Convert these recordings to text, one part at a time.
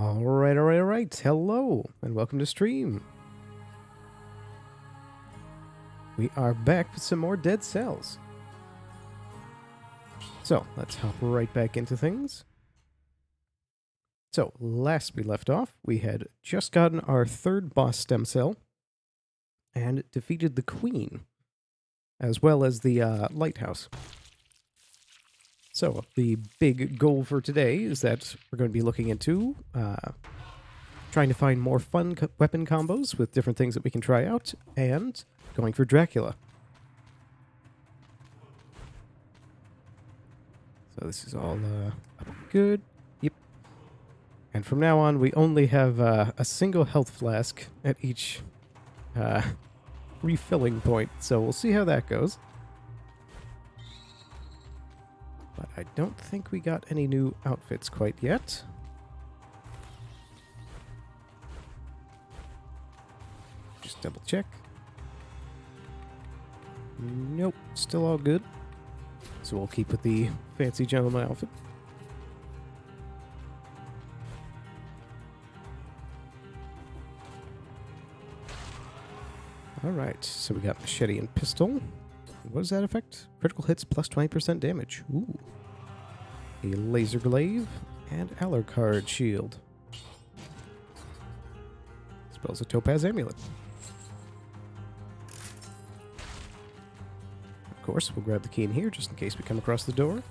All right. Hello, and welcome to stream. We are back with some more Dead Cells. So, let's hop right back into things. So, last we left off, we had just gotten our third boss stem cell and defeated the Queen, as well as the lighthouse. So, the big goal for today is that we're going to be looking into trying to find more fun weapon combos with different things that we can try out, and going for Dracula. So this is all good. Yep. And from now on, we only have a single health flask at each refilling point. So we'll see how that goes. But I don't think we got any new outfits quite yet. Just double check. Nope, still all good. So we'll keep with the fancy gentleman outfit. Alright, so we got machete and pistol. What does that affect? Critical hits plus 20% damage. Ooh. A laser glaive and Alucard shield. Spells a topaz amulet. Of course, we'll grab the key in here just in case we come across the door.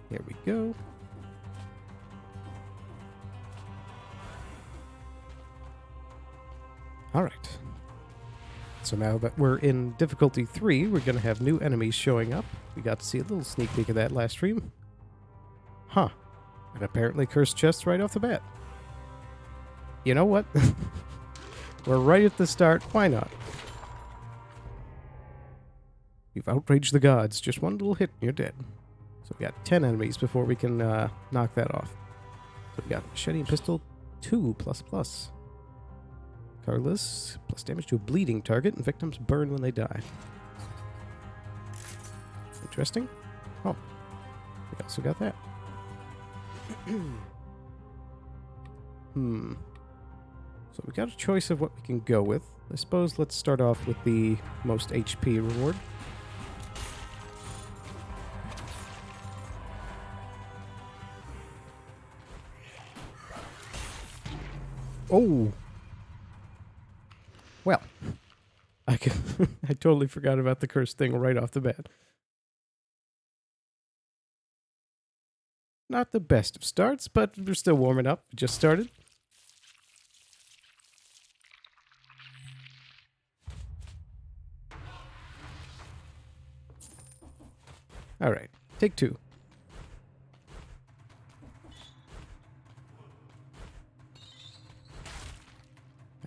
Here we go. Alright. So now that we're in difficulty 3, we're going to have new enemies showing up. We got to see a little sneak peek of that last stream. Huh. And apparently cursed chests right off the bat. You know what? We're right at the start. Why not? You've outraged the gods. Just one little hit and you're dead. So we got 10 enemies before we can knock that off. So we got machete and pistol 2++. Carless, plus damage to a bleeding target, and victims burn when they die. Interesting. Oh, we also got that. So we got a choice of what we can go with. I suppose let's start off with the most HP reward. Oh! Well, I totally forgot about the curse thing right off the bat. Not the best of starts, but we're still warming up. We just started. Alright, take 2.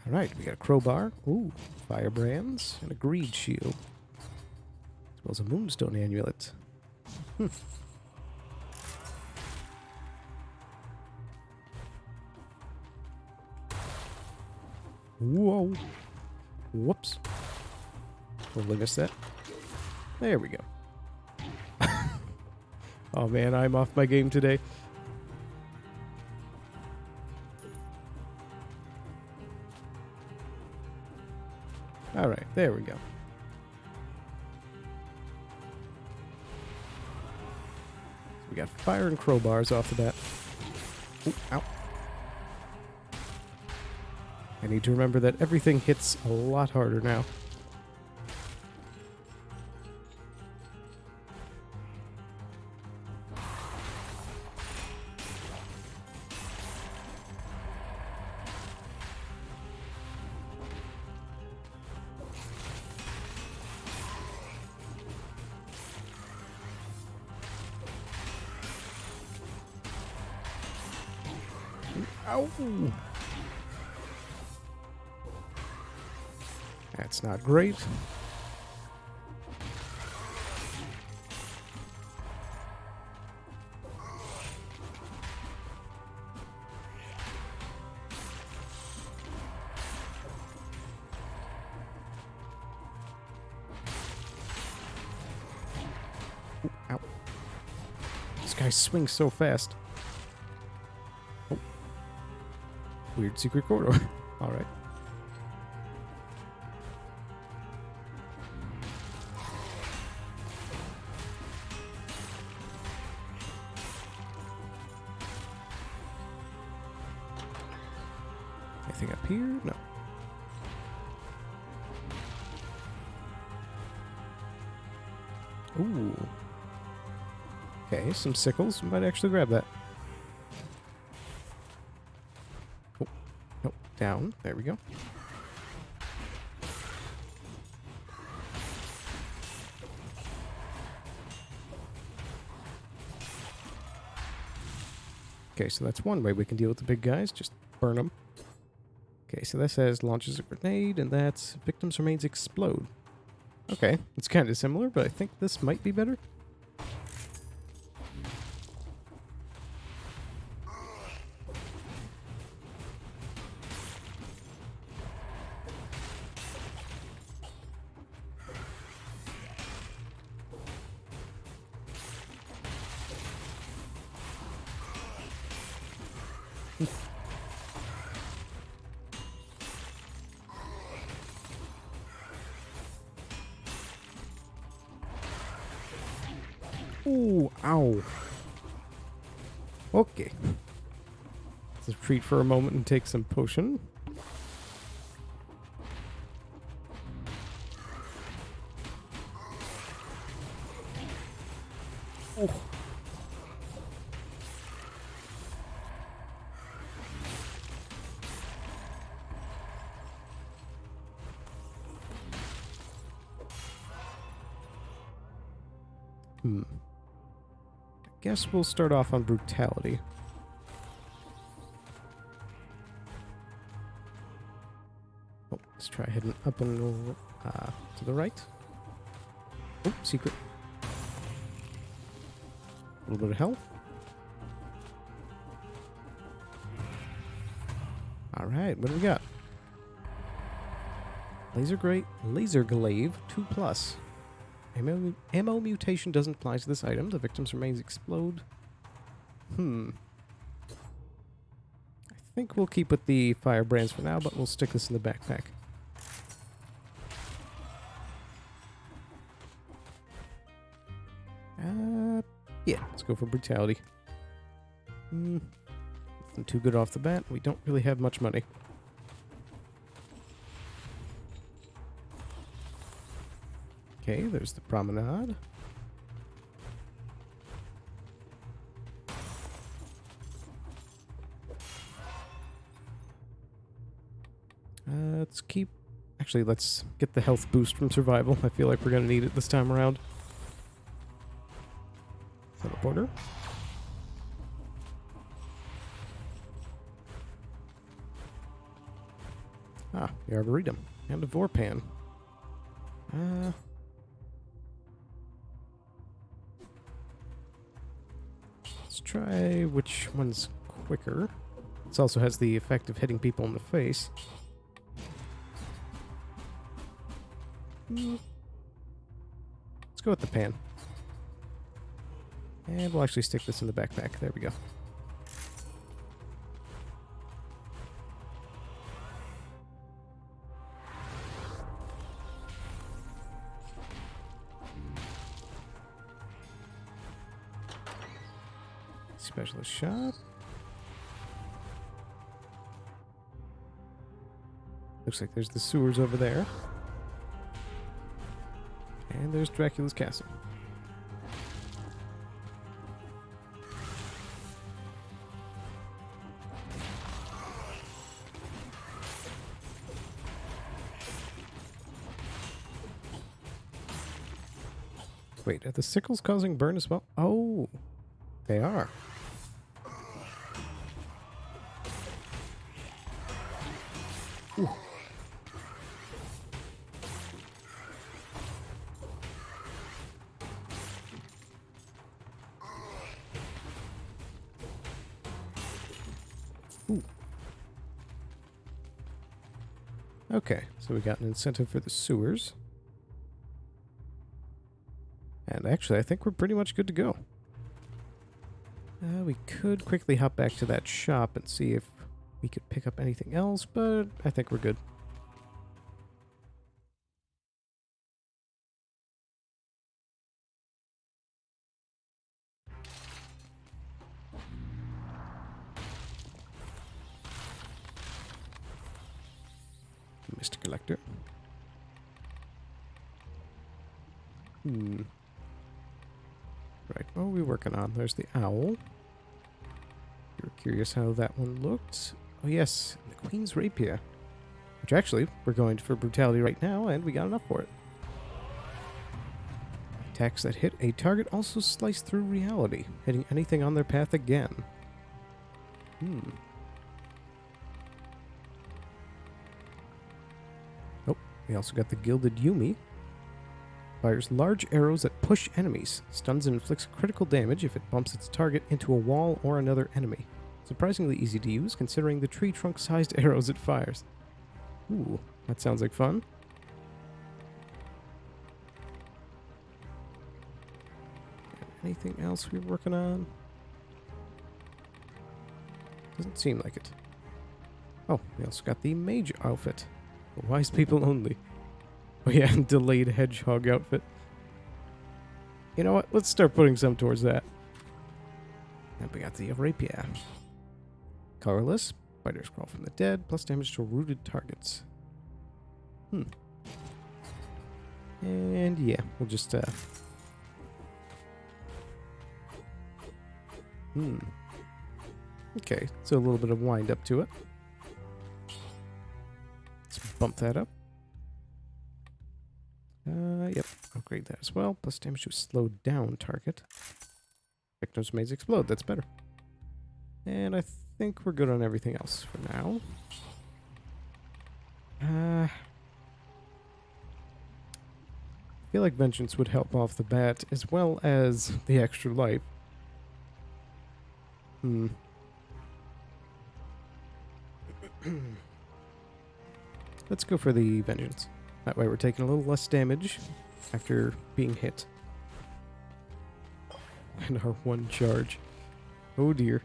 Alright, we got a crowbar. Ooh, firebrands, and a greed shield. As well as a moonstone amulet. Whoa. Whoops. Totally missed that. There we go. Oh man, I'm off my game today. Alright, there we go. So we got fire and crowbars off the bat. Ooh, ow. I need to remember that everything hits a lot harder now. Ow! That's not great. guy swings so fast. Oh. Weird secret corridor. All right. Anything up here? No. Ooh. Okay, some sickles. Might actually grab that. Oh, no, down. There we go. Okay, so that's one way we can deal with the big guys. Just burn them. Okay, so that says launches a grenade, and that's victims' remains explode. Okay, it's kind of similar, but I think this might be better. Ooh, ow. Okay. Let's retreat for a moment and take some potion. Oh. Guess we'll start off on brutality. Oh, let's try heading up and to the right. Oh, secret. A little bit of health. All right, what do we got? Laser glaive 2+. Ammo mutation doesn't apply to this item. The victim's remains explode. I think we'll keep with the firebrands for now, but we'll stick this in the backpack. Yeah, let's go for brutality. Nothing too good off the bat. We don't really have much money. Okay, there's the promenade. Let's get the health boost from survival. I feel like we're going to need it this time around. Teleporter. Ah, the Arboretum. And a Vorpan. Let's try which one's quicker. This also has the effect of hitting people in the face. Let's go with the pan. And we'll actually stick this in the backpack. There we go. Specialist shot. Looks like there's the sewers over there. And there's Dracula's castle. Wait, are the sickles causing burn as well? Oh, they are. Ooh. Ooh. Okay, so we got an incentive for the sewers. And actually, I think we're pretty much good to go. We could quickly hop back to that shop and see if we could pick up anything else, but I think we're good. Mr. Collector. Right, what are we working on? There's the owl. You're curious how that one looked? Oh yes, the Queen's Rapier. Which actually, we're going for brutality right now, and we got enough for it. Attacks that hit a target also slice through reality, hitting anything on their path again. Oh, we also got the Gilded Yumi. Fires large arrows that push enemies. Stuns and inflicts critical damage if it bumps its target into a wall or another enemy. Surprisingly easy to use, considering the tree trunk-sized arrows it fires. Ooh, that sounds like fun. Anything else we're working on? Doesn't seem like it. Oh, we also got the mage outfit. For wise people only. Oh yeah, delayed hedgehog outfit. You know what? Let's start putting some towards that. And we got the rapier. Colorless. Fighters crawl from the dead. Plus damage to rooted targets. And yeah, we'll just Okay, so a little bit of wind up to it. Let's bump that up. Yep, upgrade that as well. Plus damage to a slowed down target. Victims may explode, that's better. And I think we're good on everything else for now. I feel like Vengeance would help off the bat, as well as the extra life. Let's go for the Vengeance. That way we're taking a little less damage after being hit. And our one charge. Oh dear.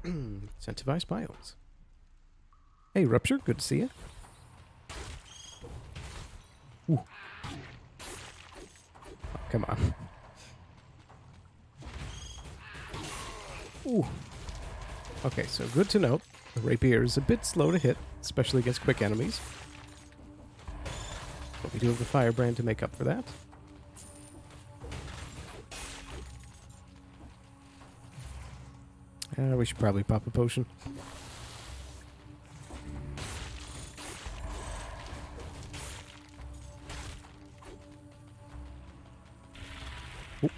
Incentivized biomes. Hey, Rupture, good to see you. Ooh. Oh, come on. Ooh. Okay, so good to note. The rapier is a bit slow to hit, especially against quick enemies. But we do have the firebrand to make up for that. We should probably pop a potion. Ooh.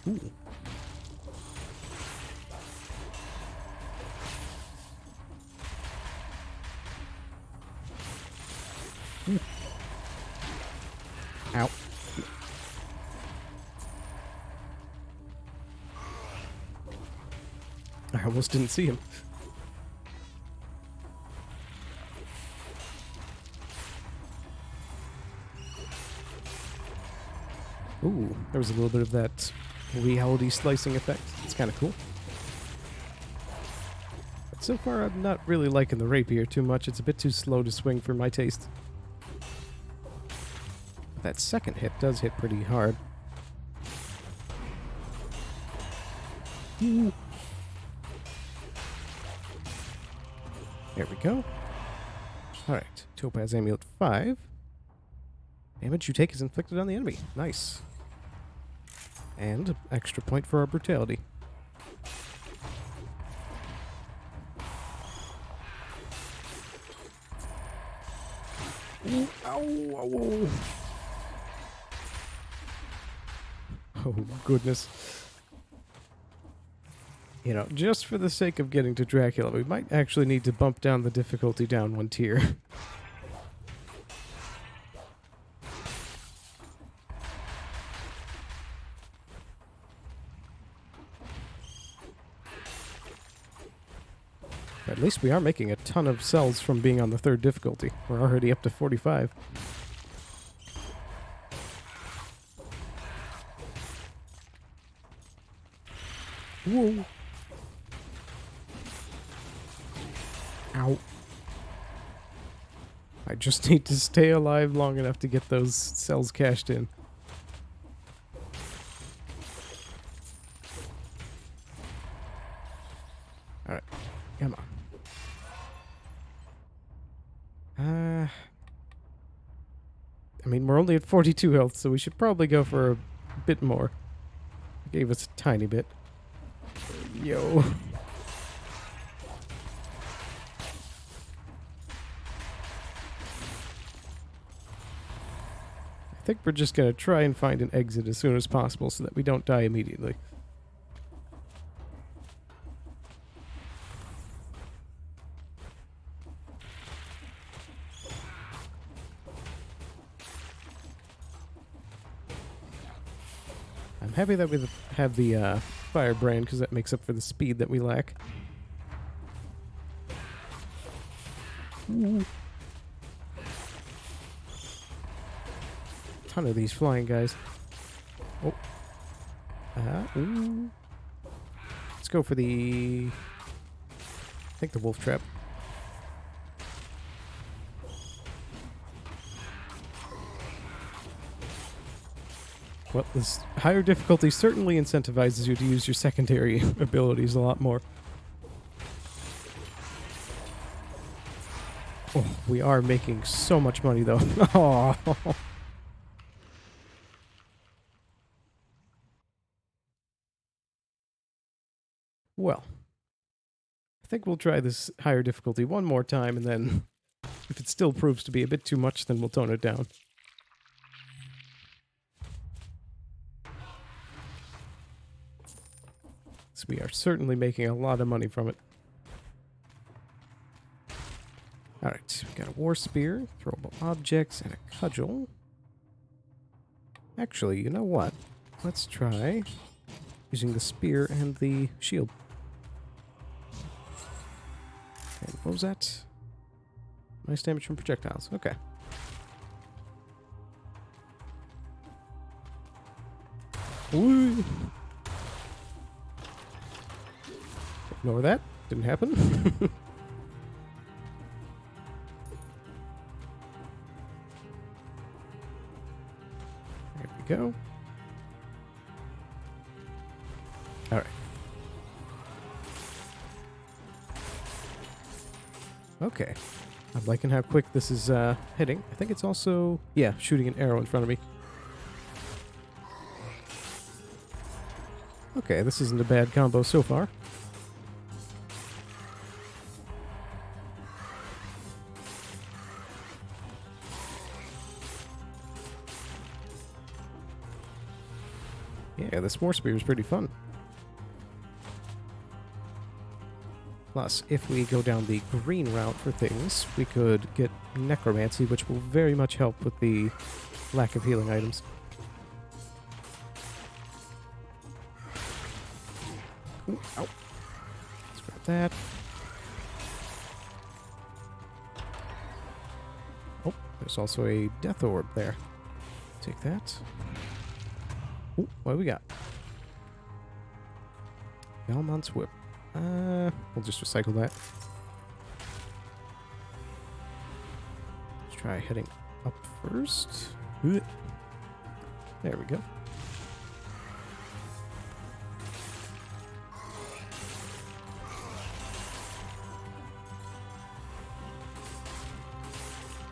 Ooh. Ooh. Ow. I almost didn't see him. Ooh, there was a little bit of that reality slicing effect. It's kind of cool. But so far, I'm not really liking the rapier too much. It's a bit too slow to swing for my taste. But that second hit does hit pretty hard. Ooh. There we go. Alright, Topaz Amulet 5. Damage you take is inflicted on the enemy. Nice. And extra point for our brutality. Ooh, ow, ow, ow. Oh, goodness. You know, just for the sake of getting to Dracula, we might actually need to bump down the difficulty down one tier. At least we are making a ton of cells from being on the 3rd difficulty. We're already up to 45. Whoa. Ow. I just need to stay alive long enough to get those cells cashed in. Alright. Come on. I mean, we're only at 42 health, so we should probably go for a bit more. Gave us a tiny bit. Yo. I think we're just going to try and find an exit as soon as possible so that we don't die immediately. I'm happy that we have the firebrand because that makes up for the speed that we lack. Ooh. Ton of these flying guys. Oh. Ooh. Let's go for the... I think the wolf trap. Well, this higher difficulty certainly incentivizes you to use your secondary abilities a lot more. Oh, we are making so much money, though. Oh. Well, I think we'll try this higher difficulty one more time, and then if it still proves to be a bit too much, then we'll tone it down. So we are certainly making a lot of money from it. Alright, we got a war spear, throwable objects, and a cudgel. Actually, you know what? Let's try using the spear and the shield. And what was that? Nice damage from projectiles. Okay. Woo! Ignore that. Didn't happen. There we go. Alright. Okay. I'm liking how quick this is hitting. I think it's also, yeah, shooting an arrow in front of me. Okay, this isn't a bad combo so far. Yeah, this war spear is pretty fun. Plus, if we go down the green route for things, we could get necromancy, which will very much help with the lack of healing items. Ooh, ow. Let's grab that. Oh, there's also a death orb there. Take that. Ooh, what do we got? Belmont's whip. We'll just recycle that. Let's try heading up first. There we go.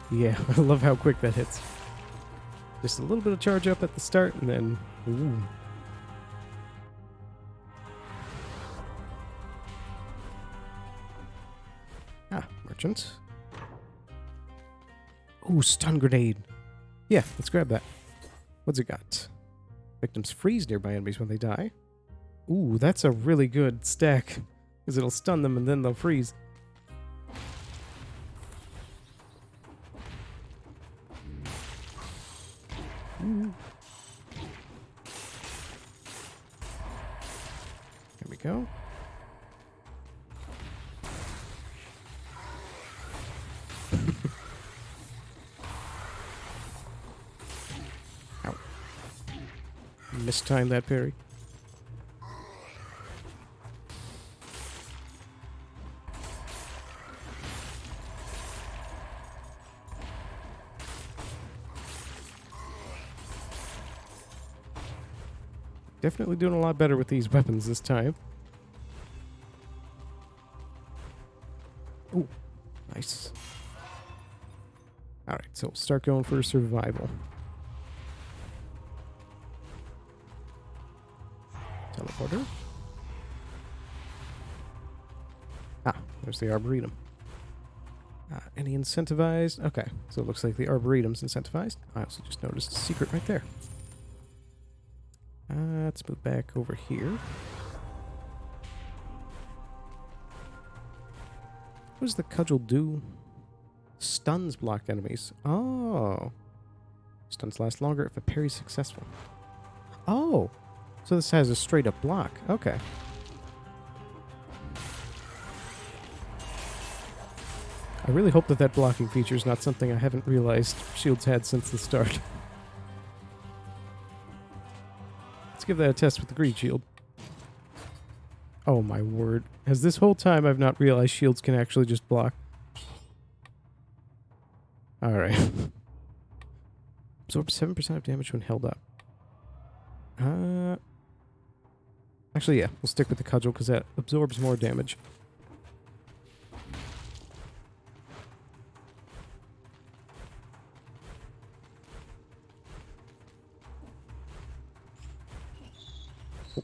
Yeah, I love how quick that hits. Just a little bit of charge up at the start, and then... Ooh. Ah, merchant. Ooh, stun grenade. Yeah, let's grab that. What's it got? Victims freeze nearby enemies when they die. Ooh, that's a really good stack, because it'll stun them and then they'll freeze. Ooh. There we go. mistimed that parry. Definitely doing a lot better with these weapons this time. Ooh, nice. Alright, so we'll start going for survival. Teleporter. Ah, there's the Arboretum. Any incentivized? Okay, so it looks like the Arboretum's incentivized. I also just noticed a secret right there. Let's move back over here. What does the cudgel do? Stuns block enemies. Oh. Stuns last longer if a parry's successful. Oh. So this has a straight up block. Okay. I really hope that that blocking feature is not something I haven't realized shields had since the start. Let's give that a test with the greed shield. Oh my word. Has this whole time I've not realized shields can actually just block? Alright. Absorb 7% of damage when held up. Actually, yeah. We'll stick with the cudgel because that absorbs more damage. Oh,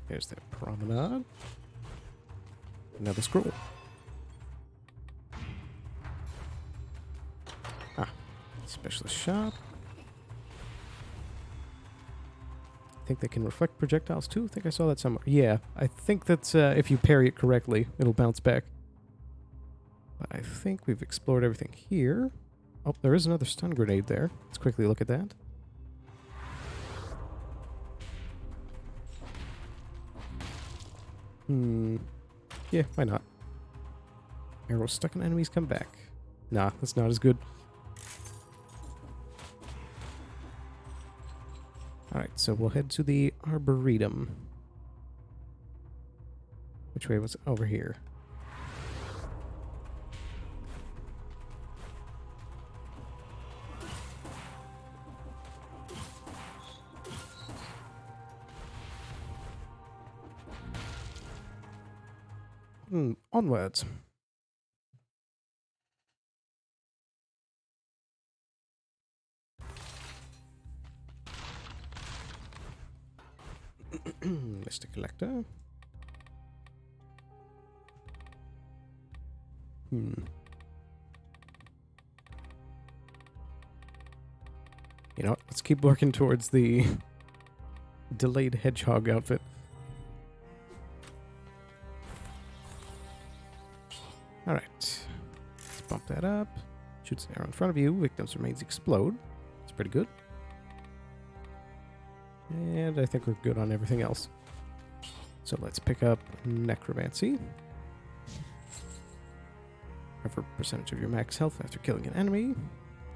there's that promenade. Another scroll. Specialist shop. I think they can reflect projectiles too. I think I saw that somewhere. Yeah, I think that if you parry it correctly, it'll bounce back. But I think we've explored everything here. Oh, there is another stun grenade there. Let's quickly look at that. Yeah, why not? Arrows stuck in enemies come back. Nah, that's not as good. Alright, so we'll head to the Arboretum. Which way was it? Over here. Onwards. Mr. Collector. You know what? Let's keep working towards the delayed hedgehog outfit. Alright. Let's bump that up. Shoots an arrow in front of you. Victims' remains explode. That's pretty good. And I think we're good on everything else. So let's pick up Necromancy. Recover percentage of your max health after killing an enemy.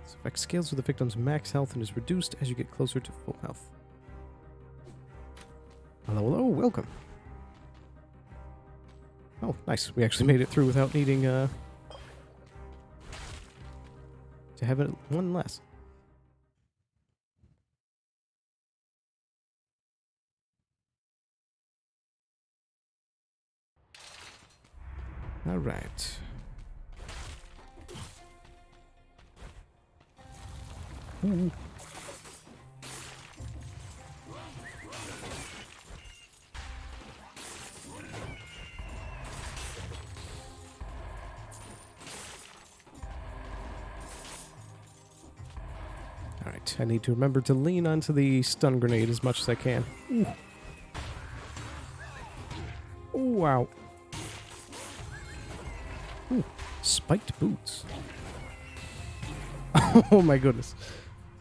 This effect scales with the victim's max health and is reduced as you get closer to full health. Hello, hello, welcome. Oh, nice. We actually made it through without needing to have it one less. All right. Ooh. All right, I need to remember to lean onto the stun grenade as much as I can. Ooh. Oh, wow. Ooh, spiked boots. Oh my goodness.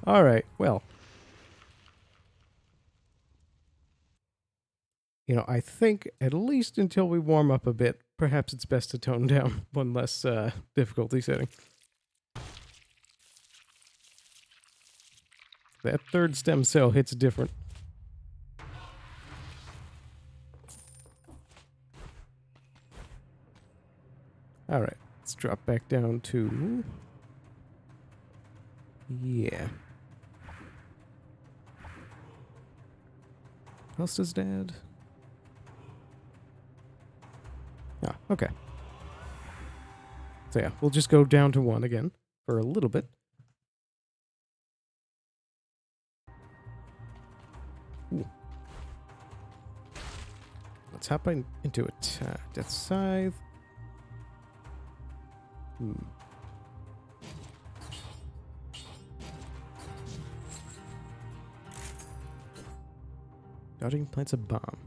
All right, well. You know, I think at least until we warm up a bit, perhaps it's best to tone down one less difficulty setting. That third stem cell hits different. Alright, let's drop back down to... Yeah. How else does Dad? Ah, okay. So yeah, we'll just go down to 1 again for a little bit. Ooh. Let's hop into it. Death Scythe. Dodging plants a bomb.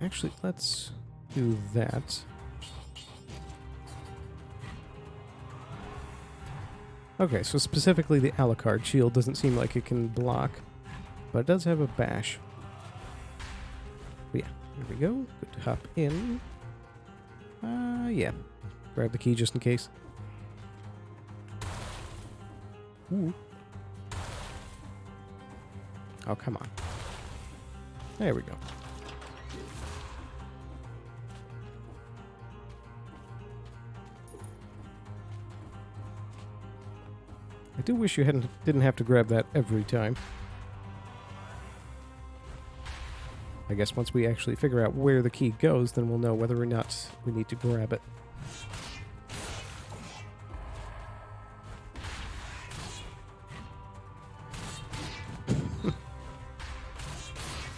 Actually, let's do that. Okay, so specifically the Alucard shield doesn't seem like it can block, but it does have a bash. But yeah, here we go. Good to hop in. Yeah. Grab the key just in case. Ooh. Oh, come on. There we go. I do wish you didn't have to grab that every time. I guess once we actually figure out where the key goes, then we'll know whether or not we need to grab it.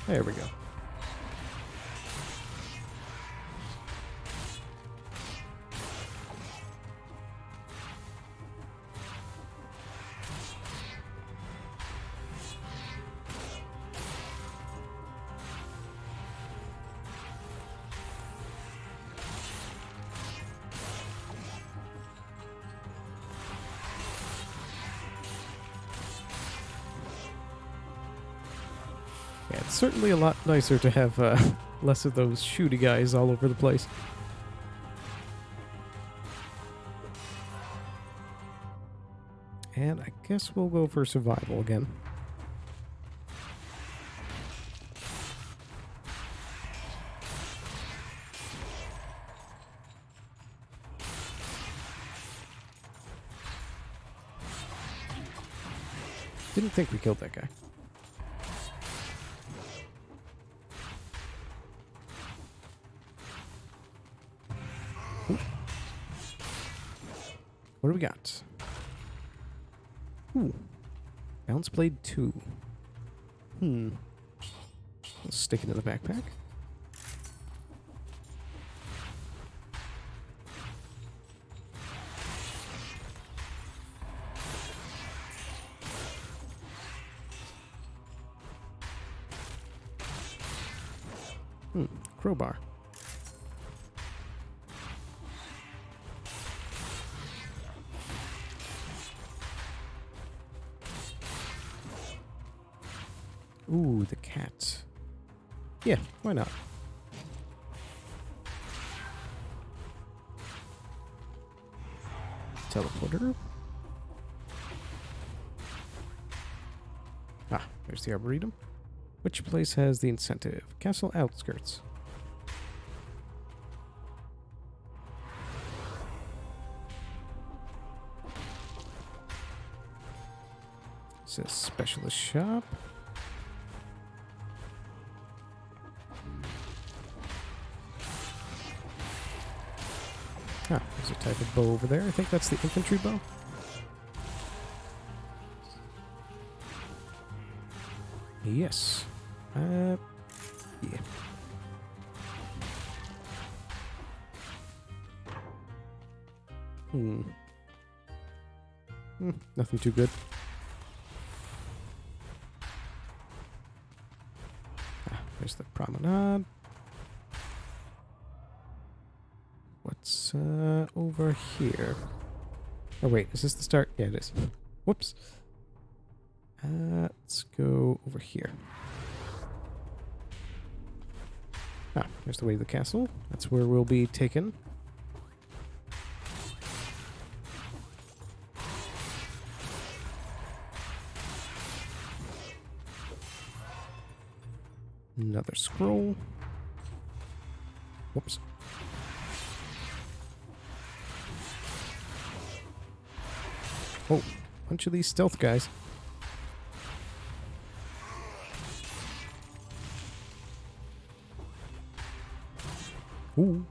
There we go. Yeah, it's certainly a lot nicer to have less of those shooty guys all over the place. And I guess we'll go for survival again. Didn't think we killed that guy. Ooh. What do we got? Ooh. Balance Blade 2. Let's stick it in the backpack. Crowbar. Ooh, the cat. Yeah, why not? Teleporter. Ah, there's the Arboretum. Which place has the incentive? Castle outskirts. It says specialist shop. Ah, there's a type of bow over there. I think that's the infantry bow. Yes. Yeah. Nothing too good. Ah, there's the promenade. What's over here? Oh wait, is this the start? Yeah, it is. Whoops. Let's go over here. Ah, there's the way to the castle. That's where we'll be taken. Another scroll. Whoops. Oh, bunch of these stealth guys. Ooh.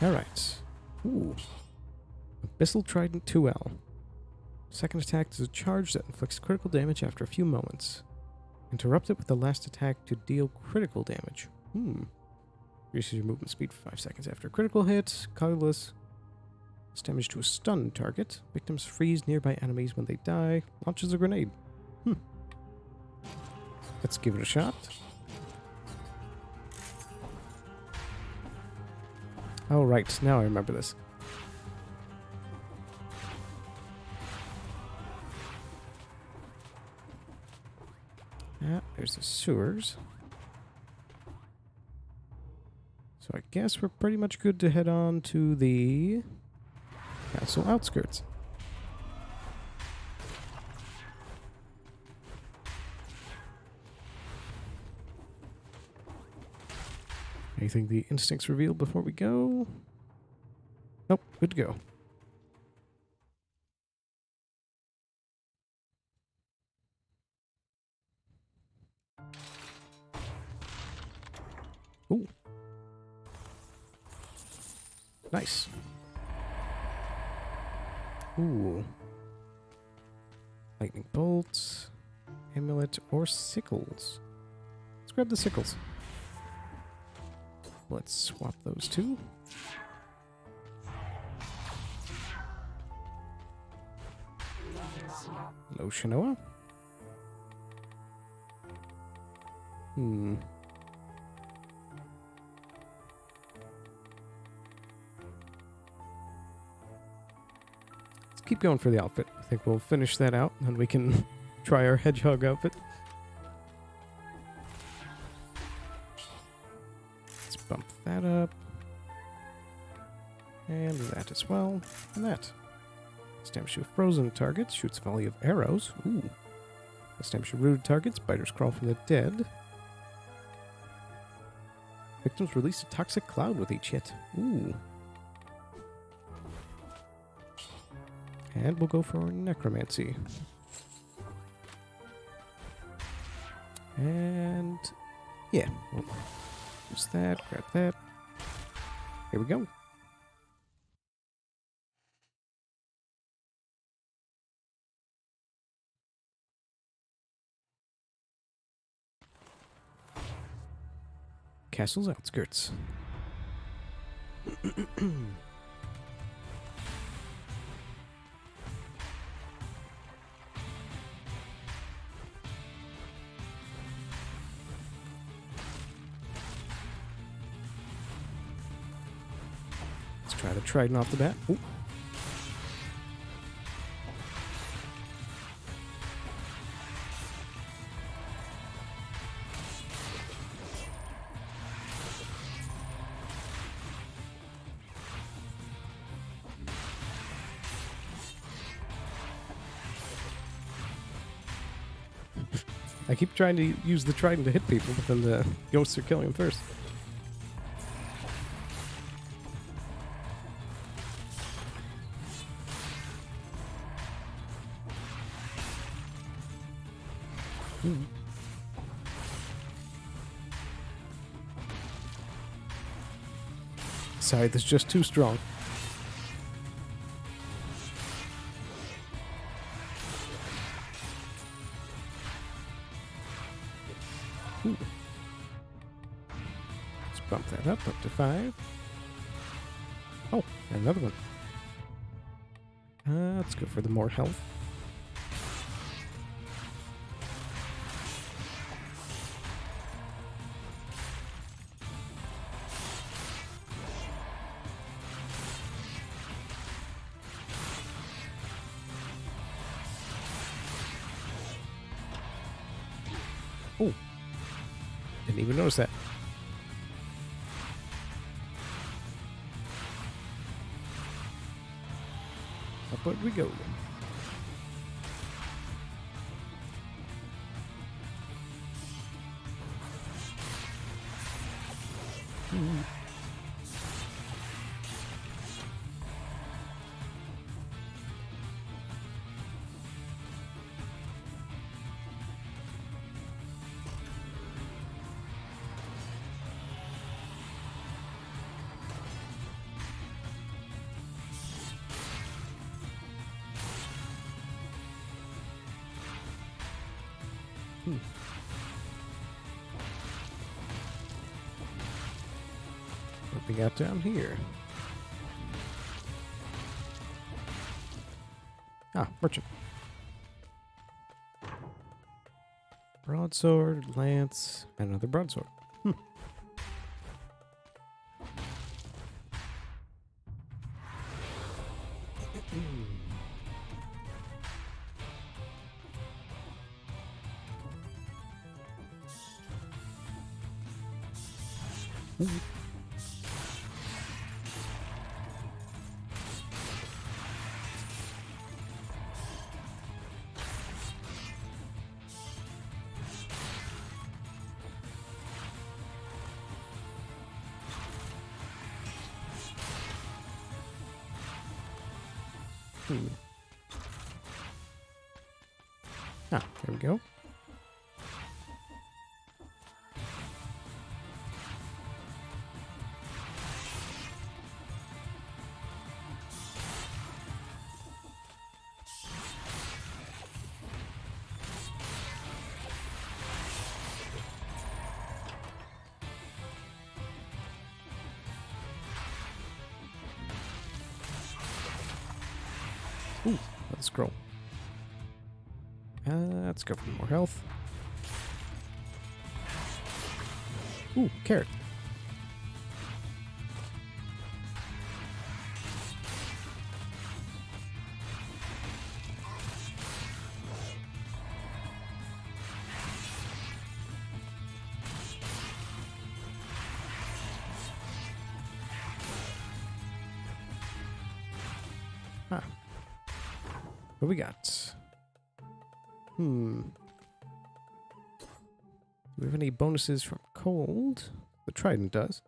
Alright. Ooh. Abyssal Trident 2L. Second attack is a charge that inflicts critical damage after a few moments. Interrupt it with the last attack to deal critical damage. Reduces your movement speed for 5 seconds after a critical hit. Colorless. Does damage to a stunned target. Victims freeze nearby enemies when they die. Launches a grenade. Let's give it a shot. Oh, right. Now I remember this. Ah, there's the sewers. So I guess we're pretty much good to head on to the castle outskirts. Anything the instincts revealed before we go? Nope, good to go. Ooh. Nice. Ooh. Lightning bolts, amulet, or sickles. Let's grab the sickles. Let's swap those two. Hello, Shanoa. Let's keep going for the outfit. I think we'll finish that out, and then we can try our hedgehog outfit. Let's bump that up. And that as well. And that. Damage to frozen targets. Shoots a volley of arrows. Ooh. Damage to rooted targets. Biters crawl from the dead. Victims release a toxic cloud with each hit. Ooh. And we'll go for necromancy. And yeah, we'll use that, grab that. Here we go. Castle's outskirts. Let's try the trident off the bat. Ooh. I keep trying to use the trident to hit people, but then the ghosts are killing them first. Sorry, that's just too strong. Ooh. Let's bump that up to 5. Oh, another one. Let's go for the more health. Oh, didn't even notice that. Upward we go. What we got down here? Ah, merchant. Broadsword, lance, and another broadsword. Ah, there we go. Ooh, another scroll. Let's go for more health. Ooh, carrot. Ah. What we got? Do we have any bonuses from cold? The trident does.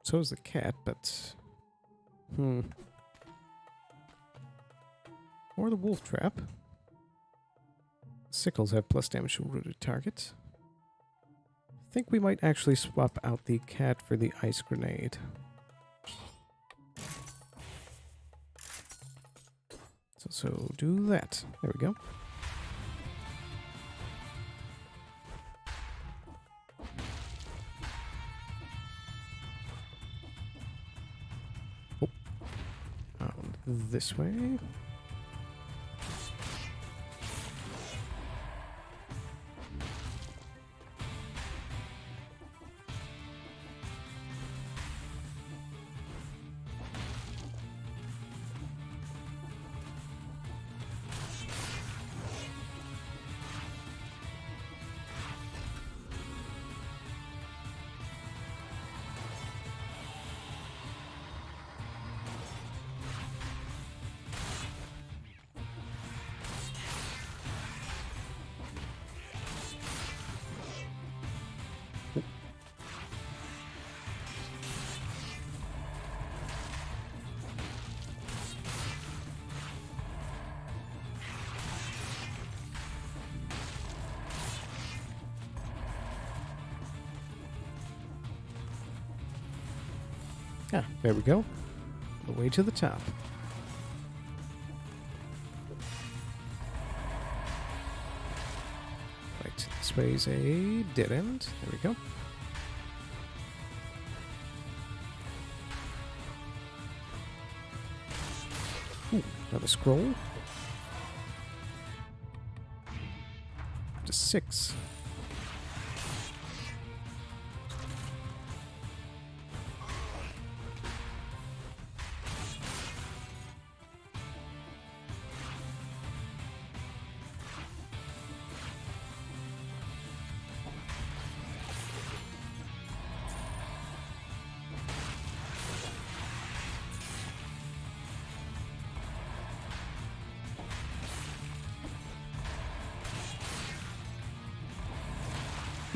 So does the cat, but... Or the wolf trap. Sickles have plus damage to a rooted target. I think we might actually swap out the cat for the ice grenade. So do that. There we go. Oh. This way. Ah, there we go. The way to the top. Right, this way's a dead end. There we go. Ooh, another scroll. Up to 6.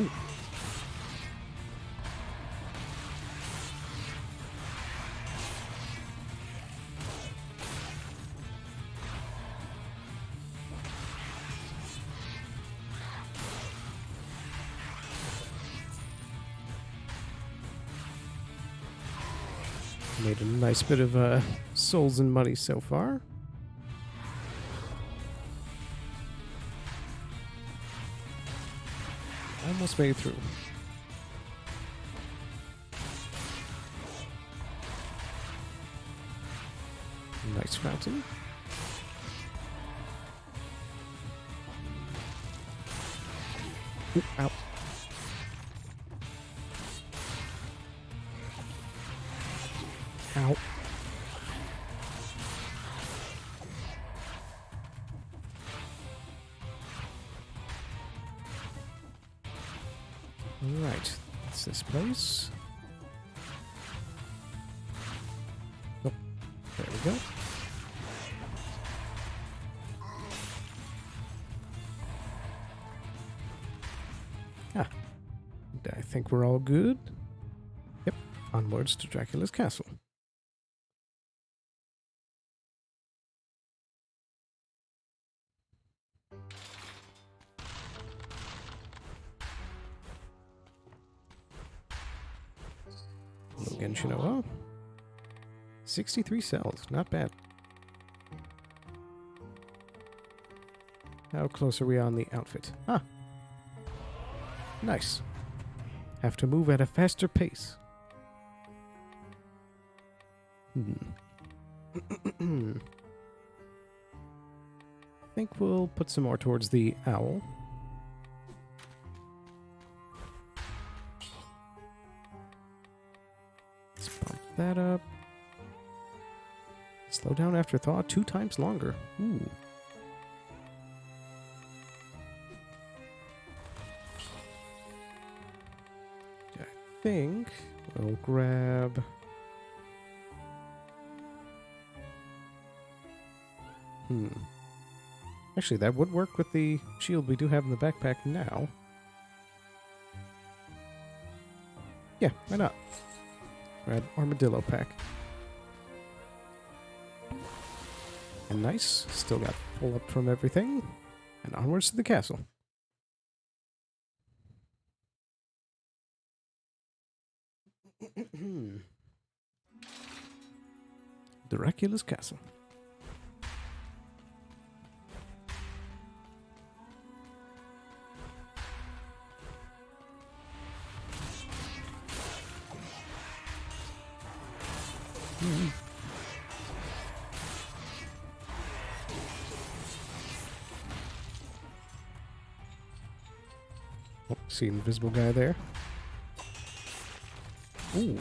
Ooh. Made a nice bit of souls and money so far. Almost made it through. Nice fountain. Ooh, ow. Ow. Alright, it's this place. Oh, there we go. Ah, I think we're all good. Yep, onwards to Dracula's castle. Again, Shinoa. 63 cells, not bad. How close are we on the outfit? Ah, nice. Have to move at a faster pace. I think we'll put some more towards the owl. Let's bump that up. Slow down after thaw 2 times longer. Ooh. I think we'll grab... Actually, that would work with the shield we do have in the backpack now. Yeah, why not? Grab armadillo pack. And nice. Still got full up from everything. And onwards to the castle. Dracula's castle. Oh, see an invisible guy there. Ooh.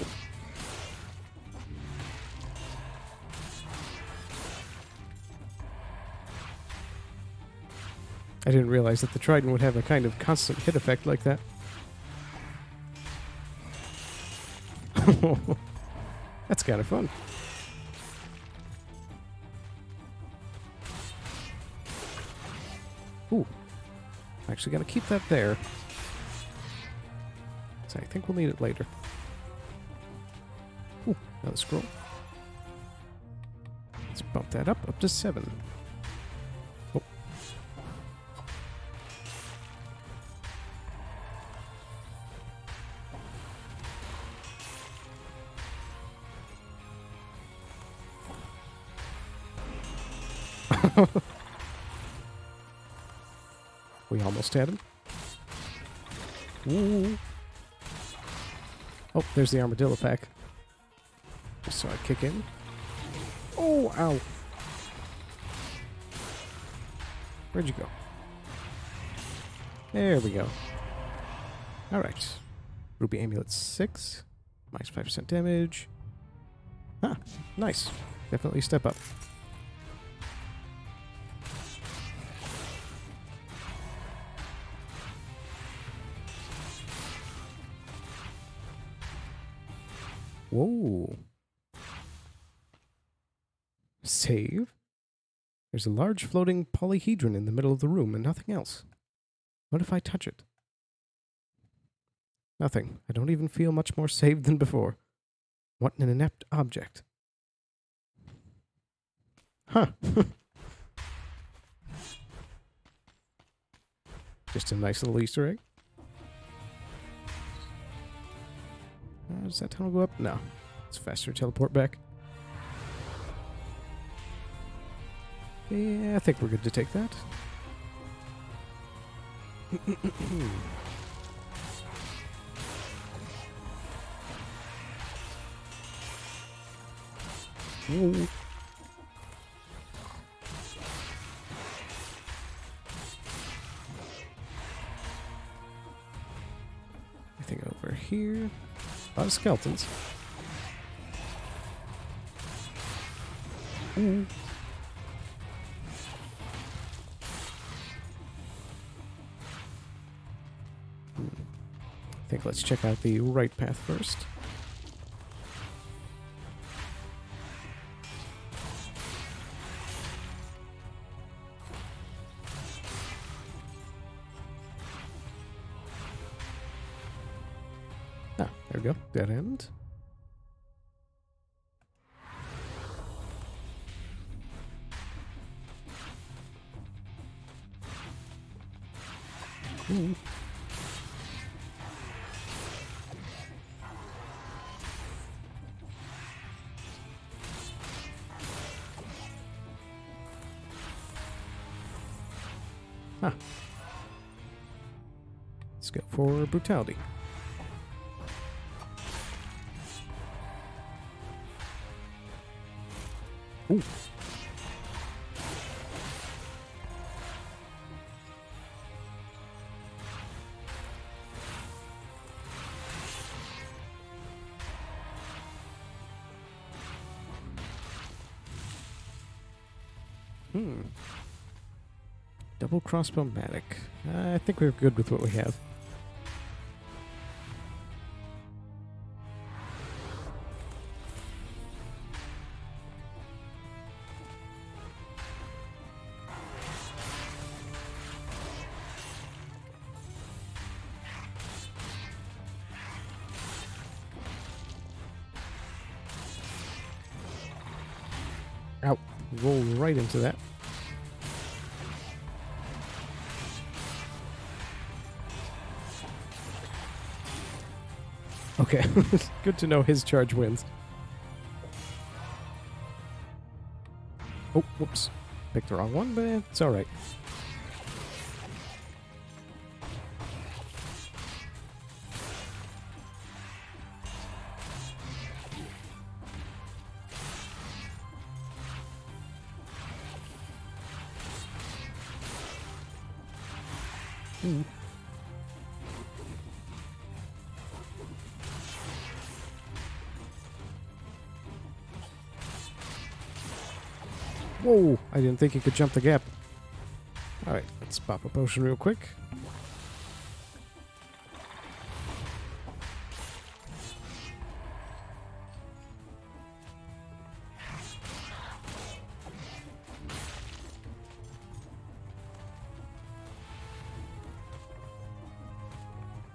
I didn't realize that the trident would have a kind of constant hit effect like that. That's kind of fun. Ooh. Actually gotta keep that there. So I think we'll need it later. Ooh, another scroll. Let's bump that up to 7. Oh. We almost had him. Ooh. Oh, there's the armadillo pack. Just saw it kick in. Oh, ow. Where'd you go? There we go. Alright. Ruby Amulet 6. Minus 5% damage. Ah, nice. Definitely step up. Whoa. Save. There's a large floating polyhedron in the middle of the room and nothing else. What if I touch it? Nothing. I don't even feel much more saved than before. What an inept object. Huh. Just a nice little Easter egg. Does that tunnel go up? No. It's faster teleport back. Yeah, I think we're good to take that. Whoa. Anything over here? A lot of skeletons. Ooh. I think let's check out the right path first. Ah, there we go. Dead end. Ooh. Huh. Let's go for brutality. Ooh. Double crossbow-matic. I think we're good with what we have. Ow. Roll right into that. Okay, good to know his charge wins. Oh, whoops. Picked the wrong one, but it's alright. Whoa, I didn't think he could jump the gap. Alright, let's pop a potion real quick.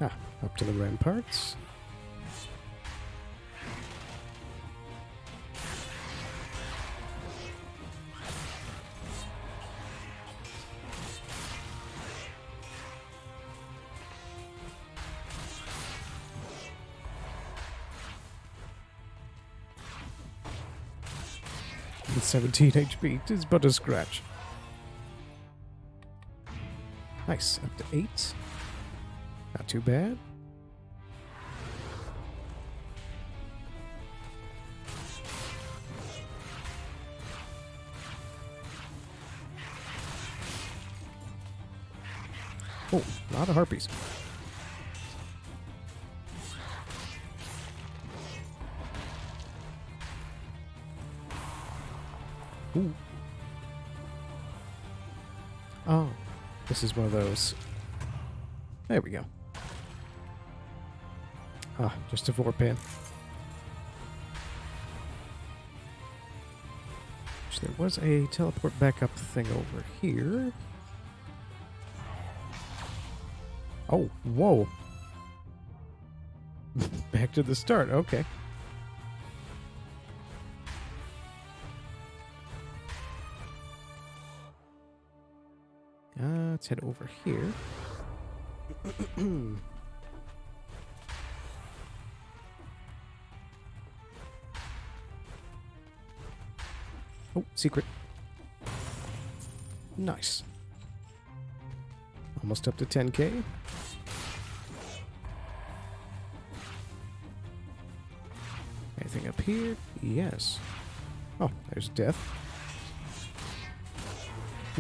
Ah, up to the ramparts. With 17 HP, it is but a scratch. Nice, up to 8. Not too bad. Oh, a lot of harpies. Ooh. Oh, this is one of those. There we go. Ah, just a vorpan. There was a teleport back up thing over here. Oh, whoa. Back to the start. Okay. Let's head over here. Oh, secret. Nice. Almost up to 10K. Anything up here? Yes. Oh, there's death.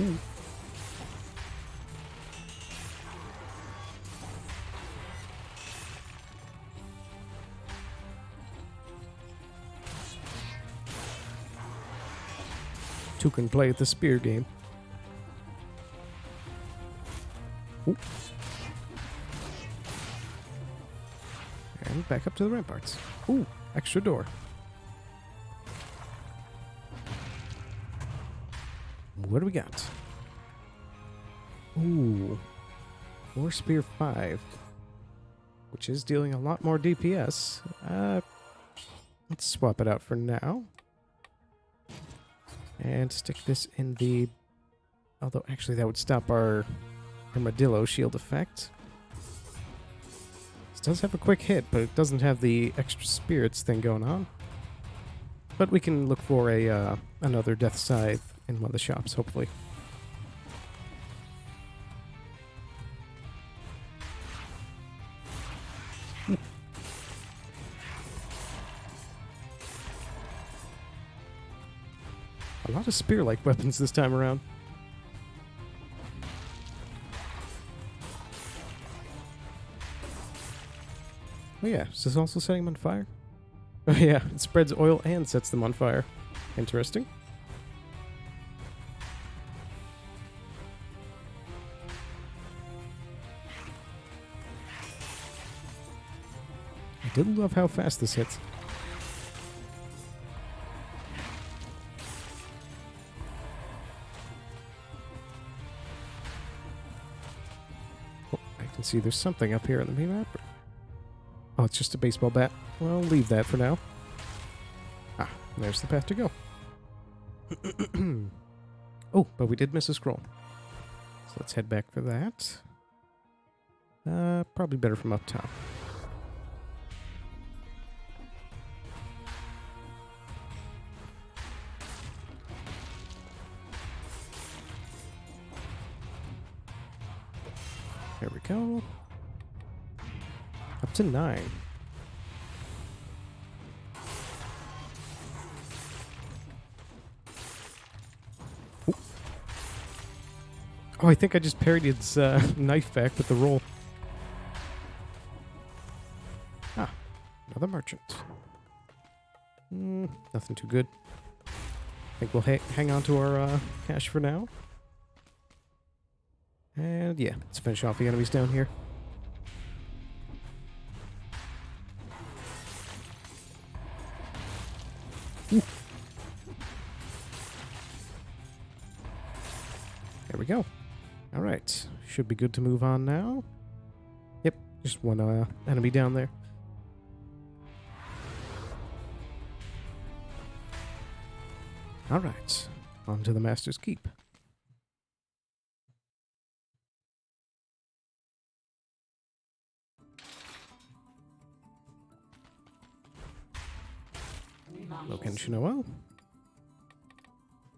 Ooh. Two can play the spear game. Ooh. And back up to the ramparts. Ooh, extra door. What do we got? Ooh. War Spear 5. Which is dealing a lot more DPS. Let's swap it out for now. And stick this in the... Although, actually, that would stop our Armadillo shield effect. This does have a quick hit, but it doesn't have the extra spirits thing going on. But we can look for a another Death Scythe in one of the shops, hopefully. A lot of spear-like weapons this time around. Oh yeah, is this also setting them on fire? Oh yeah, it spreads oil and sets them on fire. Interesting. I did love how fast this hits. Oh, I can see there's something up here on the map. Oh, it's just a baseball bat. Well, leave that for now. Ah, there's the path to go. Oh, but we did miss a scroll. So let's head back for that. Probably better from up top. There we go. Up to 9. Ooh. Oh, I think I just parried its knife back with the roll. Ah, another merchant. Nothing too good. I think we'll hang on to our cash for now. And yeah, let's finish off the enemies down here. Ooh. There we go. All right. Should be good to move on now. Yep, just one enemy down there. All right. On to the Master's Keep. Location Noel.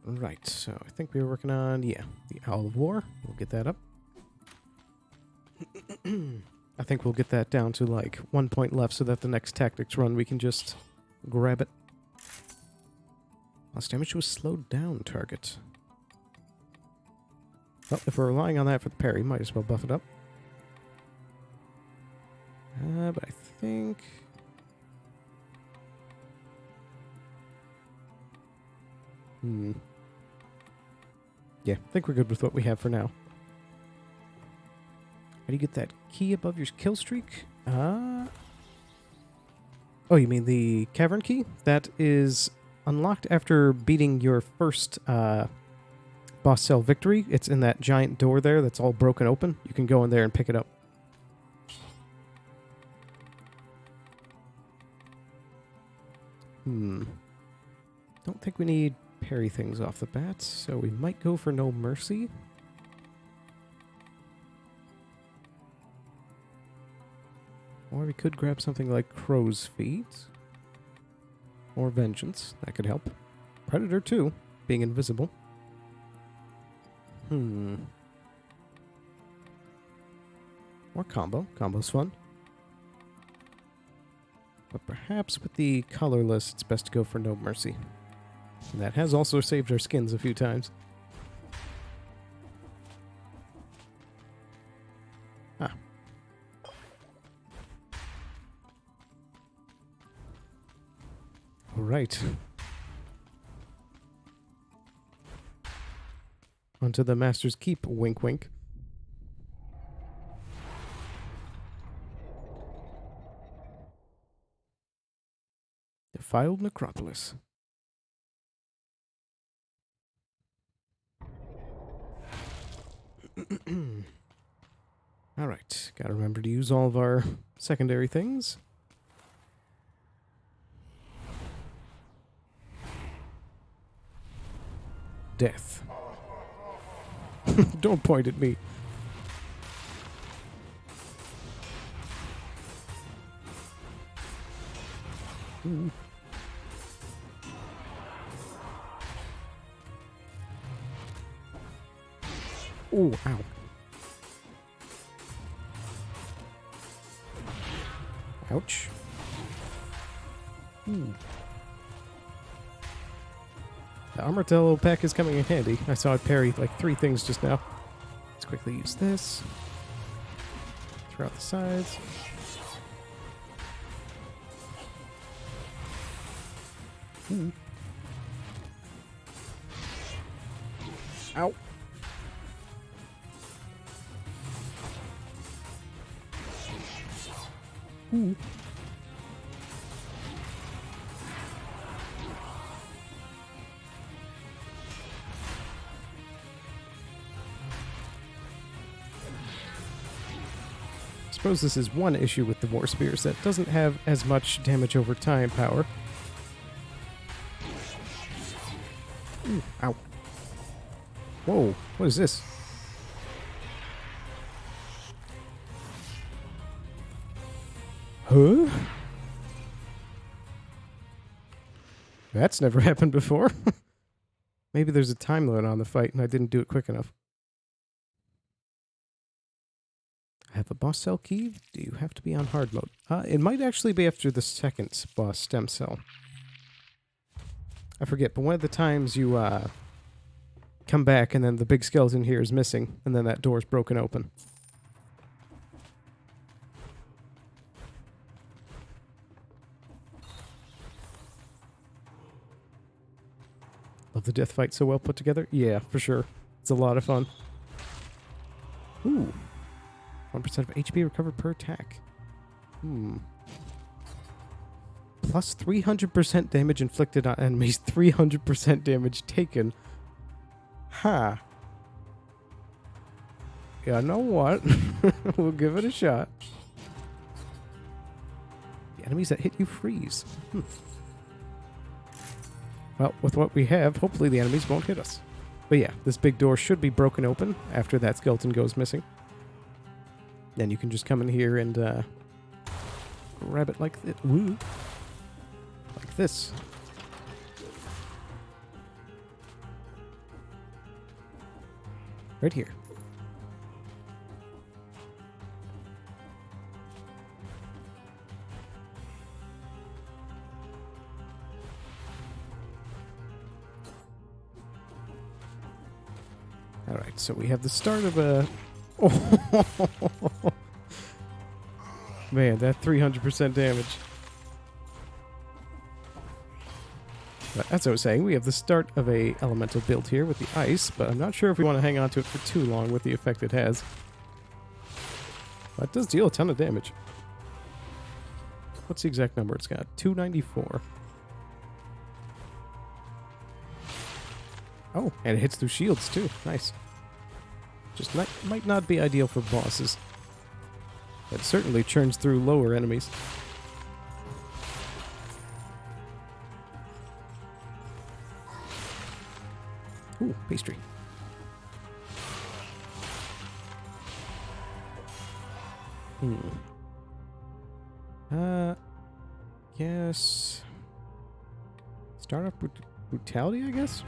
Right, so I think we were working on, yeah, the Owl of War. We'll get that up. I think we'll get that down to like 1 point left so that the next tactics run we can just grab it. Lost damage to a slowed down target. Well, if we're relying on that for the parry, might as well buff it up. But I think... Yeah, I think we're good with what we have for now. How do you get that key above your kill streak? Oh, you mean the cavern key? That is unlocked after beating your first boss cell victory. It's in that giant door there that's all broken open. You can go in there and pick it up. Don't think we need parry things off the bat, so we might go for No Mercy. Or we could grab something like Crow's Feet. Or Vengeance. That could help. Predator too, being invisible. Or Combo. Combo's fun. But perhaps with the colorless, it's best to go for No Mercy. And that has also saved our skins a few times. Ah. Alright. Onto the Master's Keep, wink wink. Defiled Necropolis. Alright, gotta remember to use all of our secondary things. Death. Don't point at me. Ooh. Ooh, ow. Ouch. Ooh. The Armortello pack is coming in handy. I saw it parry like 3 things just now. Let's quickly use this. Throw out the sides. Ooh. Ow. Ooh. I suppose this is one issue with the War Spears, that doesn't have as much damage over time power. Ooh, ow. Whoa, what is this? Huh? That's never happened before. Maybe there's a time limit on the fight and I didn't do it quick enough. I have a boss cell key. Do you have to be on hard mode? It might actually be after the second boss stem cell. I forget, but one of the times you come back and then the big skeleton here is missing and then that door's broken open. Love the death fight, so well put together. Yeah, for sure. It's a lot of fun. Ooh. 1% of HP recovered per attack. Plus 300% damage inflicted on enemies, 300% damage taken. Ha. Huh. You know what? We'll give it a shot. The enemies that hit you freeze. Well, with what we have, hopefully the enemies won't hit us. But yeah, this big door should be broken open after that skeleton goes missing. Then you can just come in here and grab it like this. Woo. Like this. Right here. Alright, so we have the start of a... Oh. Man, that 300% damage. But as I was saying, we have the start of a elemental build here with the ice, but I'm not sure if we want to hang on to it for too long with the effect it has. But it does deal a ton of damage. What's the exact number it's got? 294. Oh, and it hits through shields too. Nice. Just might not be ideal for bosses. It certainly churns through lower enemies. Ooh, pastry. Yes. Start off with brutality, I guess?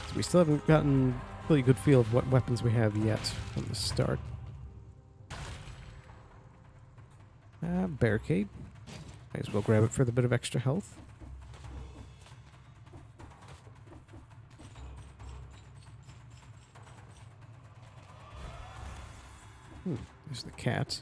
So we still haven't gotten a really good feel of what weapons we have yet from the start. Barricade. Might as well grab it for the bit of extra health. There's the cat.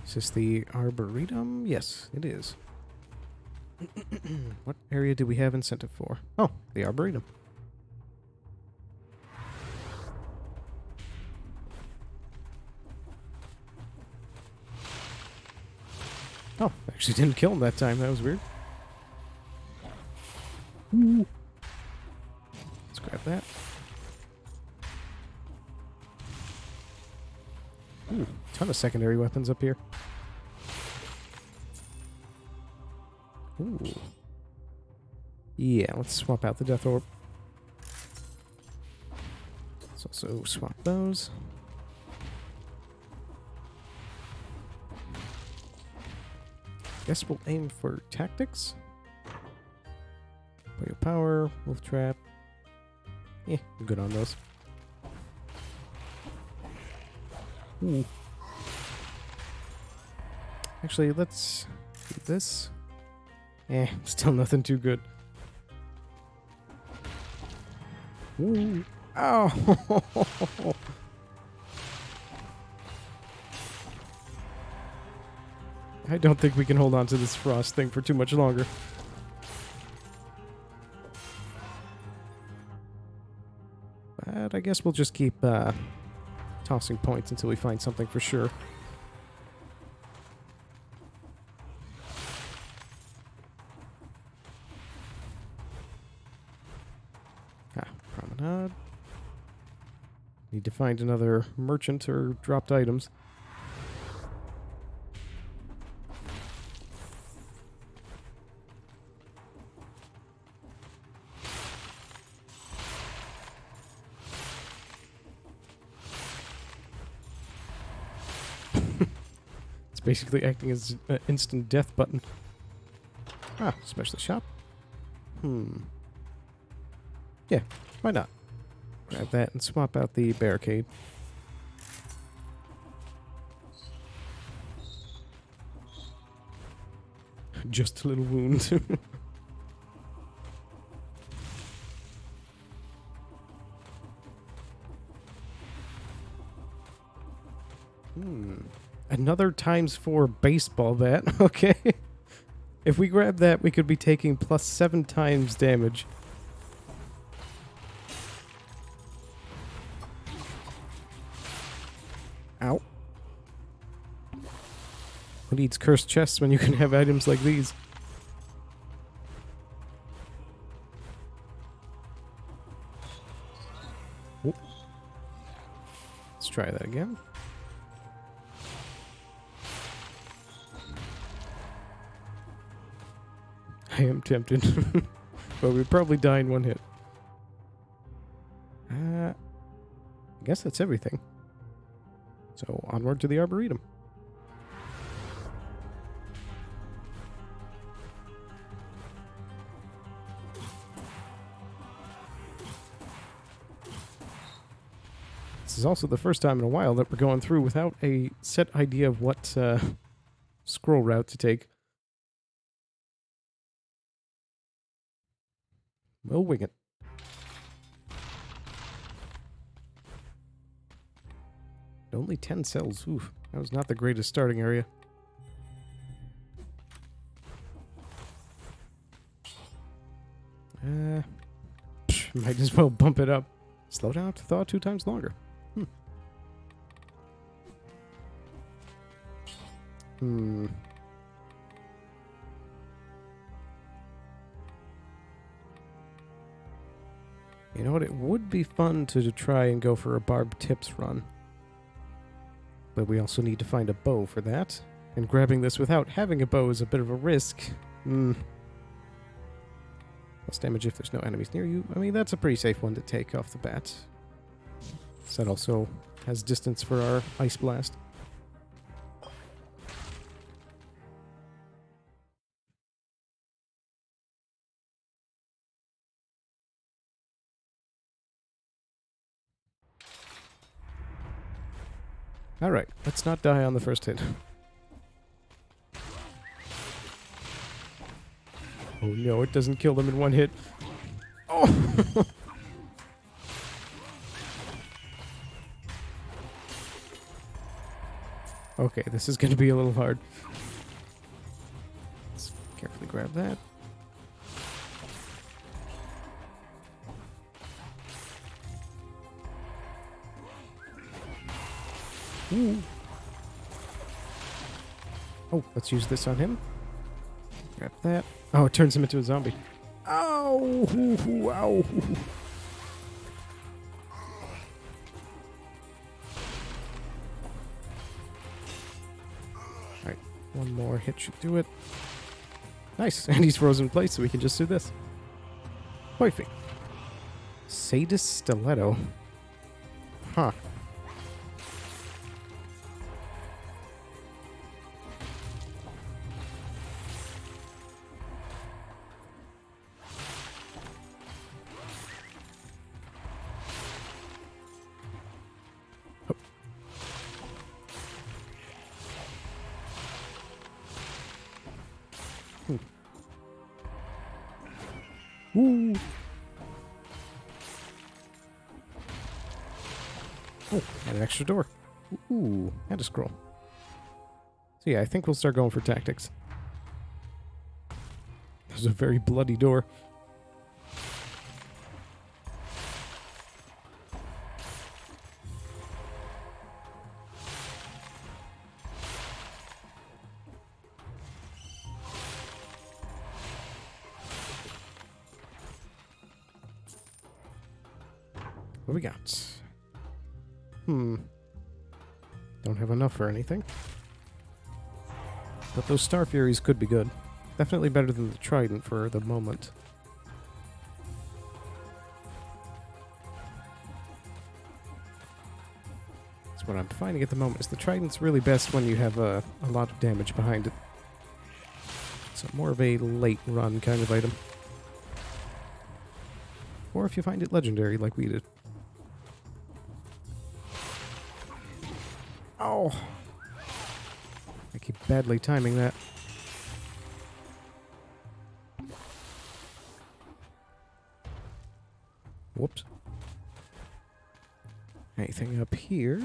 Is this the Arboretum? Yes, it is. What area do we have incentive for? Oh, the Arboretum. Oh, actually didn't kill him that time. That was weird. Ooh. Let's grab that. Ooh, ton of secondary weapons up here. Ooh. Yeah, let's swap out the Death Orb. Let's also swap those. Guess we'll aim for tactics. Play of power, wolf trap. Yeah, I'm good on those. Ooh. Actually, let's do this. Still nothing too good. Ooh. Oh! I don't think we can hold on to this frost thing for too much longer. But I guess we'll just keep tossing points until we find something for sure. Promenade. Need to find another merchant or dropped items. It's basically acting as an instant death button. Ah, specialist shop. Yeah, why not? Grab that and swap out the barricade. Just a little wound. Another ×4 baseball bat. Okay. If we grab that, we could be taking +7 times damage. Ow. Who needs cursed chests when you can have items like these? Oh. Let's try that again. I am tempted. But we'd probably die in one hit. I guess that's everything. So onward to the Arboretum. This is also the first time in a while that we're going through without a set idea of what scroll route to take. We'll wing it. Only 10 cells. Oof, that was not the greatest starting area. Might as well bump it up. Slow down to thaw 2 times longer. You know what? It would be fun to try and go for a barbed tips run. But we also need to find a bow for that. And grabbing this without having a bow is a bit of a risk. Plus damage if there's no enemies near you. I mean, that's a pretty safe one to take off the bat. So that also has distance for our Ice Blast. Alright, let's not die on the first hit. Oh no, it doesn't kill them in one hit. Oh! Okay, this is going to be a little hard. Let's carefully grab that. Ooh. Oh, let's use this on him. Grab that. Oh, it turns him into a zombie. Ow! Ooh, ow! Alright, one more hit should do it. Nice, and he's frozen in place, so we can just do this. Perfect. Sadist Stiletto. Huh. Ooh. Oh, and an extra door. Ooh, and a scroll. So yeah, I think we'll start going for tactics. There's a very bloody door. What we got? Don't have enough for anything. But those Star Furies could be good. Definitely better than the Trident for the moment. That's what I'm finding at the moment. Is the Trident's really best when you have a lot of damage behind it. So more of a late run kind of item. Or if you find it legendary like we did. Oh! I keep badly timing that. Whoops. Anything up here?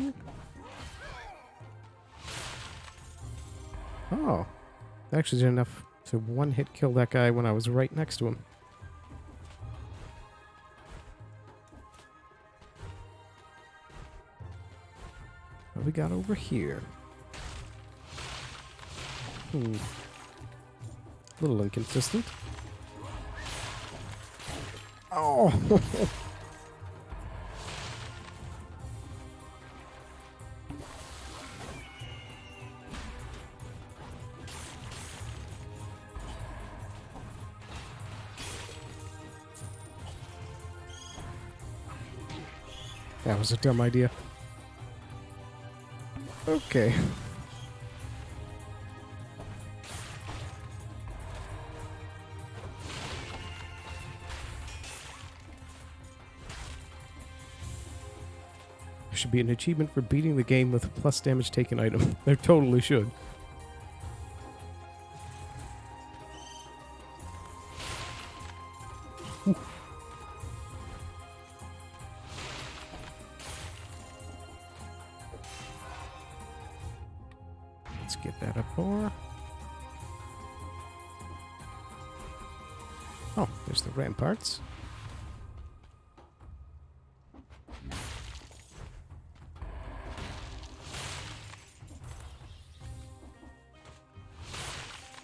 Oh. That actually did enough to one-hit kill that guy when I was right next to him. What we got over here? A little inconsistent. Oh! That was a dumb idea. Okay. There should be an achievement for beating the game with a plus damage taken item. There totally should. Ooh. Let's get that up more. Oh, there's the ramparts.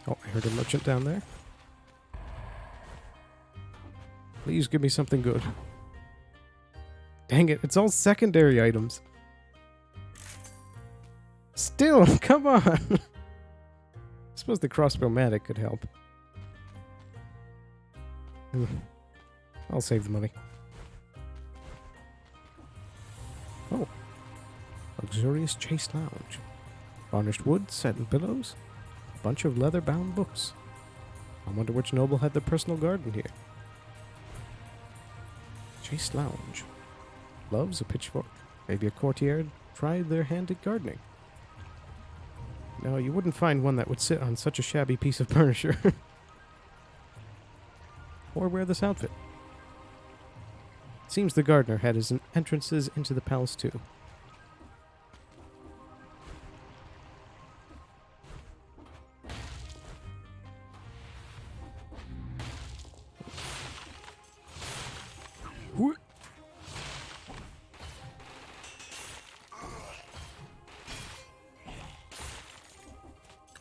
Oh, I heard a merchant down there. Please give me something good. Dang it, it's all secondary items. Still, come on. I suppose the crossbow-matic could help. I'll save the money. Oh. Luxurious chase lounge. Varnished wood, satin pillows, a bunch of leather-bound books. I wonder which noble had their personal garden here. Chase lounge. Gloves, a pitchfork, maybe a courtier tried their hand at gardening. No, you wouldn't find one that would sit on such a shabby piece of furniture. Or wear this outfit. Seems the gardener had his entrances into the palace too.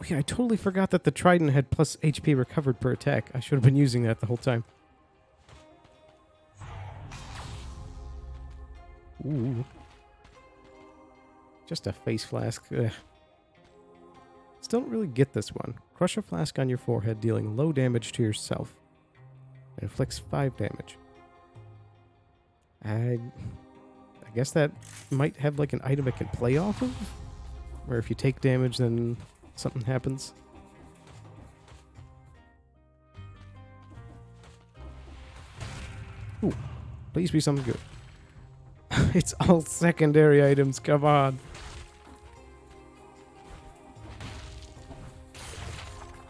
Oh yeah, I totally forgot that the trident had plus HP recovered per attack. I should have been using that the whole time. Ooh. Just a face flask. Ugh. Still don't really get this one. Crush a flask on your forehead, dealing low damage to yourself. It inflicts 5 damage. I guess that might have like an item it can play off of? Where if you take damage, then something happens. Ooh, please be something good. It's all secondary items, come on.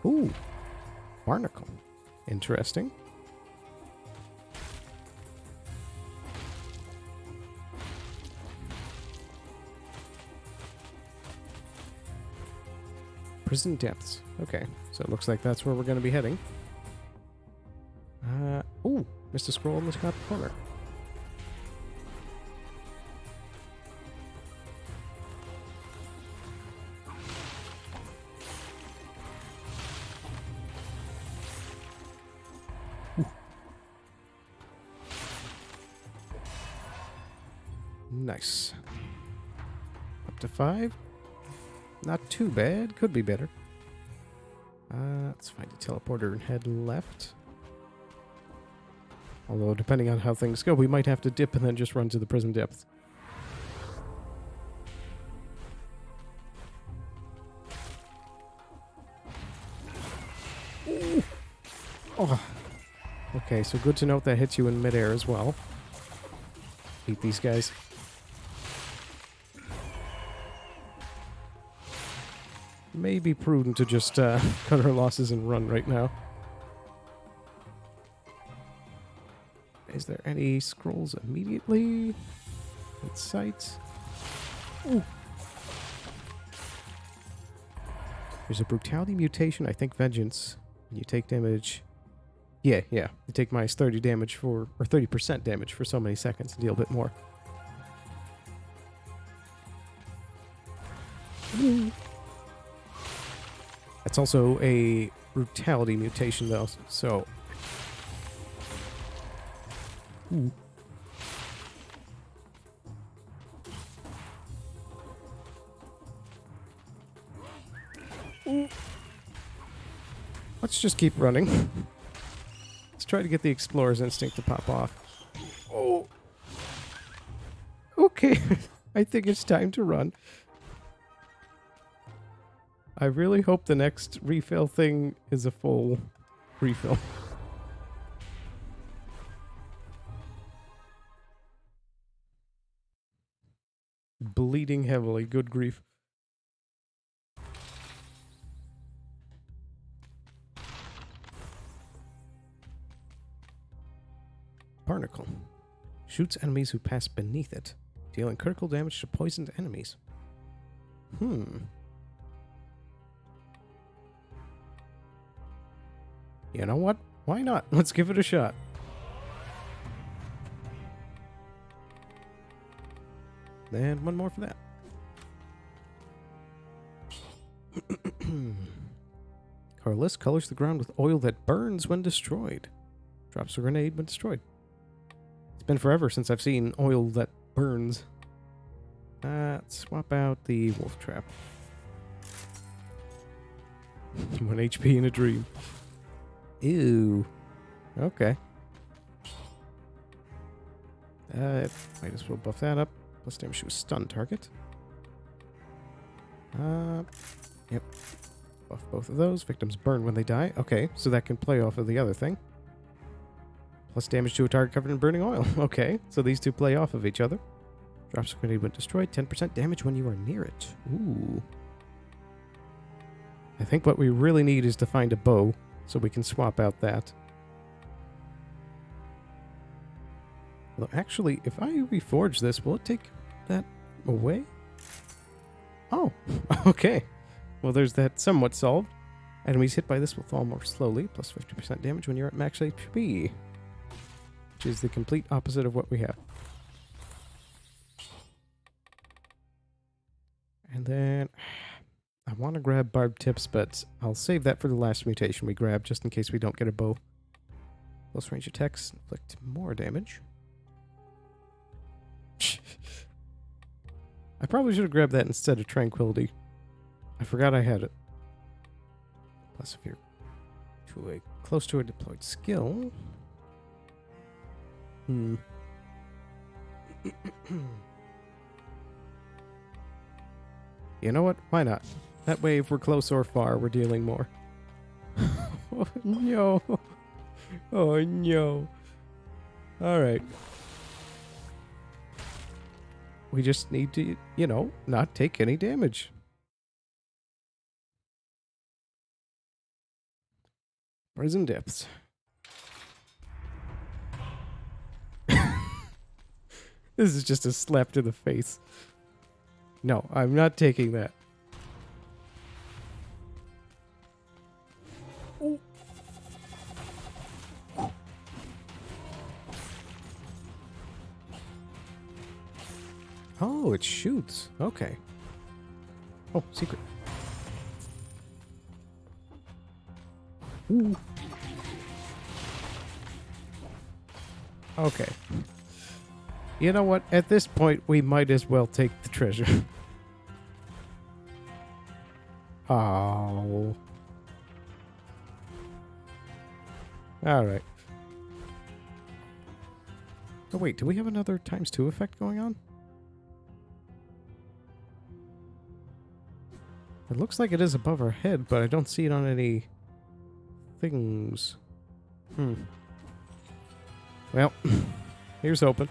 Ooh, barnacle. Interesting. Prison depths. Okay, so it looks like that's where we're going to be heading. Ooh, missed a scroll in the top corner. Nice. Up to 5. Not too bad. Could be better. Let's find a teleporter and head left. Although, depending on how things go, we might have to dip and then just run to the prison depths. Ooh. Oh. Okay, so good to note that hits you in midair as well. Beat these guys. May be prudent to just cut our losses and run right now. Is there any scrolls immediately in sight? Ooh. There's a brutality mutation, I think vengeance. You take damage. Yeah. You take minus 30 damage for, or 30% damage for so many seconds and deal a bit more. Ooh. That's also a brutality mutation, though, so... Ooh. Ooh. Let's just keep running. Let's try to get the explorer's instinct to pop off. Oh! Okay, I think it's time to run. I really hope the next refill thing is a full refill. Bleeding heavily, good grief. Barnacle. Shoots enemies who pass beneath it, dealing critical damage to poisoned enemies. You know what? Why not? Let's give it a shot. And one more for that. Carlist colors the ground with oil that burns when destroyed. Drops a grenade when destroyed. It's been forever since I've seen oil that burns. Let's swap out the wolf trap. 1 HP in a dream. Ew. Okay. Might as well buff that up. Plus damage to a stun target. Yep. Buff both of those. Victims burn when they die. Okay, so that can play off of the other thing. Plus damage to a target covered in burning oil. Okay, so these two play off of each other. Drops a grenade when destroyed. 10% damage when you are near it. Ooh. I think what we really need is to find a bow, so we can swap out that. Well, actually, if I reforge this, will it take that away? Oh, okay. Well, there's that somewhat solved. Enemies hit by this will fall more slowly, plus 50% damage when you're at max HP. Which is the complete opposite of what we have. And then I want to grab barbed tips, but I'll save that for the last mutation we grab, just in case we don't get a bow. Close range attacks inflict more damage. I probably should have grabbed that instead of tranquility. I forgot I had it. Plus, if you're close to a deployed skill. You know what? Why not? That way, if we're close or far, we're dealing more. Oh, no. Oh, no. Alright. We just need to, you know, not take any damage. Prison depths. This is just a slap to the face. No, I'm not taking that. Oh. Oh, it shoots. Okay. Oh, secret. Ooh. Okay. You know what? At this point, we might as well take the treasure. Oh. Alright. Oh, wait. Do we have another ×2 effect going on? It looks like it is above our head, but I don't see it on any things. Well, here's hoping.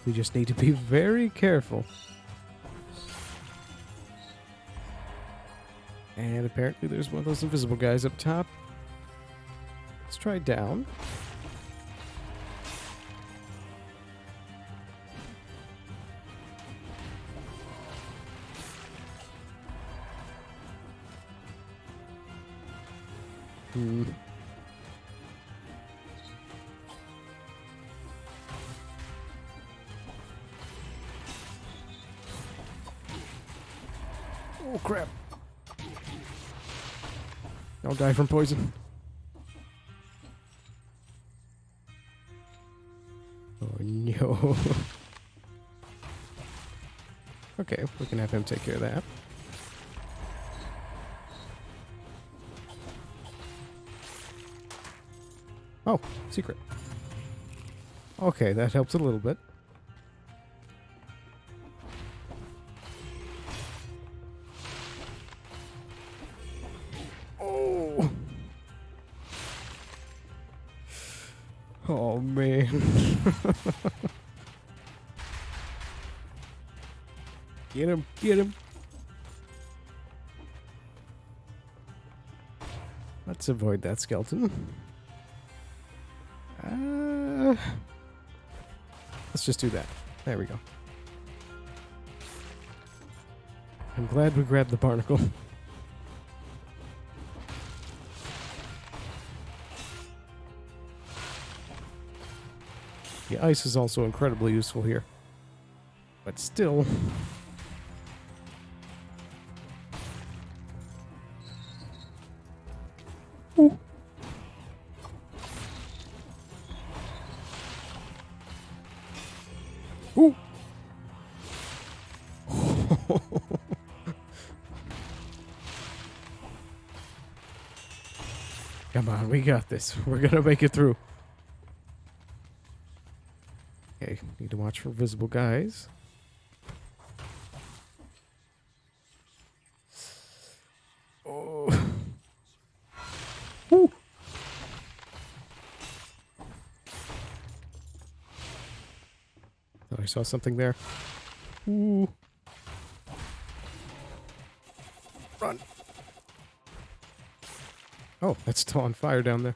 We just need to be very careful. And apparently there's one of those invisible guys up top. Let's try down. Oh, crap. Don't die from poison. Oh, no. Okay, we can have him take care of that. Oh, secret. Okay, that helps a little bit. Oh! Oh, man. Get him, get him. Let's avoid that skeleton. Let's just do that. There we go. I'm glad we grabbed the barnacle. The ice is also incredibly useful here. But still... Ooh. Ooh. Come on, we got this. We're gonna make it through. Okay, need to watch for visible guys. Oh. Woo. Thought I saw something there. Ooh. Run. Oh, that's still on fire down there.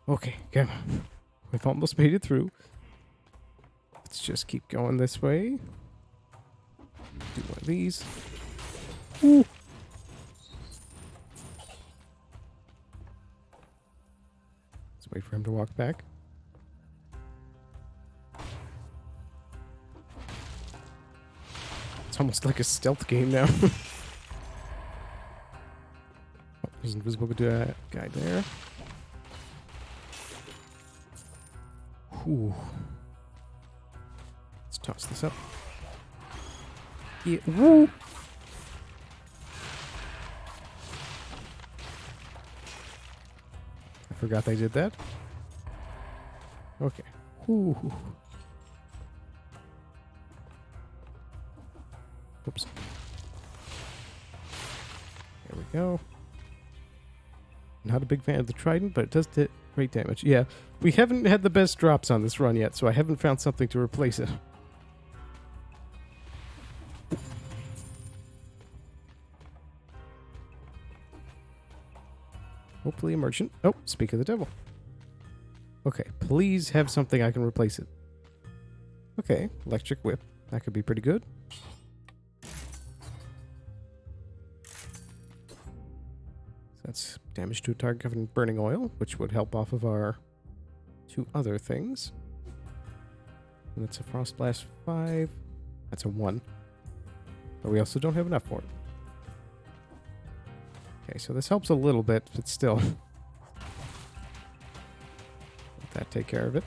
Okay, come on. We've almost made it through. Let's just keep going this way. Do one of these. Ooh. Let's wait for him to walk back. It's almost like a stealth game now. Oh, there's an invisible guy there. Ooh. Let's toss this up. Yeah. Woo! I forgot they did that. Okay. Ooh. Oops. There we go. Not a big fan of the trident, but it does great damage. Yeah, we haven't had the best drops on this run yet, so I haven't found something to replace it. Hopefully a merchant. Oh, speak of the devil. Okay, please have something I can replace it. Okay, electric whip. That could be pretty good. That's damage to a target covered in burning oil, which would help off of our two other things. And that's a Frost Blast 5. That's a 1. But we also don't have enough for it. Okay, so this helps a little bit, but still. Let that take care of it.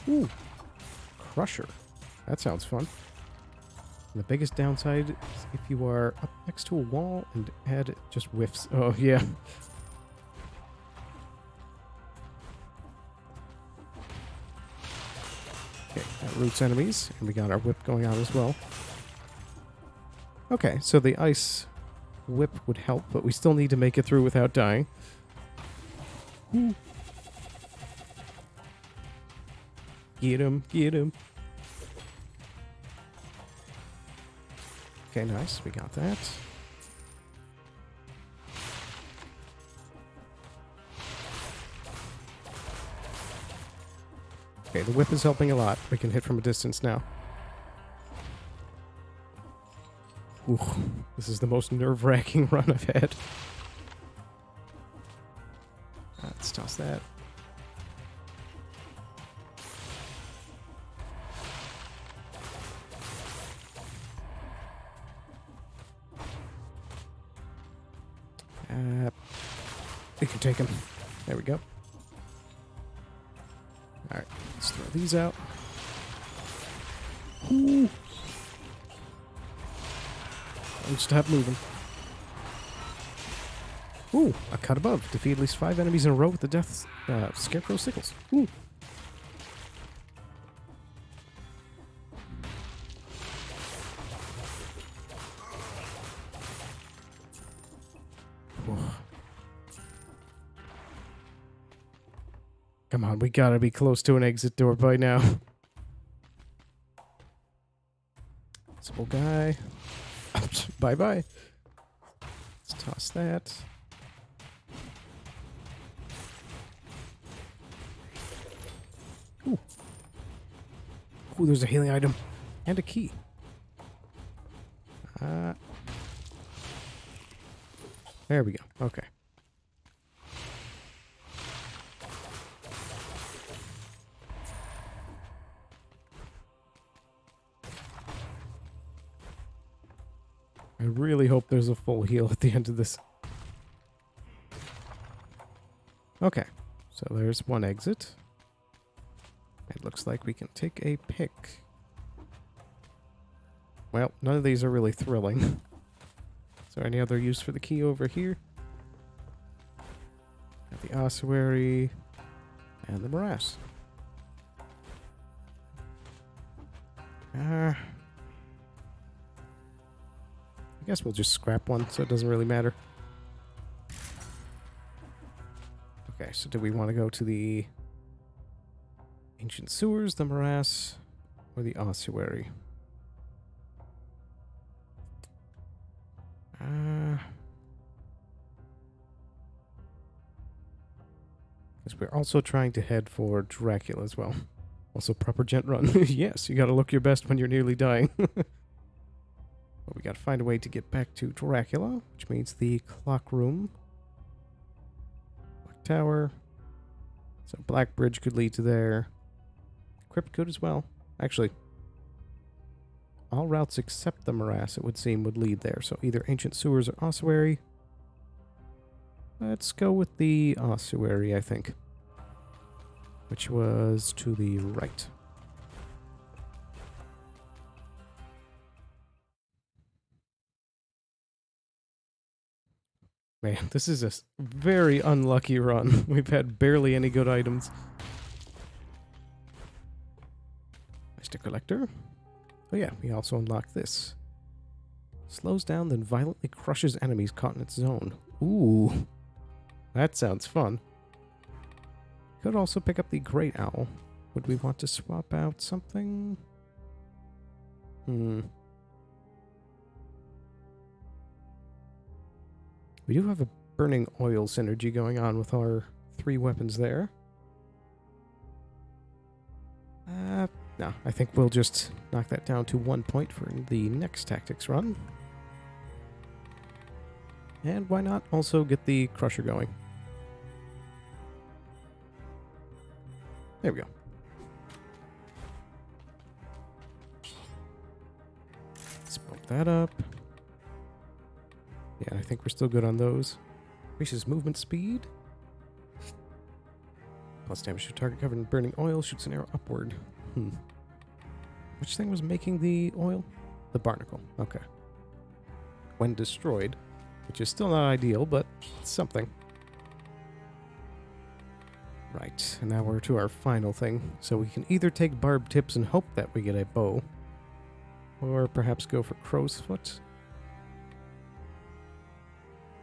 Ooh. Crusher. That sounds fun. And the biggest downside is if you are up next to a wall and add just whiffs. Oh, yeah. Okay, that roots enemies, and we got our whip going on as well. Okay, so the ice whip would help, but we still need to make it through without dying. Ooh. Get him, get him. Okay, nice. We got that. Okay, the whip is helping a lot. We can hit from a distance now. Ooh, this is the most nerve-wracking run I've had. Let's toss that. We can take him. There we go. Alright, let's throw these out. Ooh. Don't stop moving. Ooh, a cut above. Defeat at least 5 enemies in a row with the death scarecrow sickles. Ooh. Come on, we gotta be close to an exit door by now. Simple guy. Bye-bye. Let's toss that. Ooh. Ooh, there's a healing item. And a key. There we go. Okay. I really hope there's a full heal at the end of this. Okay, so there's one exit. It looks like we can take a pick. Well, none of these are really thrilling. Is there any other use for the key over here? Got the ossuary and the morass. I guess we'll just scrap one, so it doesn't really matter. Okay, so do we want to go to the ancient sewers, the morass, or the ossuary? Because we're also trying to head for Dracula as well. Also, proper gent run. Yes, you gotta look your best when you're nearly dying. But we gotta find a way to get back to Dracula, which means the clock room. Clock tower. So Black Bridge could lead to there. Crypt could as well. Actually, all routes except the morass, it would seem, would lead there. So either ancient sewers or ossuary. Let's go with the ossuary, I think. Which was to the right. Man, this is a very unlucky run. We've had barely any good items. Mr. Collector. Oh yeah, we also unlock this. Slows down, then violently crushes enemies caught in its zone. Ooh. That sounds fun. Could also pick up the Great Owl. Would we want to swap out something? We do have a burning oil synergy going on with our 3 weapons there. No, I think we'll just knock that down to 1 point for the next tactics run. And why not also get the Crusher going? There we go. Let's bump that up. Yeah, I think we're still good on those. Increases movement speed. Plus damage to target covered in burning oil. Shoots an arrow upward. Which thing was making the oil? The barnacle. Okay. When destroyed. Which is still not ideal, but it's something. Right, and now we're to our final thing. So we can either take barbed tips and hope that we get a bow, or perhaps go for crow's foot.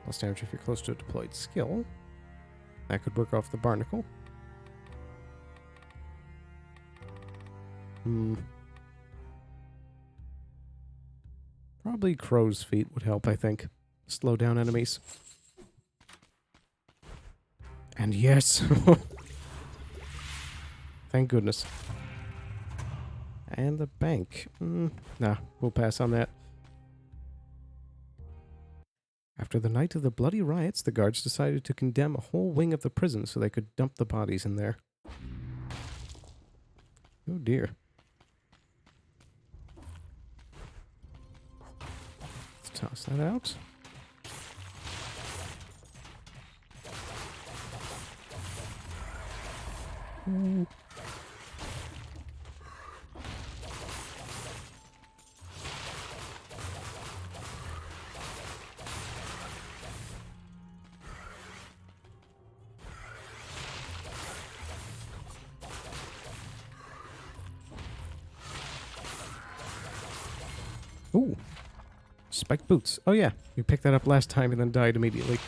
Plus damage if you're close to a deployed skill. That could work off the barnacle. Probably crow's feet would help, I think. Slow down enemies. And yes! Thank goodness. And the bank. Nah, we'll pass on that. After the night of the bloody riots, the guards decided to condemn a whole wing of the prison so they could dump the bodies in there. Oh dear. Let's toss that out. Ooh. Ooh. Spiked boots. Oh yeah, we picked that up last time and then died immediately.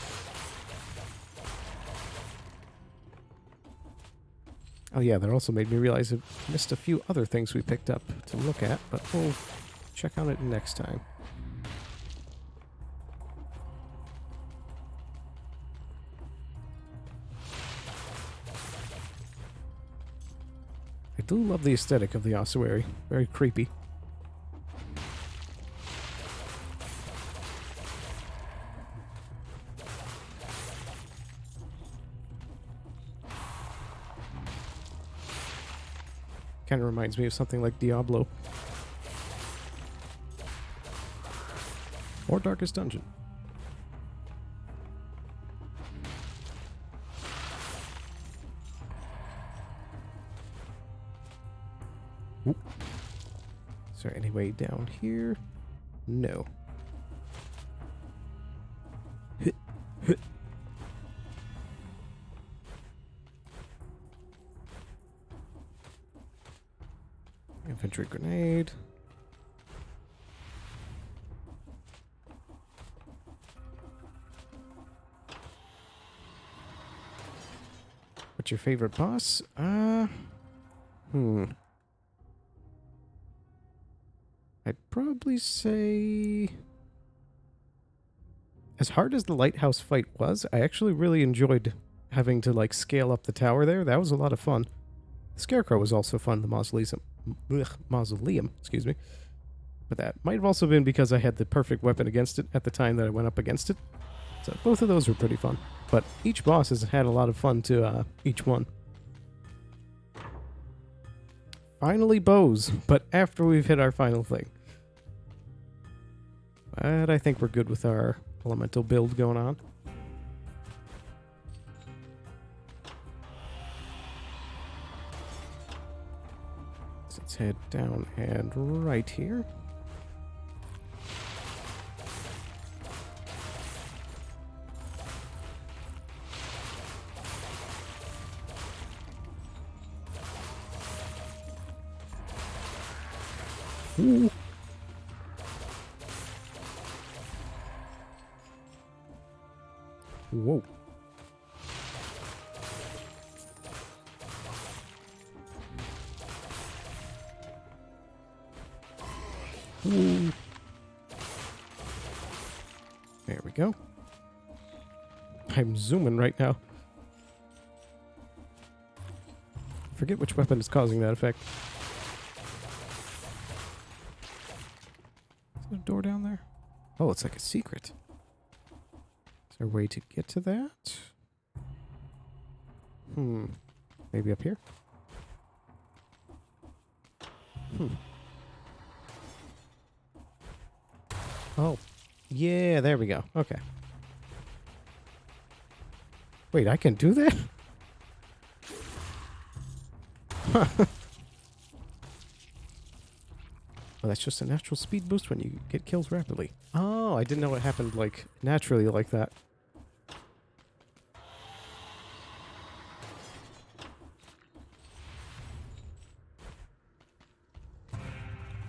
Oh yeah, that also made me realize I missed a few other things we picked up to look at, but we'll check on it next time. I do love the aesthetic of the ossuary. Very creepy. Kind of reminds me of something like Diablo. Or Darkest Dungeon. Oop. Is there any way down here? No. infantry grenade. What's your favorite boss? I'd probably say... As hard as the lighthouse fight was, I actually really enjoyed having to, like, scale up the tower there. That was a lot of fun. The Scarecrow was also fun, the mausoleum, excuse me. But that might have also been because I had the perfect weapon against it at the time that I went up against it. So both of those were pretty fun. But each boss has had a lot of fun to each one. Finally bows, but after we've hit our final thing. But I think we're good with our elemental build going on. So let's head down and right here. Ooh. Whoa. Ooh. There we go. I'm zooming right now. I forget which weapon is causing that effect. Is there a door down there? Oh, it's like a secret. Is there a way to get to that? Maybe up here? Oh. Yeah, there we go. Okay. Wait, I can do that? Huh. Well, that's just a natural speed boost when you get kills rapidly. Oh, I didn't know it happened, like, naturally like that.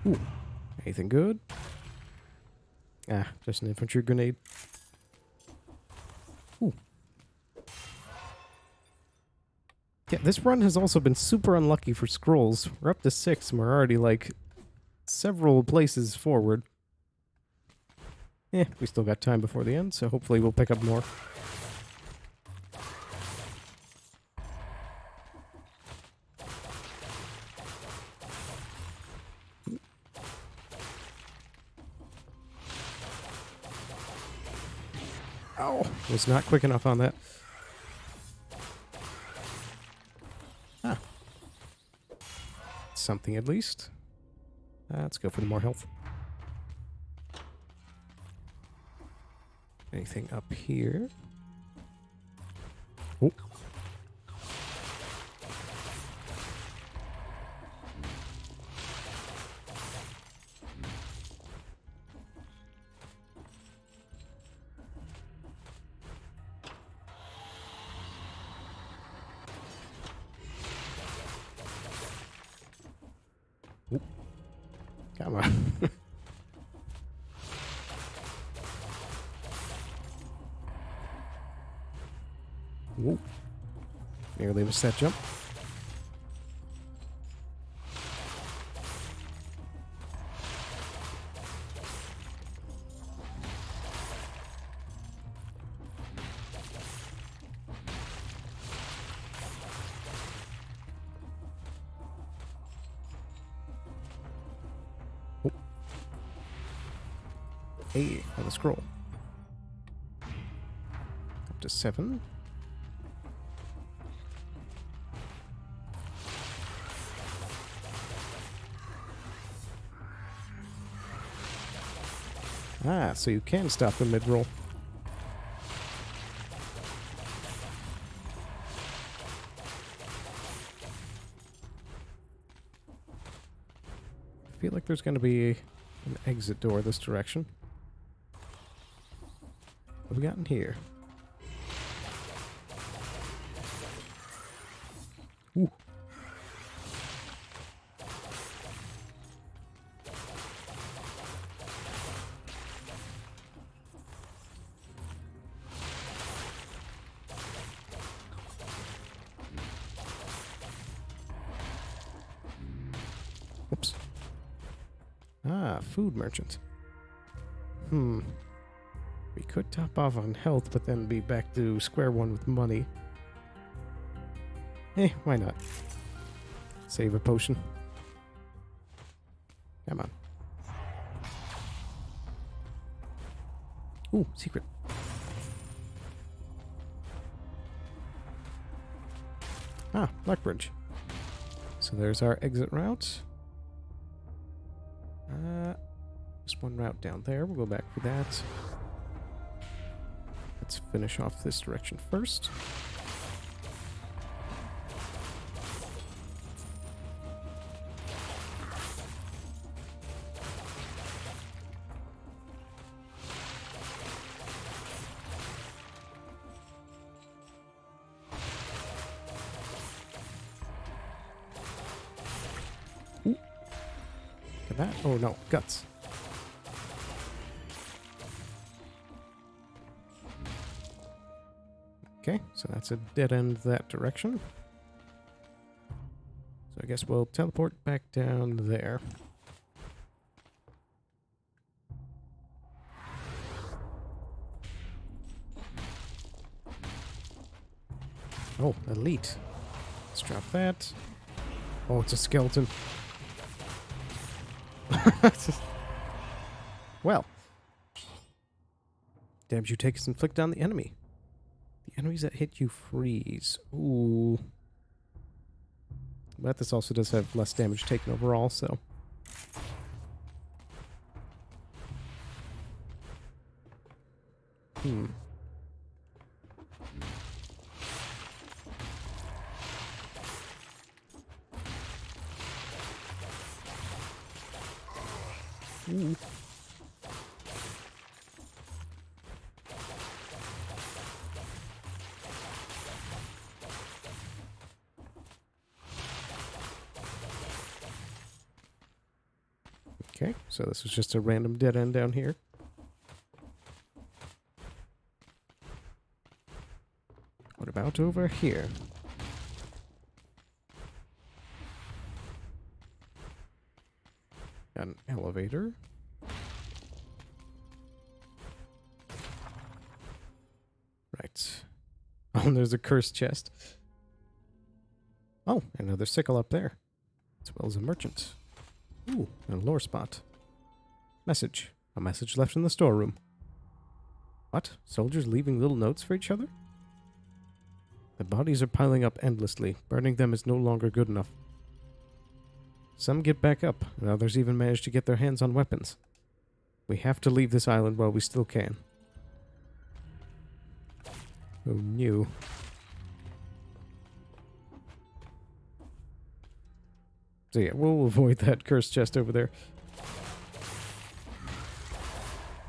Ooh. Anything good? Ah, just an infantry grenade. Ooh. Yeah, this run has also been super unlucky for scrolls. We're up to 6 and we're already, like, several places forward. We still got time before the end, so hopefully we'll pick up more. Oh, was not quick enough on that. Ah. Something at least. Let's go for the more health. Anything up here? Oh. Oh. Come on. Whoa. Nearly missed that jump. Oh. Hey, on the scroll. Up to 7. Ah, so you can stop the mid-roll. I feel like there's going to be an exit door this direction. What have we got in here? Ooh. Ah, food merchant. We could top off on health, but then be back to square one with money. Why not? Save a potion. Come on. Ooh, secret. Ah, Luck Bridge. So there's our exit route. Just one route down there. We'll go back for that. Let's finish off this direction first. Ooh. Get that? Oh no, guts. Okay, so that's a dead end that direction. So I guess we'll teleport back down there. Oh, elite. Let's drop that. Oh, it's a skeleton. Well. Damage you take is inflict on the enemy. The enemies that hit you freeze. Ooh. But this also does have less damage taken overall, so. Ooh. Okay, so this was just a random dead end down here. What about over here? Got an elevator. Right. Oh, and there's a cursed chest. Oh, another sickle up there. As well as a merchant. Ooh, a lore spot. Message. A message left in the storeroom. What? Soldiers leaving little notes for each other? The bodies are piling up endlessly. Burning them is no longer good enough. Some get back up, and others even manage to get their hands on weapons. We have to leave this island while we still can. Oh, no. So yeah, we'll avoid that cursed chest over there.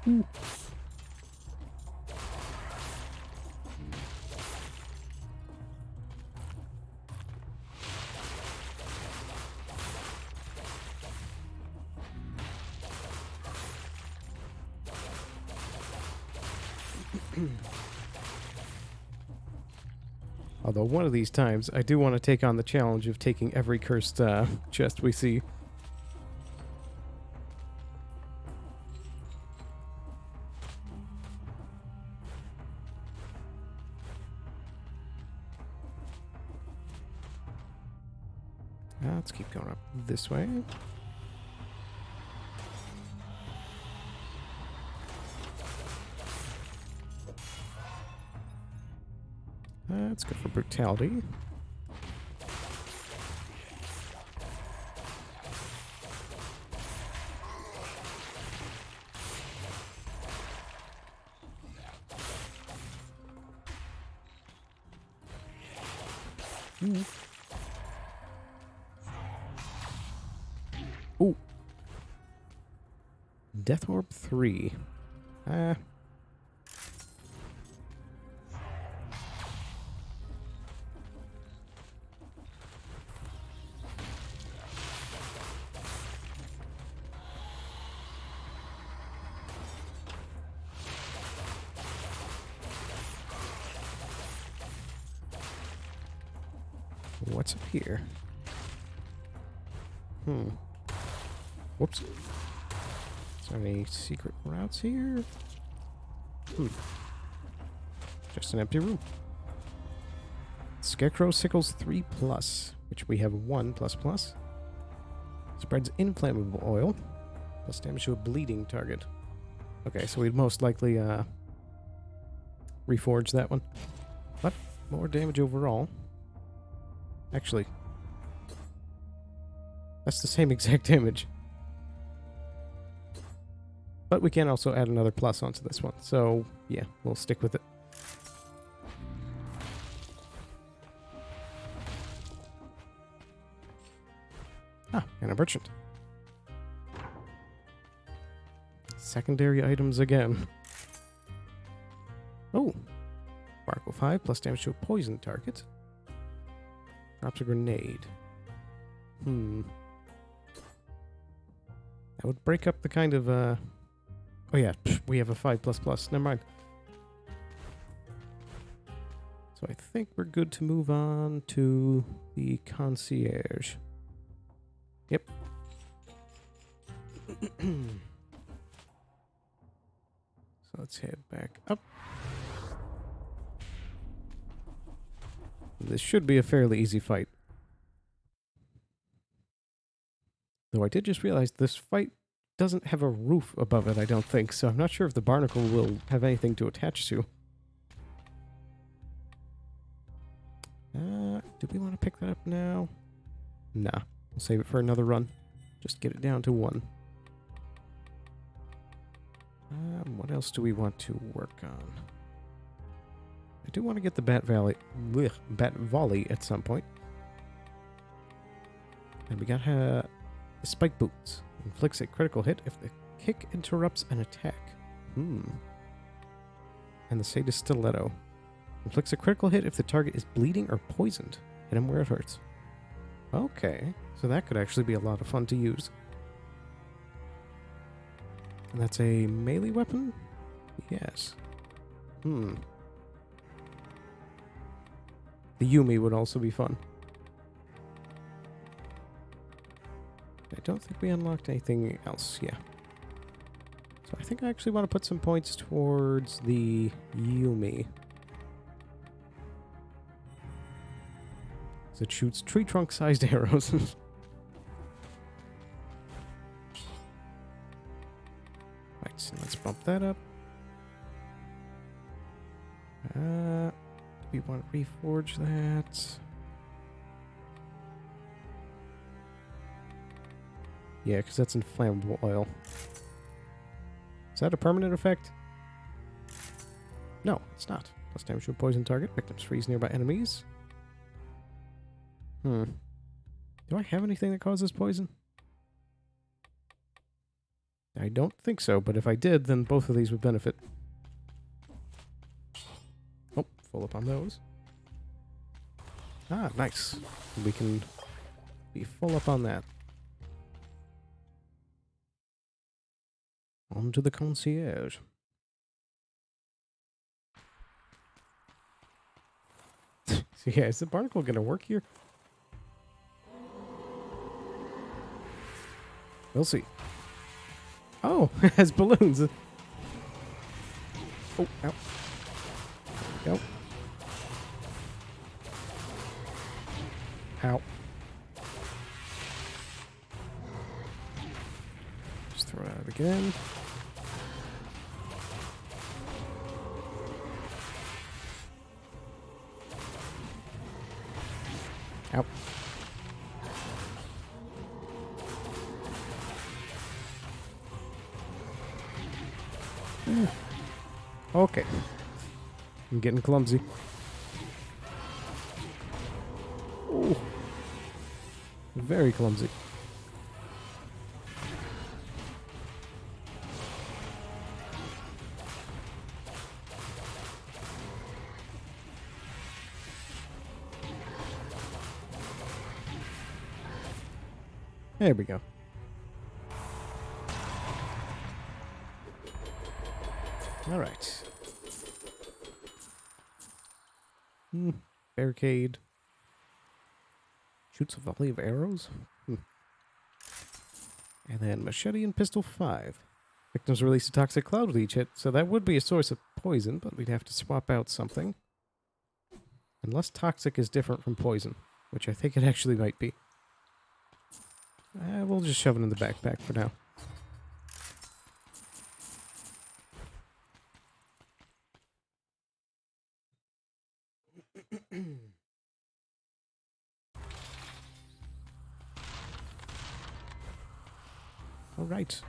Ooh. Although one of these times, I do want to take on the challenge of taking every cursed chest we see. Let's keep going up this way. Let's go for brutality. Ooh. Death Orb 3. What's up here? Whoops. Is there any secret routes here? Just an empty room. Scarecrow Sickles 3+, which we have 1++. Spreads inflammable oil. Plus damage to a bleeding target. Okay, so we'd most likely reforge that one. But more damage overall. Actually, that's the same exact damage. But we can also add another plus onto this one. So, yeah, we'll stick with it. Ah, and a merchant. Secondary items again. Oh. Sparkle 5 plus damage to a poison target. Drops a grenade. That would break up the kind of, Oh yeah, we have a 5++. Never mind. So I think we're good to move on to the concierge. Yep. So let's head back up. This should be a fairly easy fight. Though I did just realize this fight doesn't have a roof above it, I don't think, so I'm not sure if the barnacle will have anything to attach to. Do we want to pick that up now? Nah, we'll save it for another run. Just get it down to 1. What else do we want to work on? I do want to get the Bat Volley at some point. And we got the Spike Boots. Inflicts a critical hit if the kick interrupts an attack. And the Sadist Stiletto. Inflicts a critical hit if the target is bleeding or poisoned. Hit him where it hurts. Okay, so that could actually be a lot of fun to use. And that's a melee weapon? Yes. The Yumi would also be fun. I don't think we unlocked anything else. Yeah. So I think I actually want to put some points towards the Yumi. It shoots tree trunk sized arrows. Right, so let's bump that up. Do we want to reforge that? Yeah, because that's inflammable oil. Is that a permanent effect? No, it's not. Plus damage to a poison target. Victims freeze nearby enemies. Do I have anything that causes poison? I don't think so, but if I did, then both of these would benefit. Oh, full up on those. Ah, nice. We can be full up on that. On to the concierge. So yeah, is the barnacle gonna work here? We'll see. Oh, it has balloons. Oh, ow. There we go. Ow. Just throw it out again. Ow. Okay. I'm getting clumsy. Oh. Very clumsy. There we go. All right. Barricade. Shoots a volley of arrows. And then machete and pistol 5. Victims release a toxic cloud with each hit, so that would be a source of poison, but we'd have to swap out something. Unless toxic is different from poison, which I think it actually might be. We'll just shove it in the backpack for now. All right.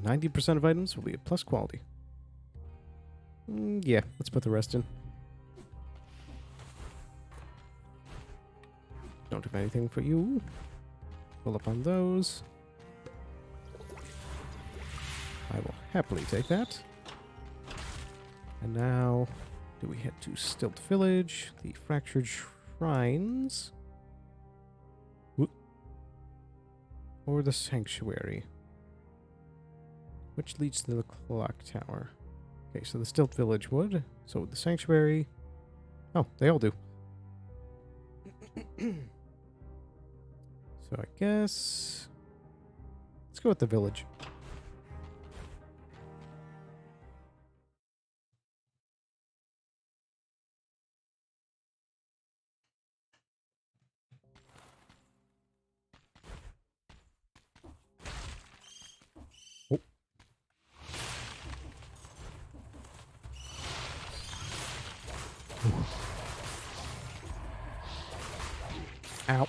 90% of items will be a plus quality. Yeah, let's put the rest in. Don't have anything for you. Pull up on those. I will happily take that. And now, do we head to Stilt Village, the Fractured Shrines, or the Sanctuary? Which leads to the Clock Tower? Okay, so the Stilt Village would. So the Sanctuary... Oh, they all do. So I guess... let's go with the village. Oh. Ow.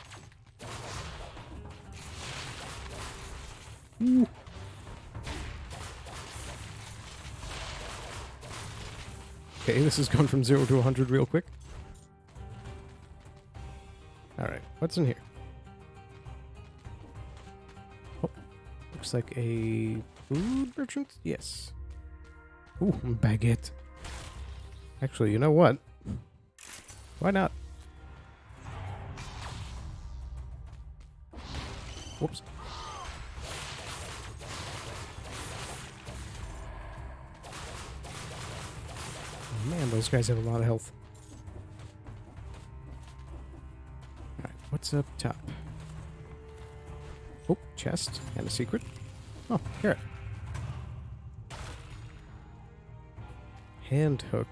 Ooh. Okay, this has gone from 0 to 100 real quick. Alright, what's in here? Oh, looks like a food merchant? Yes. Ooh, baguette. Actually, you know what? Why not? Whoops. Man, those guys have a lot of health. Alright, what's up top? Oh, chest and a secret. Oh, carrot. Hand hook.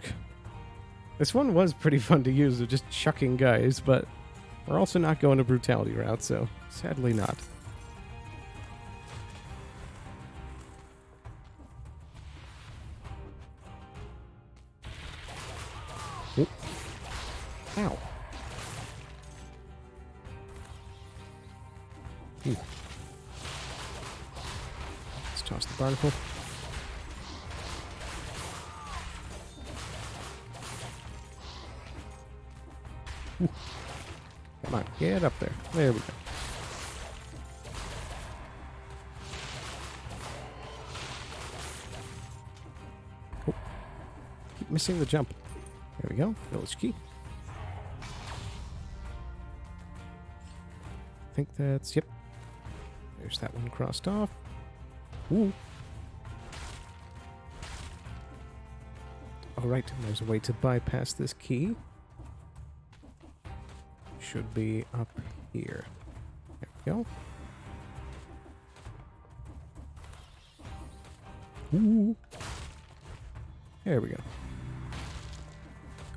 This one was pretty fun to use of just chucking guys, but we're also not going a brutality route, so sadly not. Oh. Ow. Ooh. Let's toss the barnacle. Ooh. Come on, get up there. There we go. Oh. Keep missing the jump. There we go. Village key. I think that's... yep. There's that one crossed off. Ooh. Alright, there's a way to bypass this key. Should be up here. There we go. Ooh. There we go.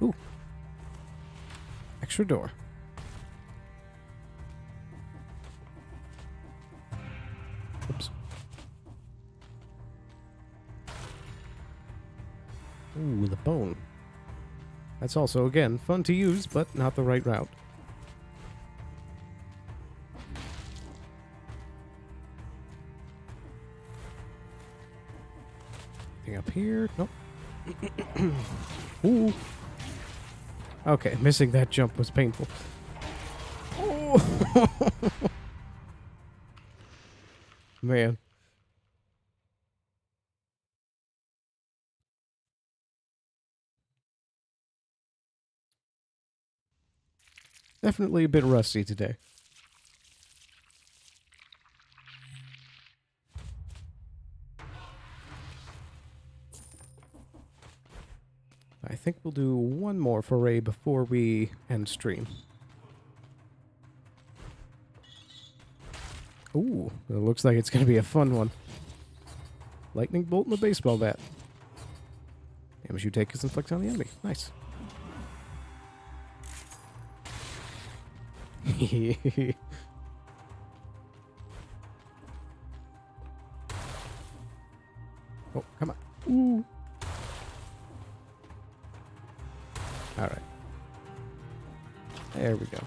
Ooh. Extra door. Oops. Ooh, the bone. That's also, again, fun to use, but not the right route. Anything up here? Nope. Ooh. Okay, missing that jump was painful. Oh. Man. Definitely a bit rusty today. I think we'll do one more foray before we end stream. Ooh, it looks like it's going to be a fun one. Lightning bolt and a baseball bat. Damage you take is inflicted on the enemy. Nice. Oh, come on. Ooh. All right. There we go.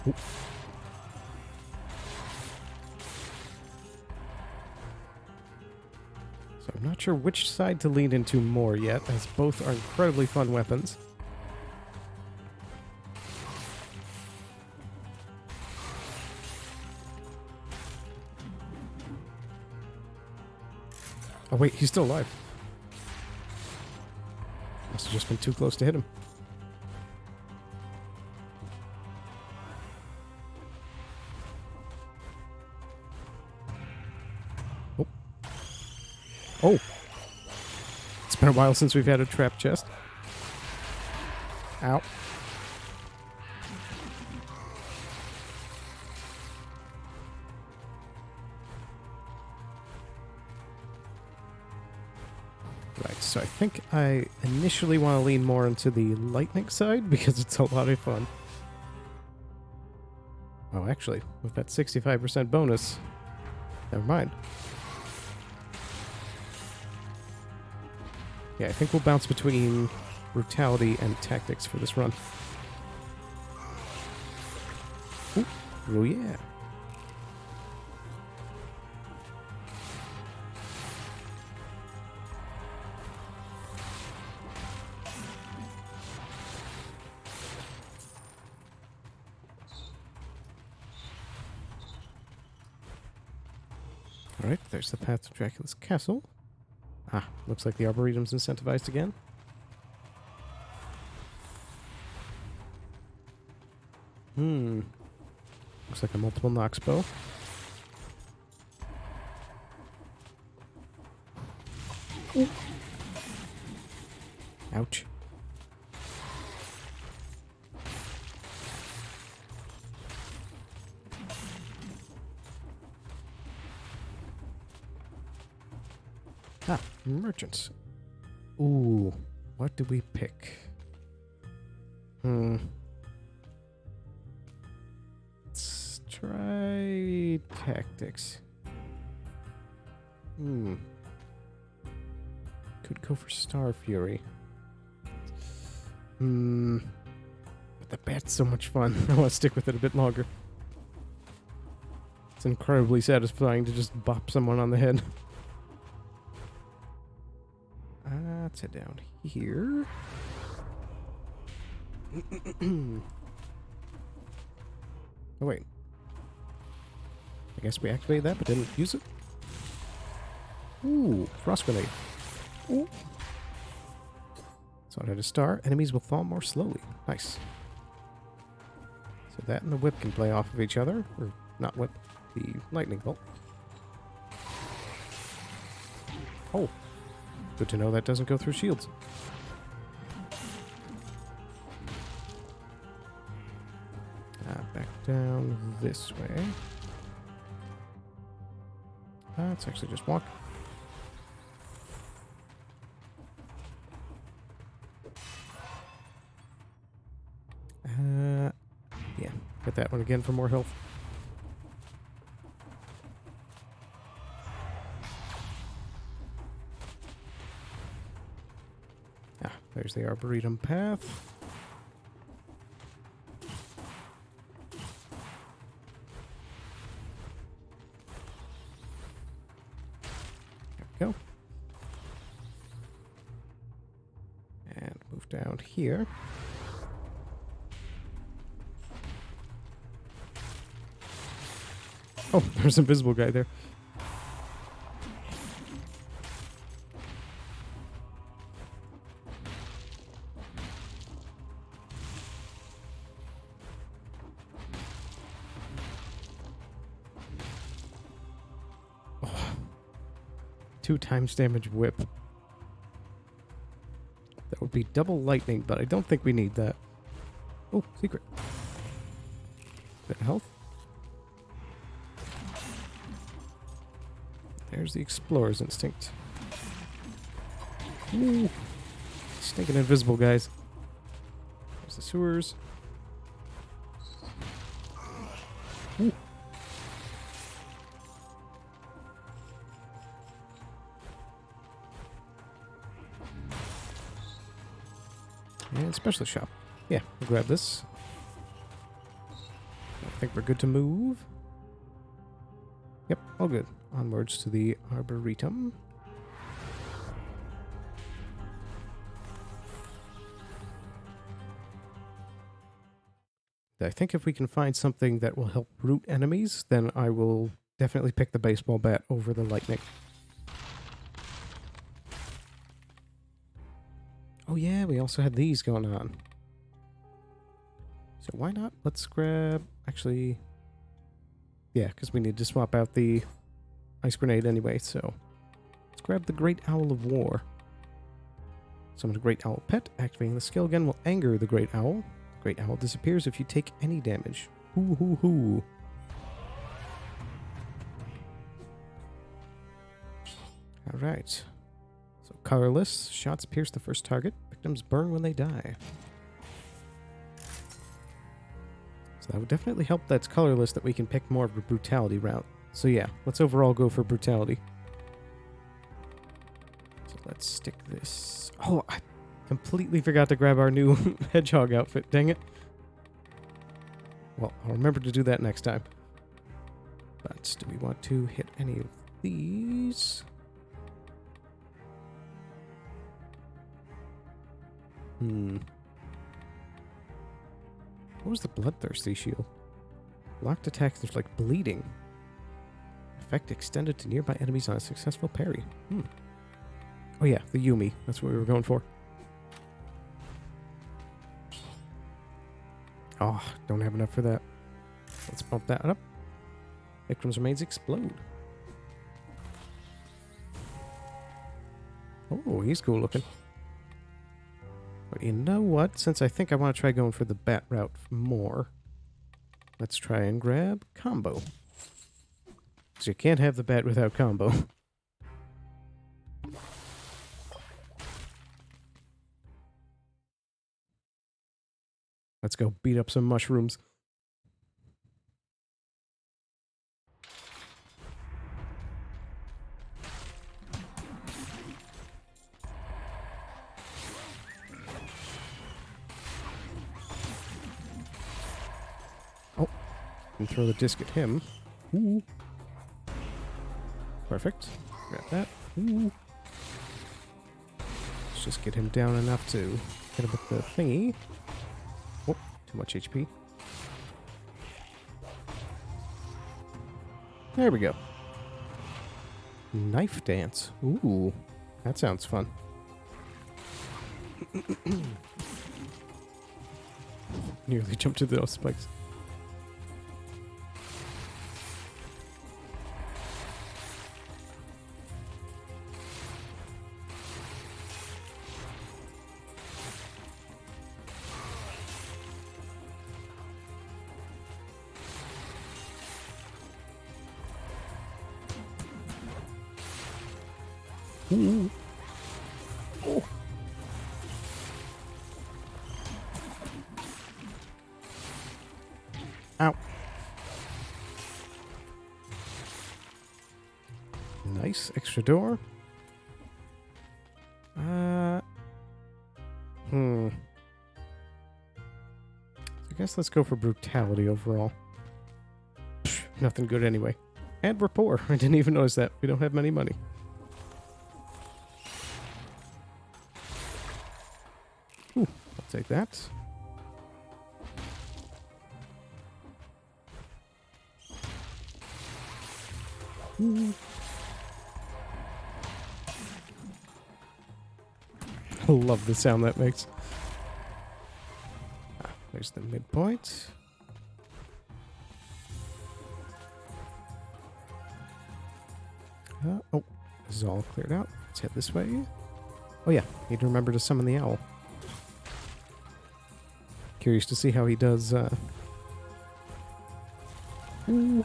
Ooh. So I'm not sure which side to lean into more yet, as both are incredibly fun weapons. Oh wait, he's still alive. Must have just been too close to hit him. Oh. Oh! It's been a while since we've had a trap chest. Ow. Right, so I think I initially want to lean more into the lightning side because it's a lot of fun. Oh, actually, with that 65% bonus, never mind. Yeah, I think we'll bounce between brutality and tactics for this run. Ooh. Oh, yeah. Alright, there's the path to Dracula's castle. Ah, looks like the Arboretum's incentivized again. Looks like a multiple Nox bow. Ooh. Ouch. Ah, merchants. Ooh, what do we pick? Let's try tactics. Could go for Star Fury. But the bat's so much fun. I want to stick with it a bit longer. It's incredibly satisfying to just bop someone on the head. Let's head down here. Oh, wait. I guess we activated that, but didn't use it. Ooh, frost grenade. Ooh. So I had a star. Enemies will fall more slowly. Nice. So that and the whip can play off of each other. Or not whip, the lightning bolt. Oh. Good to know that doesn't go through shields. Back down this way. Let's actually just walk. Yeah, hit that one again for more health. There's the Arboretum path. There we go. And move down here. Oh, there's an invisible guy there. 2 times damage whip. That would be double lightning, but I don't think we need that. Oh, secret. Bit of health. There's the explorer's instinct. Ooh. Stinking invisible guys. There's the sewers. Ooh. And specialist shop. Yeah, we'll grab this. I think we're good to move. Yep, all good. Onwards to the Arboretum. I think if we can find something that will help root enemies, then I will definitely pick the baseball bat over the lightning. Oh yeah, we also had these going on. So why not? Let's grab... Actually... Yeah, because we need to swap out the ice grenade anyway, so... Let's grab the Great Owl of War. Summon a Great Owl pet. Activating the skill again will anger the Great Owl. The Great Owl disappears if you take any damage. Hoo hoo hoo. Alright. So colorless. Shots pierce the first target. Victims burn when they die. So that would definitely help that's colorless, that we can pick more of a brutality route. So yeah, let's overall go for brutality. So let's stick this... Oh, I completely forgot to grab our new hedgehog outfit. Dang it. Well, I'll remember to do that next time. But do we want to hit any of these? What was the bloodthirsty shield? Locked attacks, there's like bleeding. Effect extended to nearby enemies on a successful parry. Oh yeah, the Yumi. That's what we were going for. Oh, don't have enough for that. Let's bump that up. Victim's remains explode. Oh, he's cool looking. But you know what? Since I think I want to try going for the bat route more, let's try and grab combo. Because you can't have the bat without combo. Let's go beat up some mushrooms. Oh, and throw the disc at him. Ooh. Perfect. Grab that. Ooh. Let's just get him down enough to hit him with the thingy. Oh, too much HP. There we go. Knife dance. Ooh, that sounds fun. Nearly jumped to those spikes. Ooh. Oh. Ow. Nice. Extra door. I guess let's go for brutality overall. Psh, nothing good anyway. And we're poor. I didn't even notice that. We don't have many money. Ooh, I'll take that. Ooh. I love the sound that makes. Ah, there's the midpoint. Oh, This is all cleared out. Let's head this way. Oh yeah, need to remember to summon the owl. Curious to see how he does. Ooh.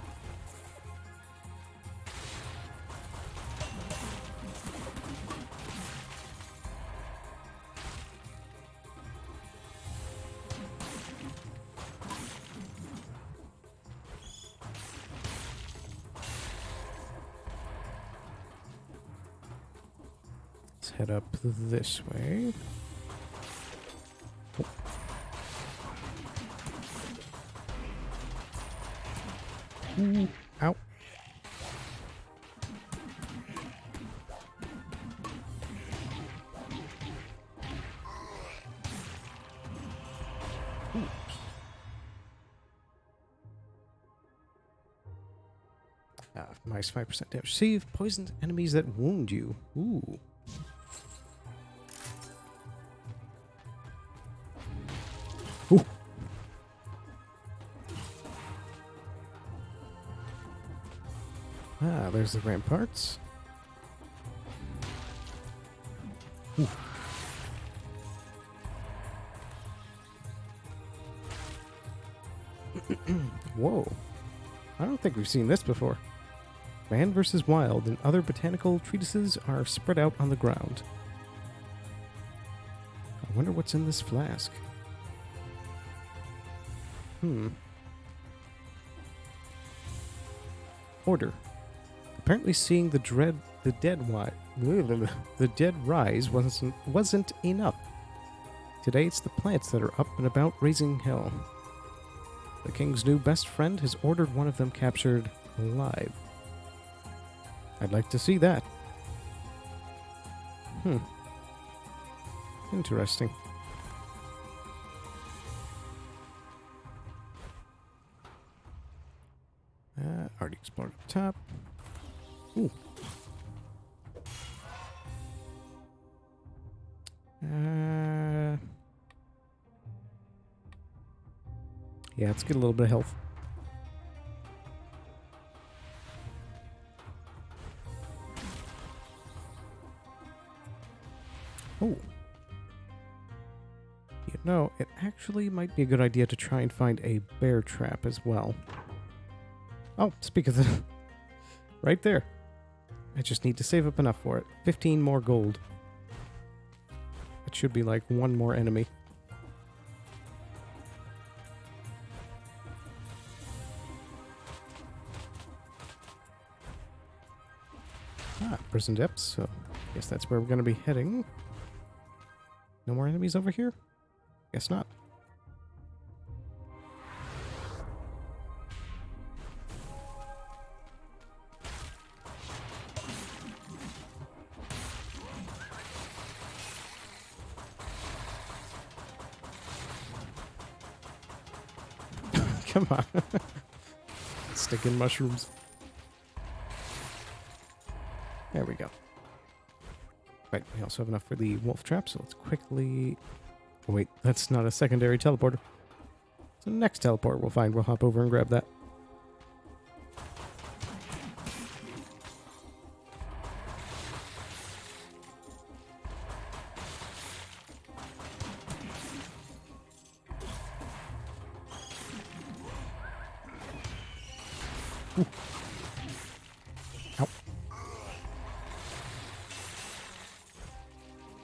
Let's head up this way. Ooh. Ow. Minus 5% damage received. Poisoned enemies that wound you. Ooh. Ooh. Ah, there's the ramparts. Ooh. Whoa. I don't think we've seen this before. Man versus Wild and other botanical treatises are spread out on the ground. I wonder what's in this flask. Order. Apparently seeing the dead rise wasn't enough. Today it's the plants that are up and about raising hell. The king's new best friend has ordered one of them captured alive. I'd like to see that. Interesting. Already explored up top. Ooh. Yeah, let's get a little bit of health. Oh. You know, it actually might be a good idea to try and find a bear trap as well. Oh, speak of the... right there. I just need to save up enough for it. 15 more gold. It should be like one more enemy. Prison depths, so guess that's where we're going to be heading. No more enemies over here? Guess not. Come on. Stick in mushrooms. There we go. Right, we also have enough for the wolf trap, so let's quickly... Oh, wait, that's not a secondary teleporter. So next teleport we'll find, we'll hop over and grab that. Ooh. Ow.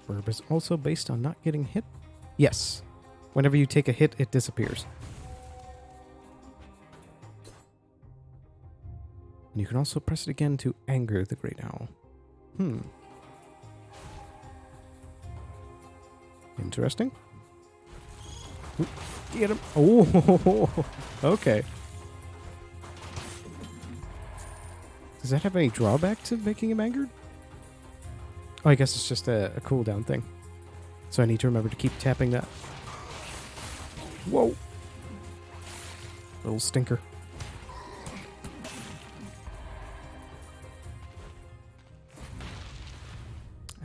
Verb is also based on not getting hit? Yes. Whenever you take a hit, it disappears. And you can also press it again to anger the Great Owl. Interesting. Ooh, get him. Oh, okay. Does that have any drawback to making him angered? Oh, I guess it's just a cooldown thing. So I need to remember to keep tapping that. Whoa. Little stinker.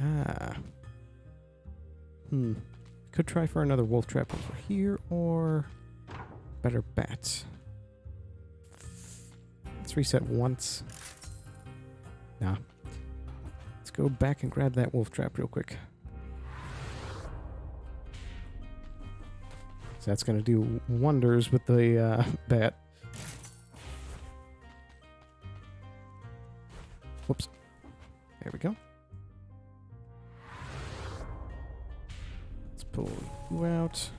Ah. Could try for another wolf trap over here, or better bats. Let's reset once. Nah. go back and grab that wolf trap real quick. So that's going to do wonders with the bat. Whoops. There we go. Let's pull you out.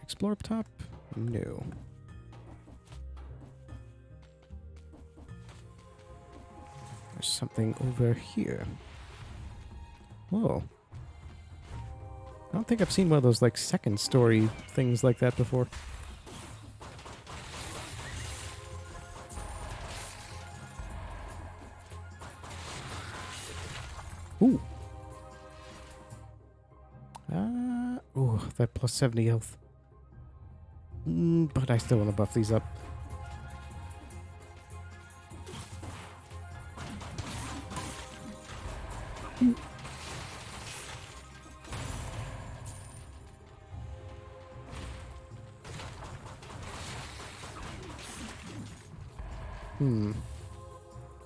Explore up top? No. There's something over here. Whoa. I don't think I've seen one of those, like, second story things like that before. Ooh. Ooh, that plus 70 health. But I still want to buff these up.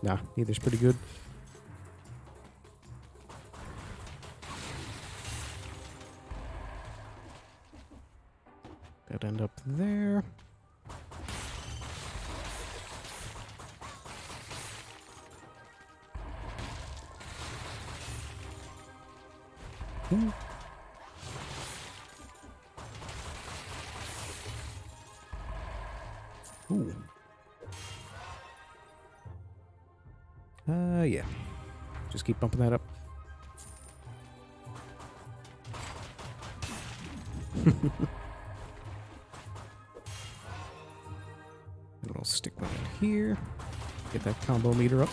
Nah, either's pretty good. That end up there. Ooh. Ooh. Yeah. Just keep bumping that up. And we'll stick one in here. Get that combo meter up.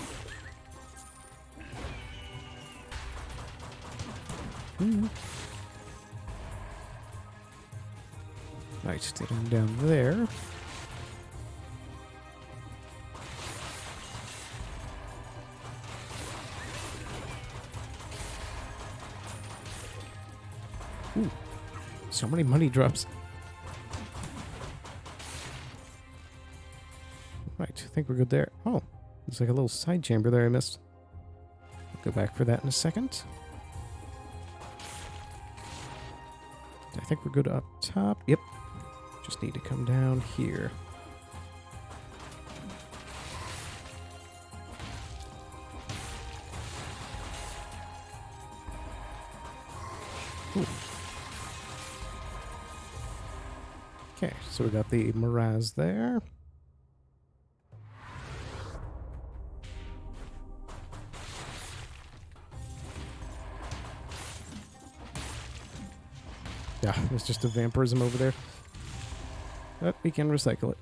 Nice, get him down there. Ooh, so many money drops. Right, I think we're good there. Oh, there's like a little side chamber there I missed. I'll go back for that in a second. I think we're good up top. Yep. Just need to come down here. Ooh. Okay, so we got the Miraz there. Yeah, there's just a vampirism over there. But we can recycle it.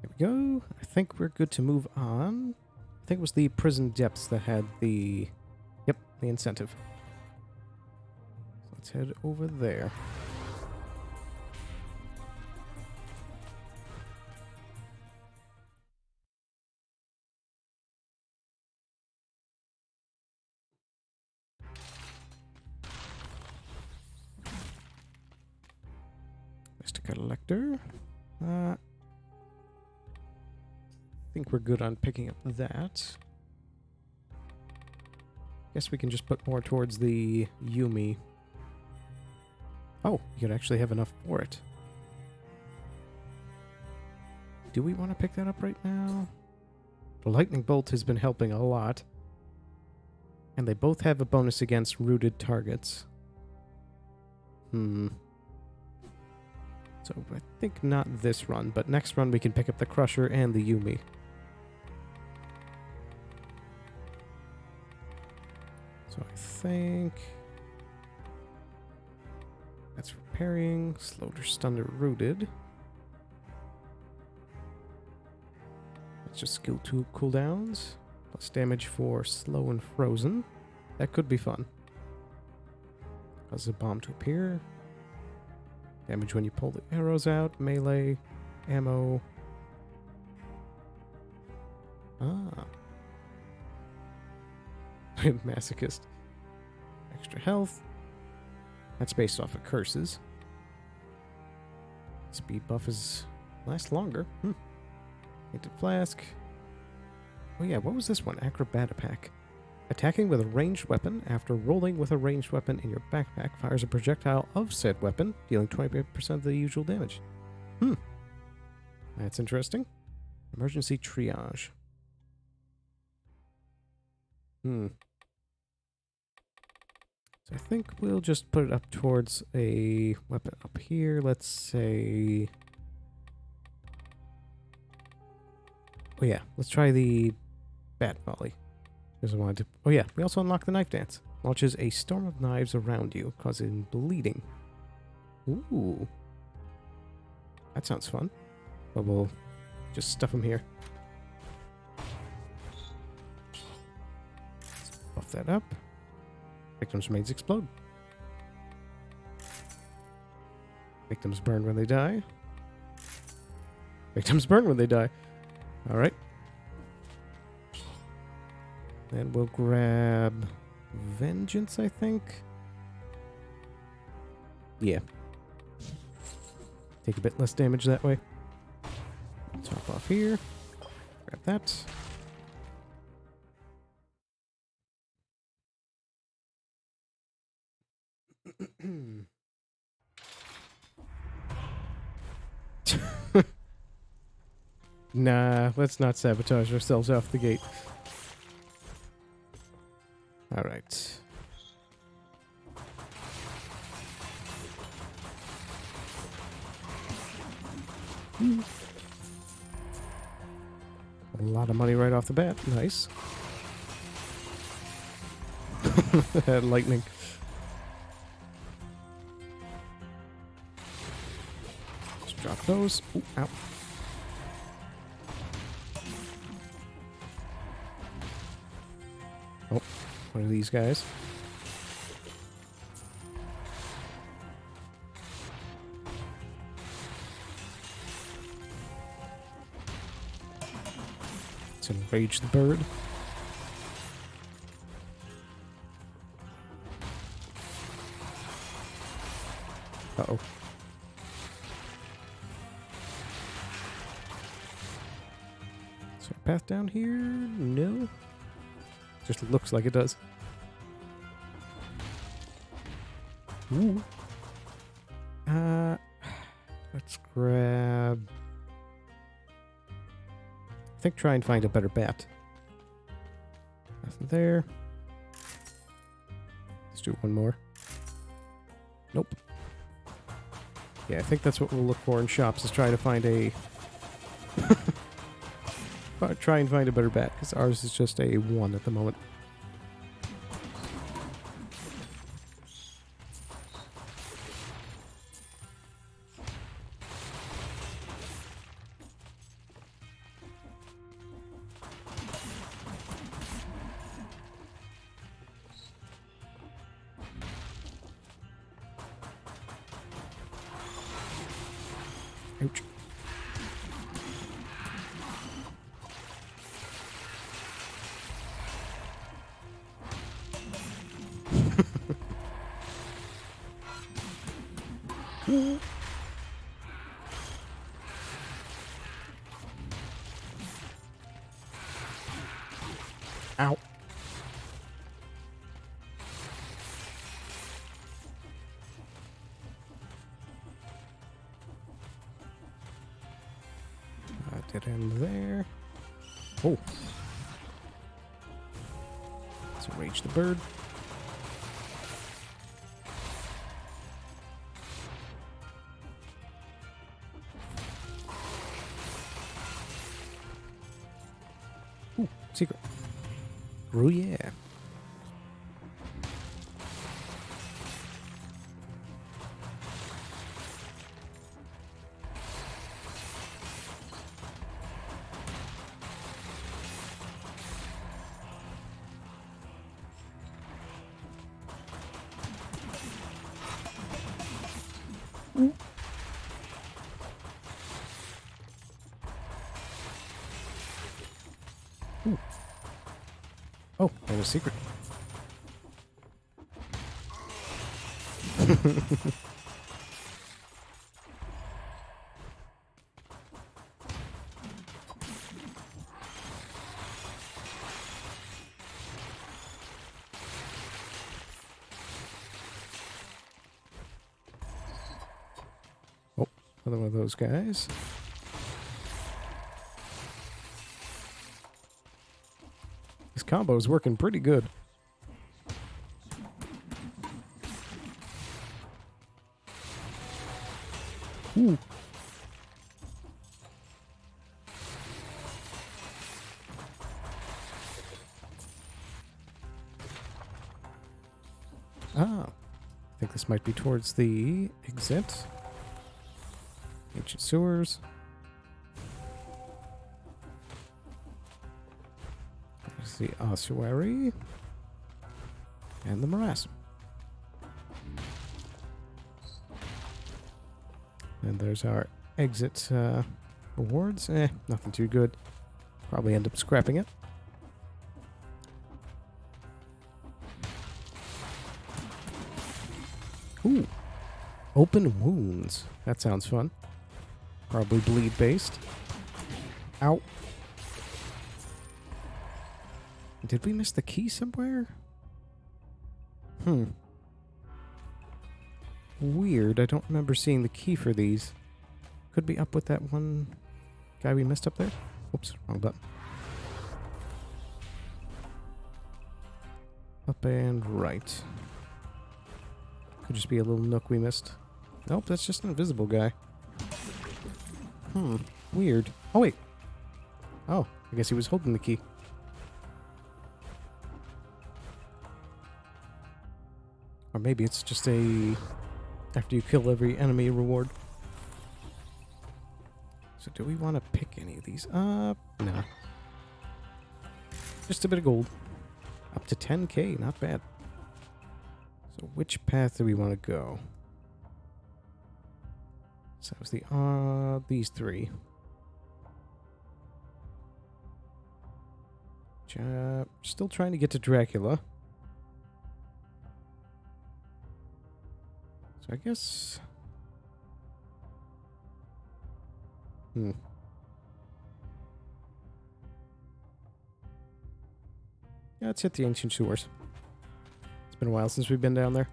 There we go. I think we're good to move on. I think it was the prison depths that had the... Yep, the incentive. Let's head over there. Mr. Collector. I think we're good on picking up that. Guess we can just put more towards the Yumi. Oh, you could actually have enough for it. Do we want to pick that up right now? The Lightning Bolt has been helping a lot. And they both have a bonus against rooted targets. So I think not this run, but next run we can pick up the Crusher and the Yumi. So I think that's repairing, slowed or stunned or rooted. That's just skill 2 cooldowns, plus damage for slow and frozen. That could be fun. Causes a bomb to appear. Damage when you pull the arrows out, melee, ammo. Ah. Masochist. Extra health. That's based off of curses. Speed buff is lasts longer. Painted flask. Oh yeah, what was this one? Acrobata pack. Attacking with a ranged weapon after rolling with a ranged weapon in your backpack fires a projectile of said weapon, dealing 20% of the usual damage. That's interesting. Emergency triage. So I think we'll just put it up towards a weapon up here. Let's say... Oh yeah, let's try the bat volley. Because I wanted to... Oh yeah, we also unlock the knife dance. Launches a storm of knives around you, causing bleeding. Ooh. That sounds fun. But we'll just stuff them here. Buff that up. Victims' remains explode. Victims burn when they die. Victims burn when they die. Alright. Then we'll grab Vengeance, I think. Yeah. Take a bit less damage that way. Top off here. Grab that. Nah, let's not sabotage ourselves off the gate. Alright. A lot of money right off the bat. Nice. Lightning. Just drop those. Ooh, ow. Oh, one of these guys. Let's enrage the bird. Uh-oh. Is there a path down here? No. Just looks like it does. Ooh. Let's grab... I think try and find a better bat. Nothing there. Let's do one more. Nope. Yeah, I think that's what we'll look for in shops, is try to find a... try and find a better bat, because ours is just a 1 at the moment. Ouch. Ow. Dead end there. Oh. Let's enrage the bird. Ooh, secret. Oh yeah. Ooh. Oh, and a secret. Oh, another one of those guys. This combo is working pretty good. Ooh. Ah, I think this might be towards the exit. Ancient sewers. There's the ossuary. And the morass. And there's our exit rewards. Nothing too good. Probably end up scrapping it. Ooh. Open wounds. That sounds fun. Probably bleed based. Ow. Did we miss the key somewhere? Weird. I don't remember seeing the key for these. Could be up with that one guy we missed up there. Oops, wrong button. Up and right. Could just be a little nook we missed. Nope, that's just an invisible guy. Weird. Oh, wait. Oh, I guess he was holding the key. Or maybe it's just a... after you kill every enemy reward. So do we want to pick any of these up? No. Just a bit of gold. Up to 10k, not bad. So which path do we want to go? So that was the these three. Still trying to get to Dracula. So I guess... Yeah, let's hit the ancient sewers. It's been a while since we've been down there.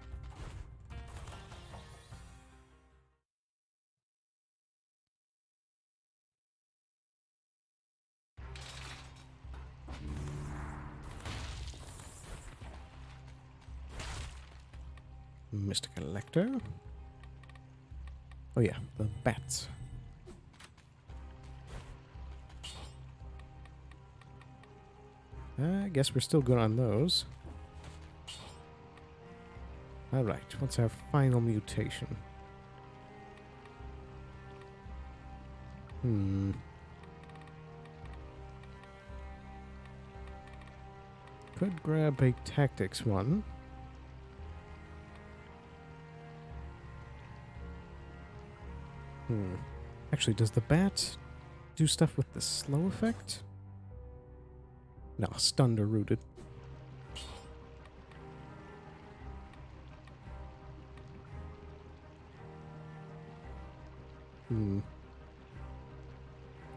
Mr. Collector. Oh yeah, the bats. I guess we're still good on those. Alright, what's our final mutation? Could grab a tactics one. Actually, does the bat do stuff with the slow effect? No, stunned or rooted.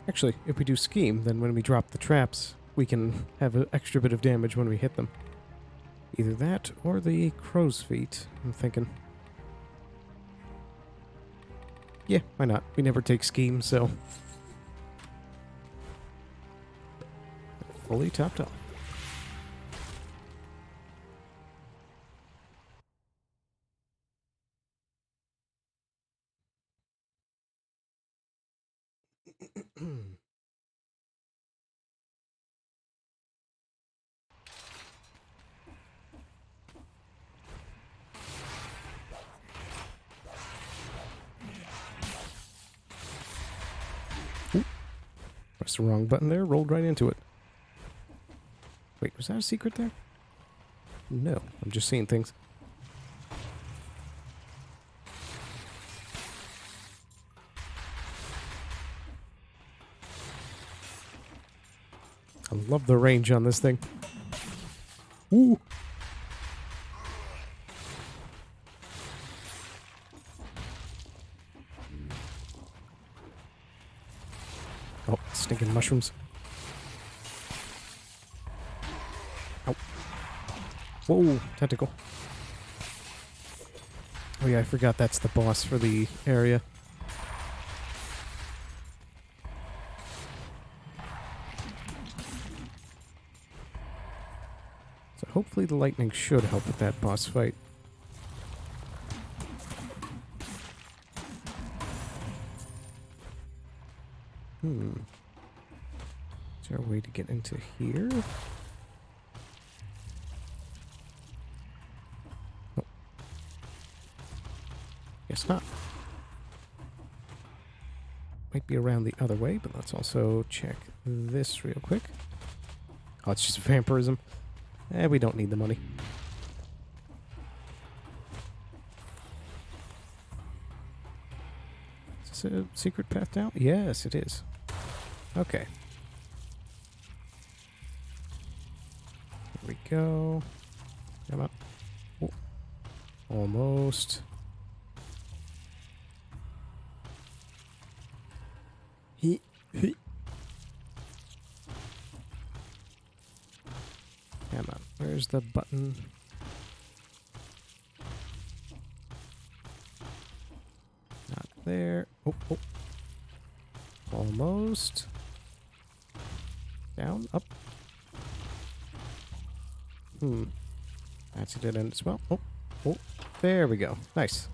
Actually, if we do scheme, then when we drop the traps, we can have an extra bit of damage when we hit them. Either that or the crow's feet, I'm thinking. Yeah, why not? We never take scheme, so... Fully topped up. Pressed the wrong button there, rolled right into it. Wait, was that a secret there? No, I'm just seeing things. I love the range on this thing. Ooh. Oh, stinking mushrooms. Ow. Whoa, tentacle. Oh yeah, I forgot that's the boss for the area. So hopefully the lightning should help with that boss fight. Is there a way to get into here? Oh. Guess not. Might be around the other way, but let's also check this real quick. Oh, it's just vampirism. We don't need the money. Is this a secret path down? Yes, it is. Okay. Here we go. Come on. Oh. Almost. He. Come on. Where's the button? Not there. Oh, oh. Almost. Down, up. That's a dead end as well. Oh, oh. There we go. Nice.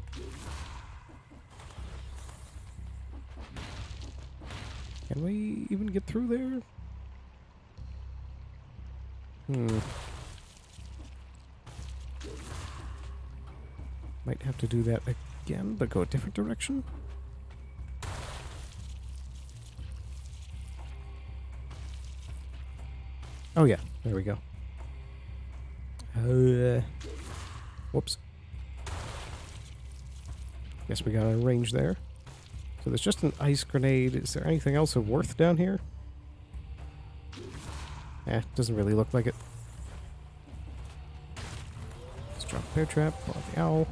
Can we even get through there? Might have to do that again, but go a different direction. Oh yeah, there we go. Whoops. Guess we got a range there. So there's just an ice grenade. Is there anything else of worth down here? Doesn't really look like it. Let's drop a bear trap, pull out the owl.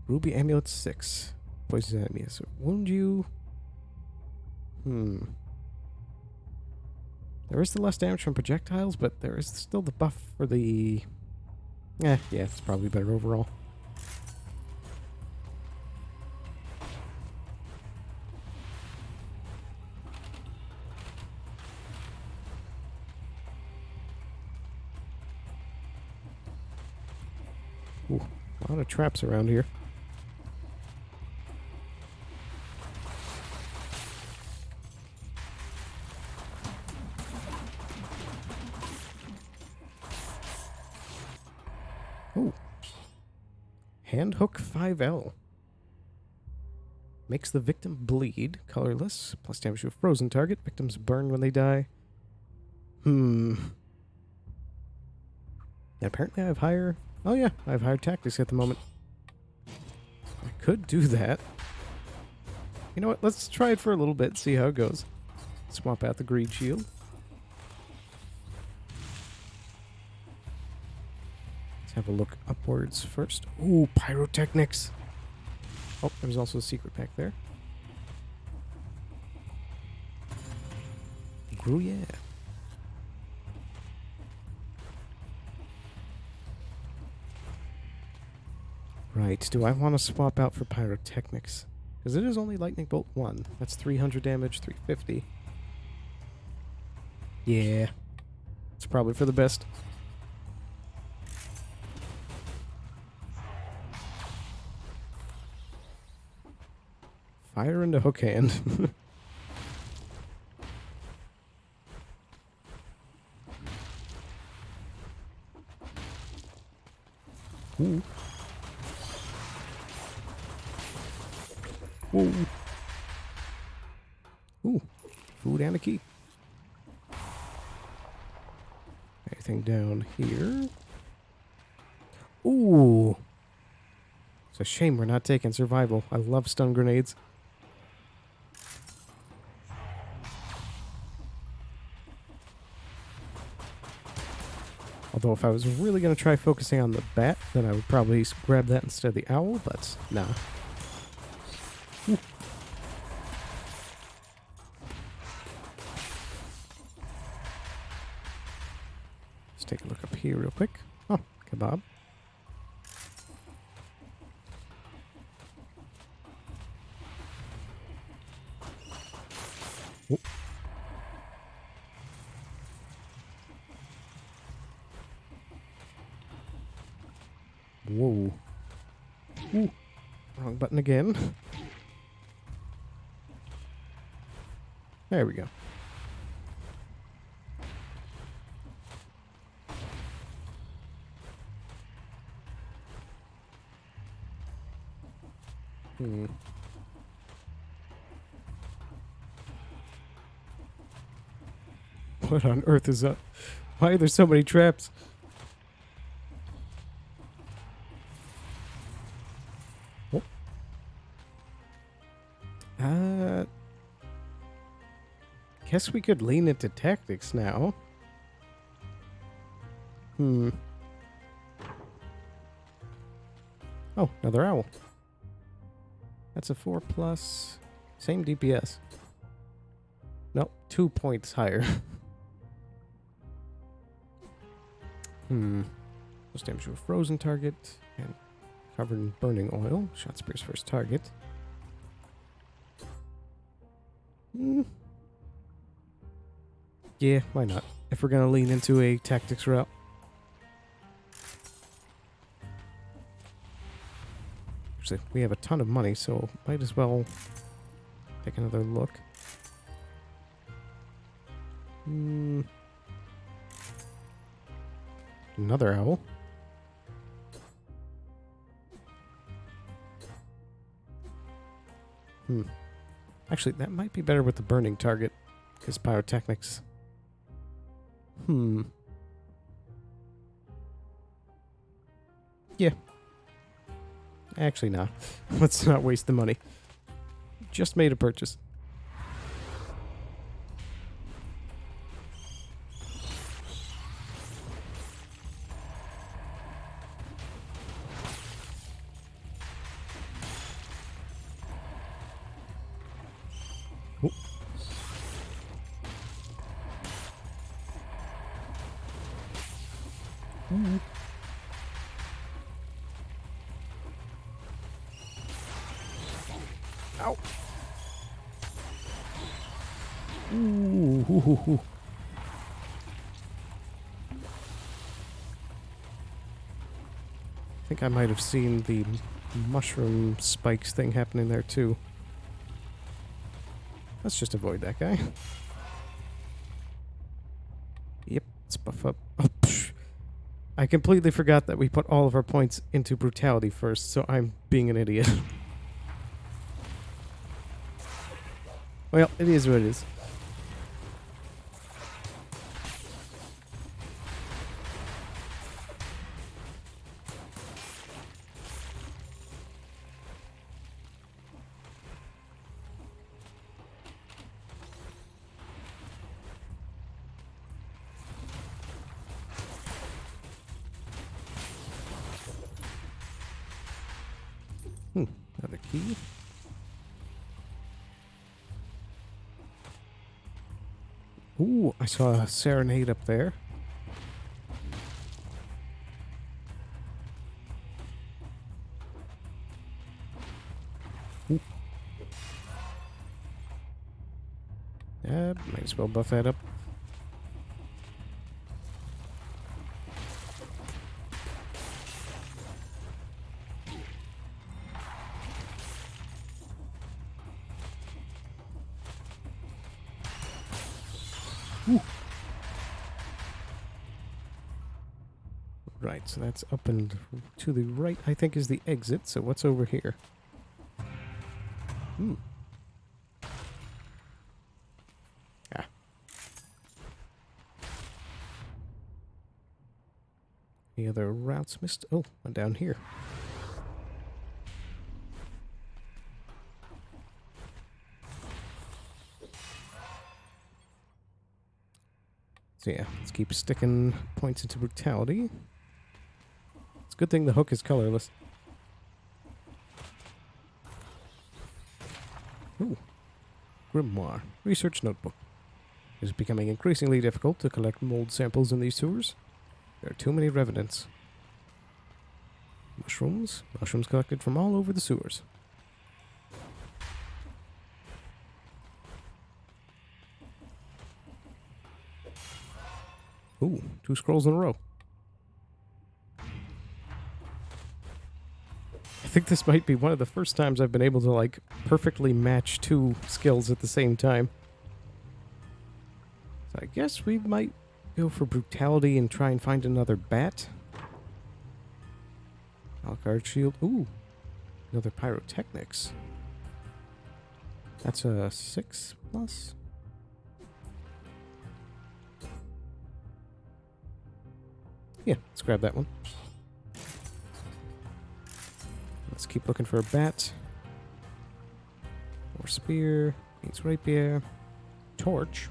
Ruby Amulet 6. Poison enemies. Wound you. There is the less damage from projectiles, but there is still the buff for the... yeah, it's probably better overall. Ooh, a lot of traps around here. Ooh. Handhook 5L. Makes the victim bleed. Colorless. Plus damage to a frozen target. Victims burn when they die. And apparently I have higher... oh yeah, I have higher tactics at the moment. I could do that. You know what? Let's try it for a little bit, see how it goes. Swap out the greed shield. Let's have a look upwards first. Ooh, pyrotechnics. Oh, there's also a secret pack there. Gruyere. Right, do I want to swap out for pyrotechnics? Because it is only lightning bolt 1. That's 300 damage, 350. Yeah. It's probably for the best. Fire into hook hand. Ooh. Whoa. Ooh. Food and a key. Anything down here? Ooh. It's a shame we're not taking survival. I love stun grenades. Although if I was really going to try focusing on the bat, then I would probably grab that instead of the owl, but nah. Ooh. Let's take a look up here real quick. Oh, kebab. Ooh. Whoa. Ooh. Wrong button again. There we go. What on earth is up? Why are there so many traps? Oh. Guess we could lean into tactics now. Oh, another owl. That's a 4+. Same DPS. Nope, 2 points higher. Most damage to a frozen target and covered in burning oil. Shot spear's first target. Yeah, why not? If we're gonna lean into a tactics route. Actually, we have a ton of money, so might as well take another look. Another owl. Actually, that might be better with the burning target, because pyrotechnics. Yeah. Actually, nah. Let's not waste the money. Just made a purchase. Oh. Ow. Ooh. I think I might have seen the mushroom spikes thing happening there too. Let's just avoid that guy. Yep, let's buff up. Oh, I completely forgot that we put all of our points into brutality first, so I'm being an idiot. Well, it is what it is. Another key. Ooh, I saw a serenade up there. Ooh. Might as well buff that up. Ooh. Right, so that's up and to the right, I think, is the exit. So what's over here? Ah. Any other routes missed? Oh, one down here. So yeah, let's keep sticking points into brutality. It's a good thing the hook is colorless. Ooh. Grimoire. Research notebook. It is becoming increasingly difficult to collect mold samples in these sewers. There are too many revenants. Mushrooms. Mushrooms collected from all over the sewers. Ooh, 2 scrolls in a row. I think this might be one of the first times I've been able to, like, perfectly match 2 skills at the same time. So I guess we might go for brutality and try and find another bat. Alcard shield. Ooh, another pyrotechnics. That's a 6+. Yeah, let's grab that one. Let's keep looking for a bat. More spear. Needs rapier. Torch.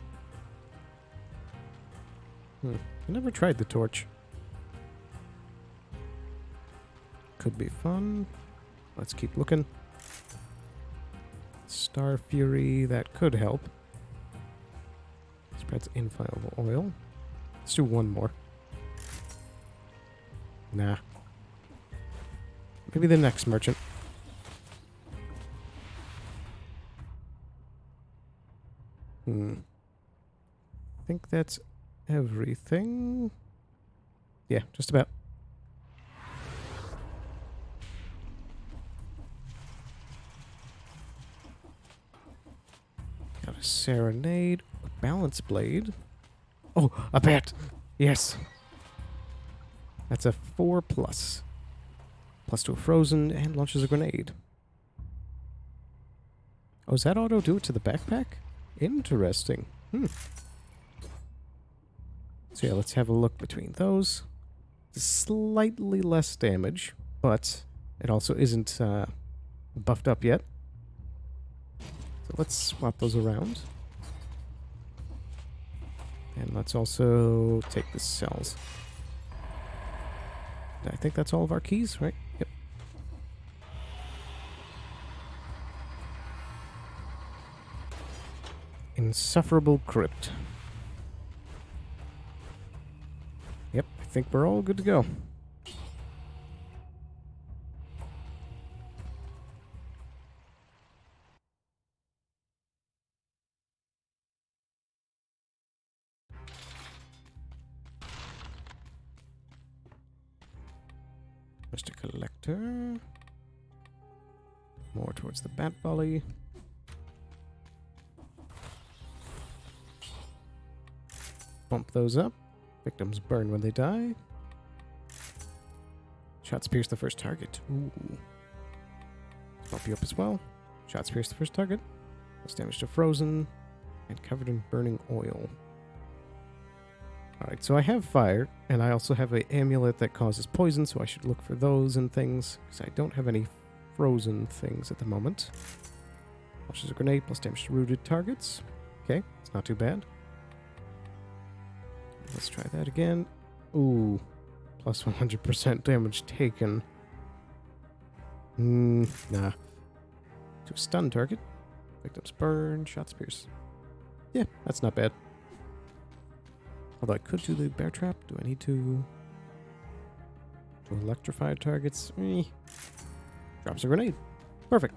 I never tried the torch. Could be fun. Let's keep looking. Star Fury, that could help. Spreads inflammable oil. Let's do one more. Nah. Maybe the next merchant. I think that's everything. Yeah, just about. Got a serenade, a balance blade. Oh, a bat! Yes! That's a 4+. Plus to a frozen and launches a grenade. Oh, does that auto do it to the backpack? Interesting. So yeah, let's have a look between those. Slightly less damage, but it also isn't buffed up yet. So let's swap those around. And let's also take the cells. I think that's all of our keys, right? Yep. Insufferable Crypt. Yep, I think we're all good to go. Mr. Collector. More towards the bat volley. Bump those up. Victims burn when they die. Shots pierce the first target. Ooh. Bump you up as well. Shots pierce the first target. Less damage to frozen. And covered in burning oil. Alright, so I have fire, and I also have an amulet that causes poison, so I should look for those and things, because I don't have any frozen things at the moment. Launches a grenade, plus damage to rooted targets. Okay, it's not too bad. Let's try that again. Ooh, plus 100% damage taken. Nah. To a stun target. Victims burn, shots pierce. Yeah, that's not bad. Although I could do the bear trap. Do I need to electrify targets? Drops a grenade. Perfect.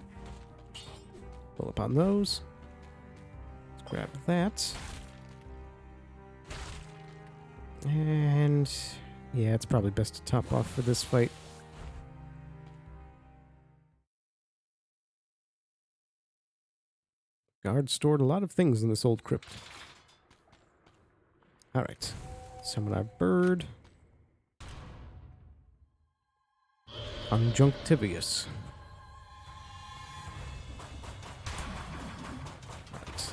Pull upon those. Let's grab that. And yeah, it's probably best to top off for this fight. Guards stored a lot of things in this old crypt. Alright. Summon our bird. Conjunctivius. Alright.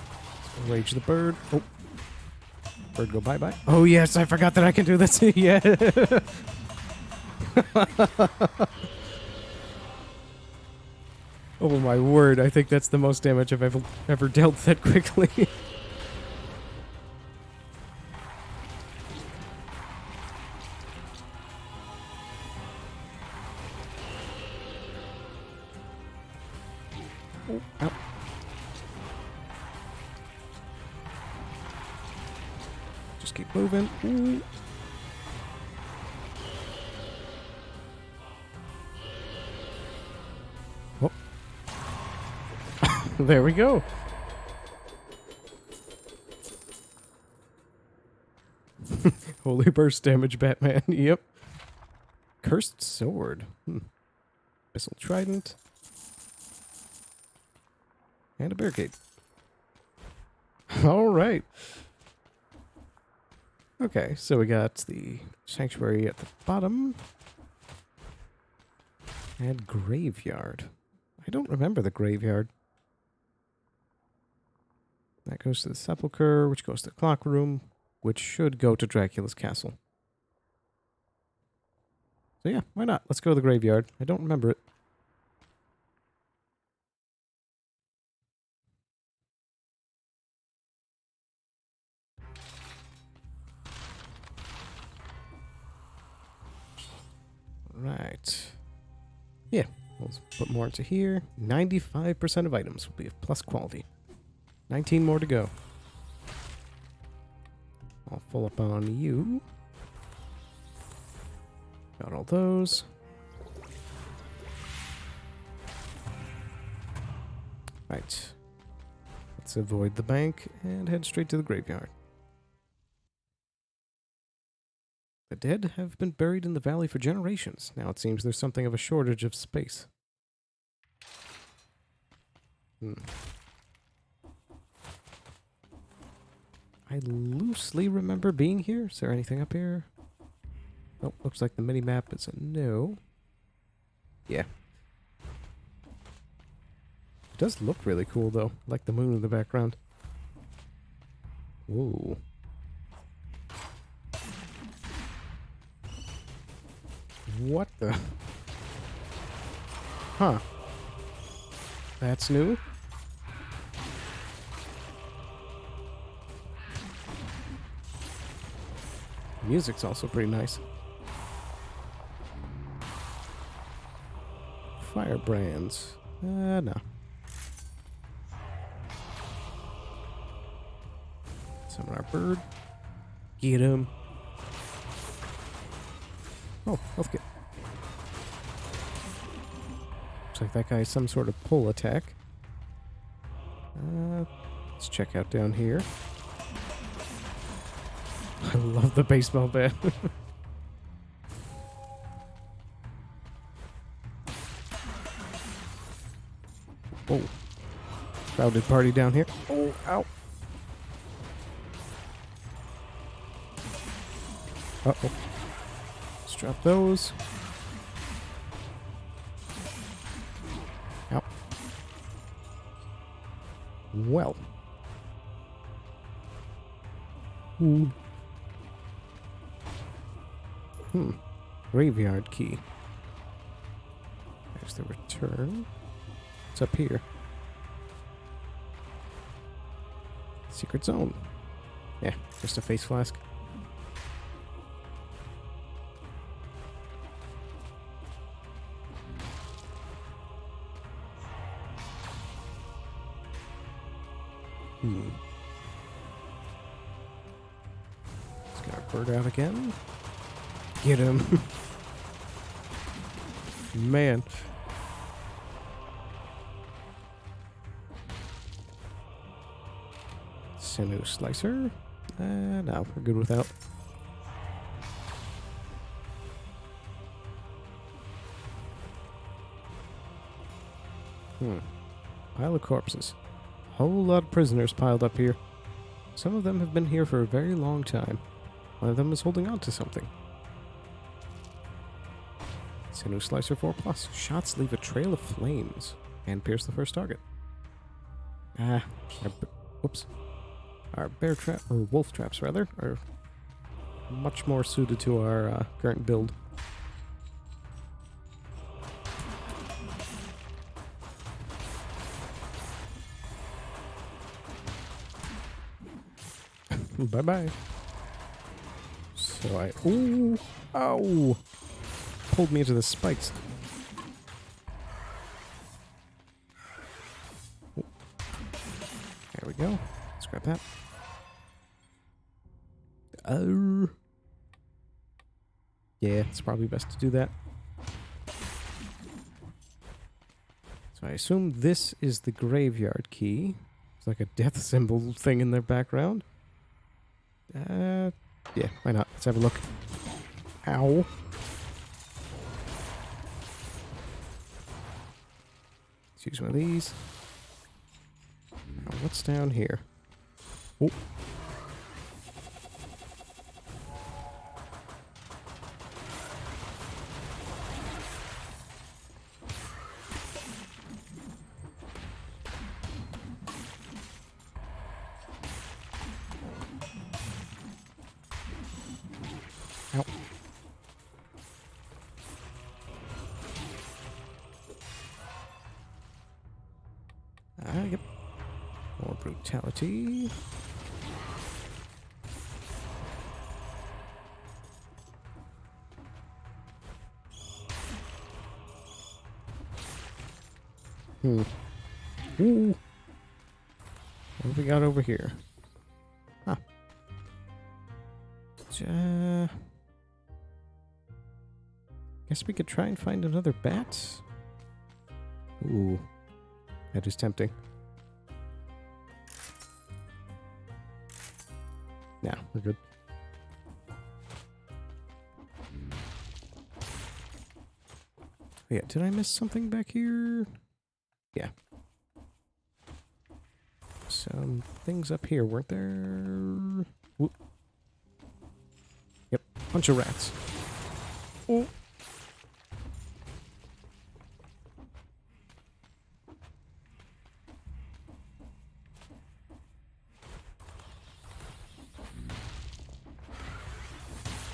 Rage the bird. Oh. Bird go bye-bye. Oh yes, I forgot that I can do this. Yeah. Oh my word, I think that's the most damage I've ever dealt that quickly. Oh, ow. Just keep moving. Ooh. Oh. There we go. Holy burst damage, Batman. Yep. Cursed sword. Missile trident. And a barricade. All right. Okay, so we got the sanctuary at the bottom. And graveyard. I don't remember the graveyard. That goes to the sepulcher, which goes to the clock room, which should go to Dracula's castle. So yeah, why not? Let's go to the graveyard. I don't remember it. Right. Yeah, we'll put more into here. 95% of items will be of plus quality. 19 more to go. I'll full up on you. Got all those. Right. Let's avoid the bank and head straight to the graveyard. The dead have been buried in the valley for generations. Now it seems there's something of a shortage of space. I loosely remember being here. Is there anything up here? Oh, looks like the mini-map is a no. Yeah. It does look really cool, though. I like the moon in the background. Whoa. What the? Huh. That's new? Music's also pretty nice. Firebrands. No. Summon our bird. Get him. Oh, health kit. Looks like that guy has some sort of pull attack. Let's check out down here. I love the baseball bat. Oh. Crowded party down here. Oh, ow. Uh-oh. Let's drop those. Ow. Well. Ooh. Graveyard key. There's the return. What's up here? Secret zone. Yeah, just a face flask. Let's get our bird out again. Get him. Man. Sinew slicer. No, we're good without. Pile of corpses. Whole lot of prisoners piled up here. Some of them have been here for a very long time. One of them is holding on to something. Sinew Slicer 4+. Shots leave a trail of flames and pierce the first target. Whoops. Our bear trap, or wolf traps rather, are much more suited to our current build. Bye-bye. So I... Ooh! Ow! Pulled me into the spikes. we go. Let's grab that. Yeah, it's probably best to do that. So I assume this is the graveyard key. It's like a death symbol thing in their background. Yeah, why not? Let's have a look. Ow. Let's use one of these. Now, what's down here? Oh. Ow. Yep. More brutality. Ooh. What have we got over here? Huh. Guess we could try and find another bat. Ooh. That is tempting. Nah, we're good. Yeah, did I miss something back here? Yeah. Some things up here, weren't there? Whoop. Yep, bunch of rats. Oh.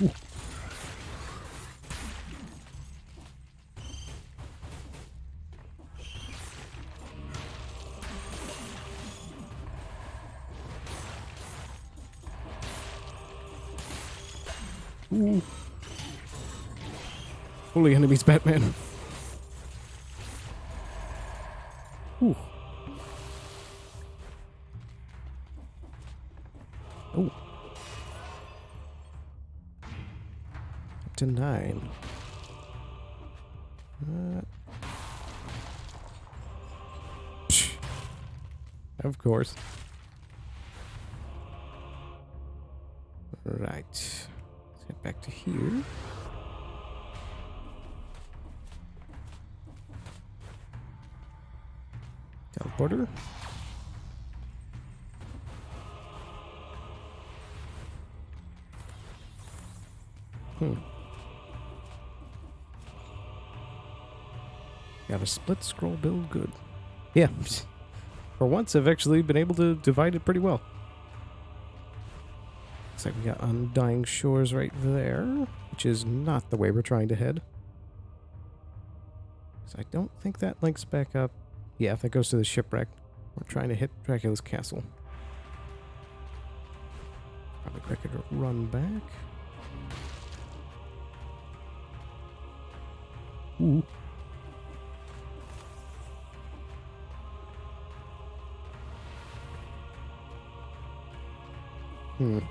Ooh. Ooh. Holy enemies, Batman. Ooh. Oh. Up to 9. Of course. Right. Let's head back to here. Teleporter. Got a split scroll build good. Yeah. For once, I've actually been able to divide it pretty well. Looks like we got Undying Shores right there, which is not the way we're trying to head. So I don't think that links back up. Yeah, if that goes to the shipwreck, we're trying to hit Dracula's castle. Probably quicker to run back. Ooh. Ooh.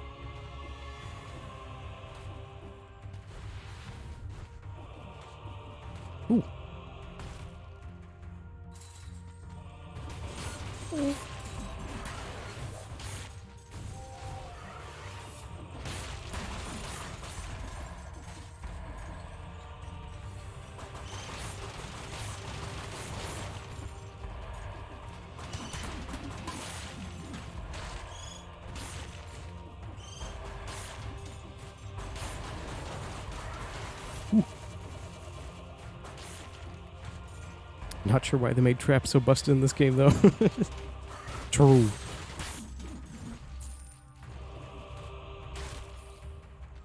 Not sure why they made traps so busted in this game, though. True.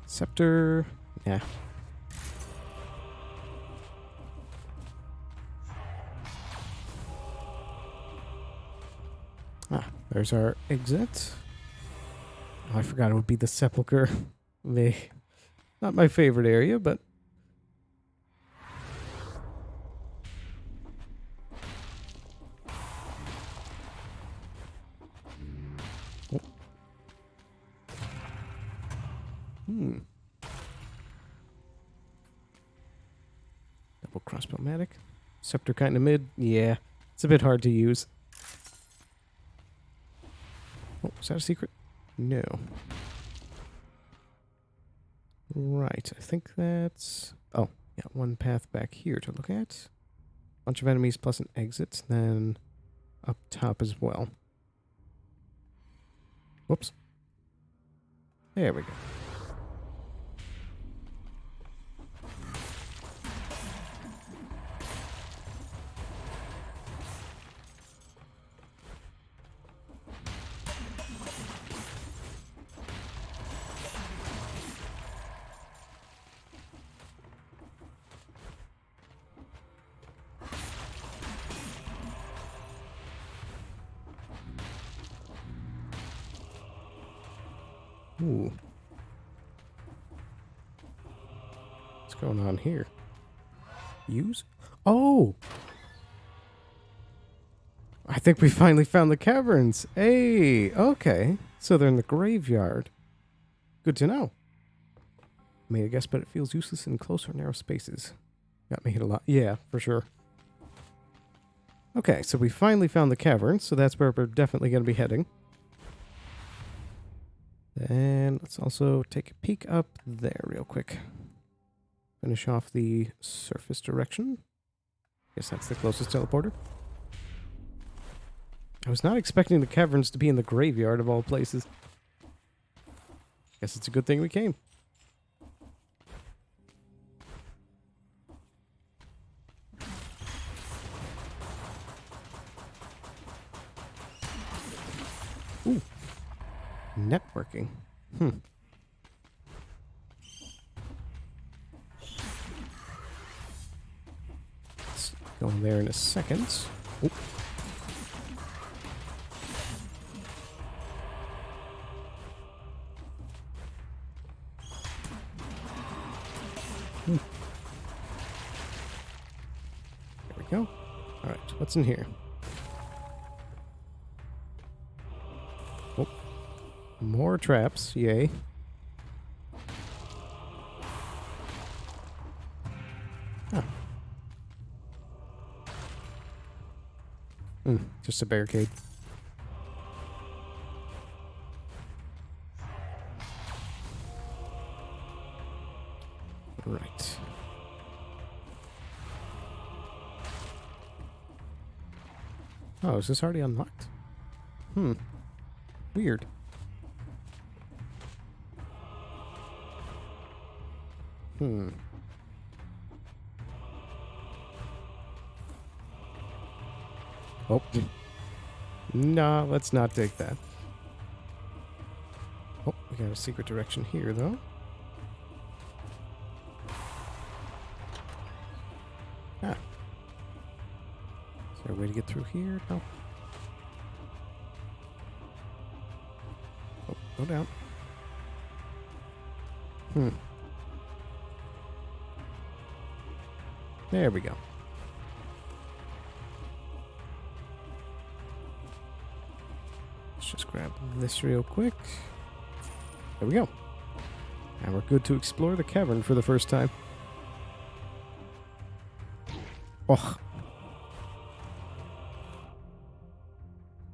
Scepter. Yeah. Ah, there's our exit. Oh, I forgot it would be the Sepulchre. Not my favorite area, but... Double crossbow-matic. Scepter kind of mid. Yeah, it's a bit hard to use. Oh, is that a secret? No. Right, I think that's... Oh, yeah, one path back here to look at. Bunch of enemies plus an exit, then up top as well. Whoops. There we go. Ooh. What's going on here? Use? Oh! I think we finally found the caverns. Hey, okay. So they're in the graveyard. Good to know. Made a guess, but it feels useless in close or narrow spaces. Got me hit a lot. Yeah, for sure. Okay, so we finally found the caverns, so that's where we're definitely going to be heading. Then let's also take a peek up there real quick. Finish off the surface direction. Guess that's the closest teleporter. I was not expecting the caverns to be in the graveyard of all places. Guess it's a good thing we came. Ooh. Networking. Let's go in there in a second. Oop. There we go. All right, what's in here? Oh, more traps, yay. Huh. Just a barricade. Right. Oh, is this already unlocked? Weird. Oh. Nah, let's not take that. Oh, we got a secret direction here, though. Ah. Is there a way to get through here? No. Oh, go down. There we go. Let's just grab this real quick. There we go. And we're good to explore the cavern for the first time. Oh.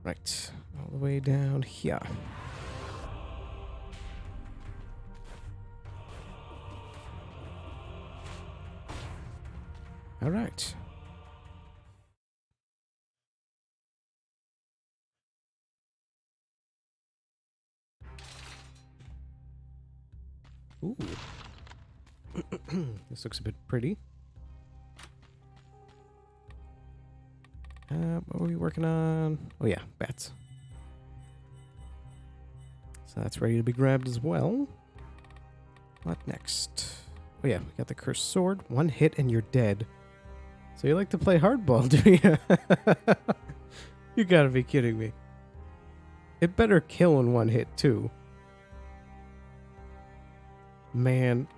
Right. All the way down here. All right. Ooh. This looks a bit pretty. What were we working on? Oh yeah, bats. So that's ready to be grabbed as well. What next? Oh yeah, we got the cursed sword. One hit and you're dead. So you like to play hardball, do you? You gotta be kidding me. It better kill in one hit, too. Man.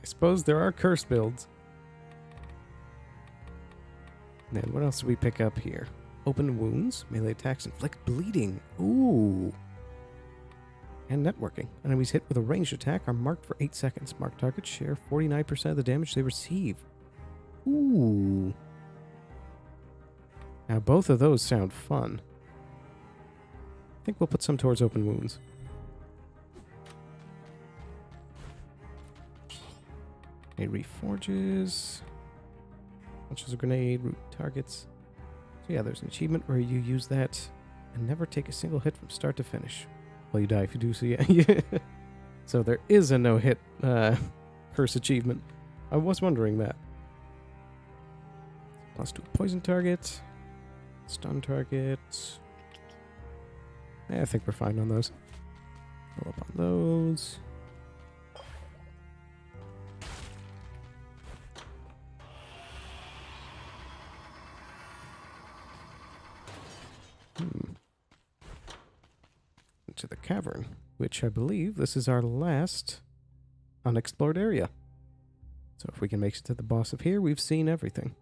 I suppose there are curse builds. And then what else do we pick up here? Open wounds, melee attacks, inflict bleeding. Ooh. And networking. Enemies hit with a ranged attack are marked for 8 seconds. Marked targets share 49% of the damage they receive. Ooh. Now both of those sound fun. I think we'll put some towards open wounds. Grenade reforges. Launches a grenade, root targets. So yeah, there's an achievement where you use that and never take a single hit from start to finish. Well, you die if you do, so yeah. So there is a no-hit curse achievement. I was wondering that. +2 poison target. Stun target. I think we're fine on those. Go up on those. Into the cavern, which I believe this is our last unexplored area. So if we can make it to the boss of here, we've seen everything.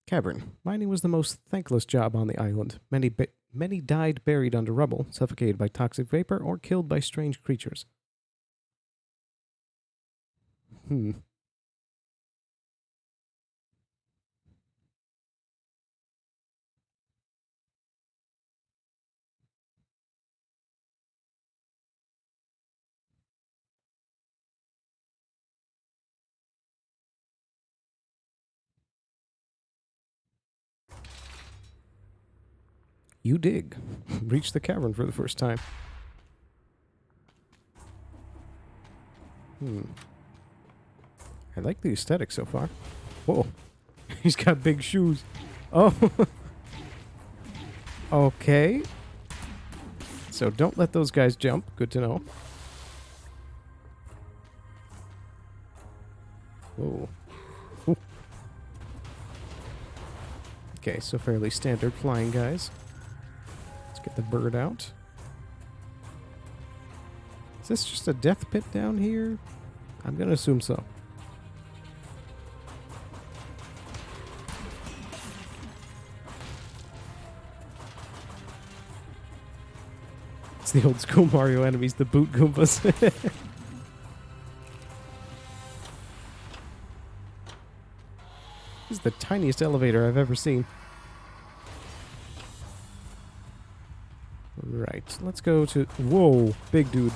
Cavern. Mining was the most thankless job on the island. Many died buried under rubble, suffocated by toxic vapor, or killed by strange creatures. You dig. Reach the cavern for the first time. I like the aesthetic so far. Whoa. He's got big shoes. Oh. Okay. So don't let those guys jump. Good to know. Whoa. Ooh. Okay, so fairly standard flying guys. Let's get the bird out. Is this just a death pit down here? I'm gonna assume so. It's the old school Mario enemies, the boot Goombas. This is the tiniest elevator I've ever seen. Right, let's go to... Whoa, big dude.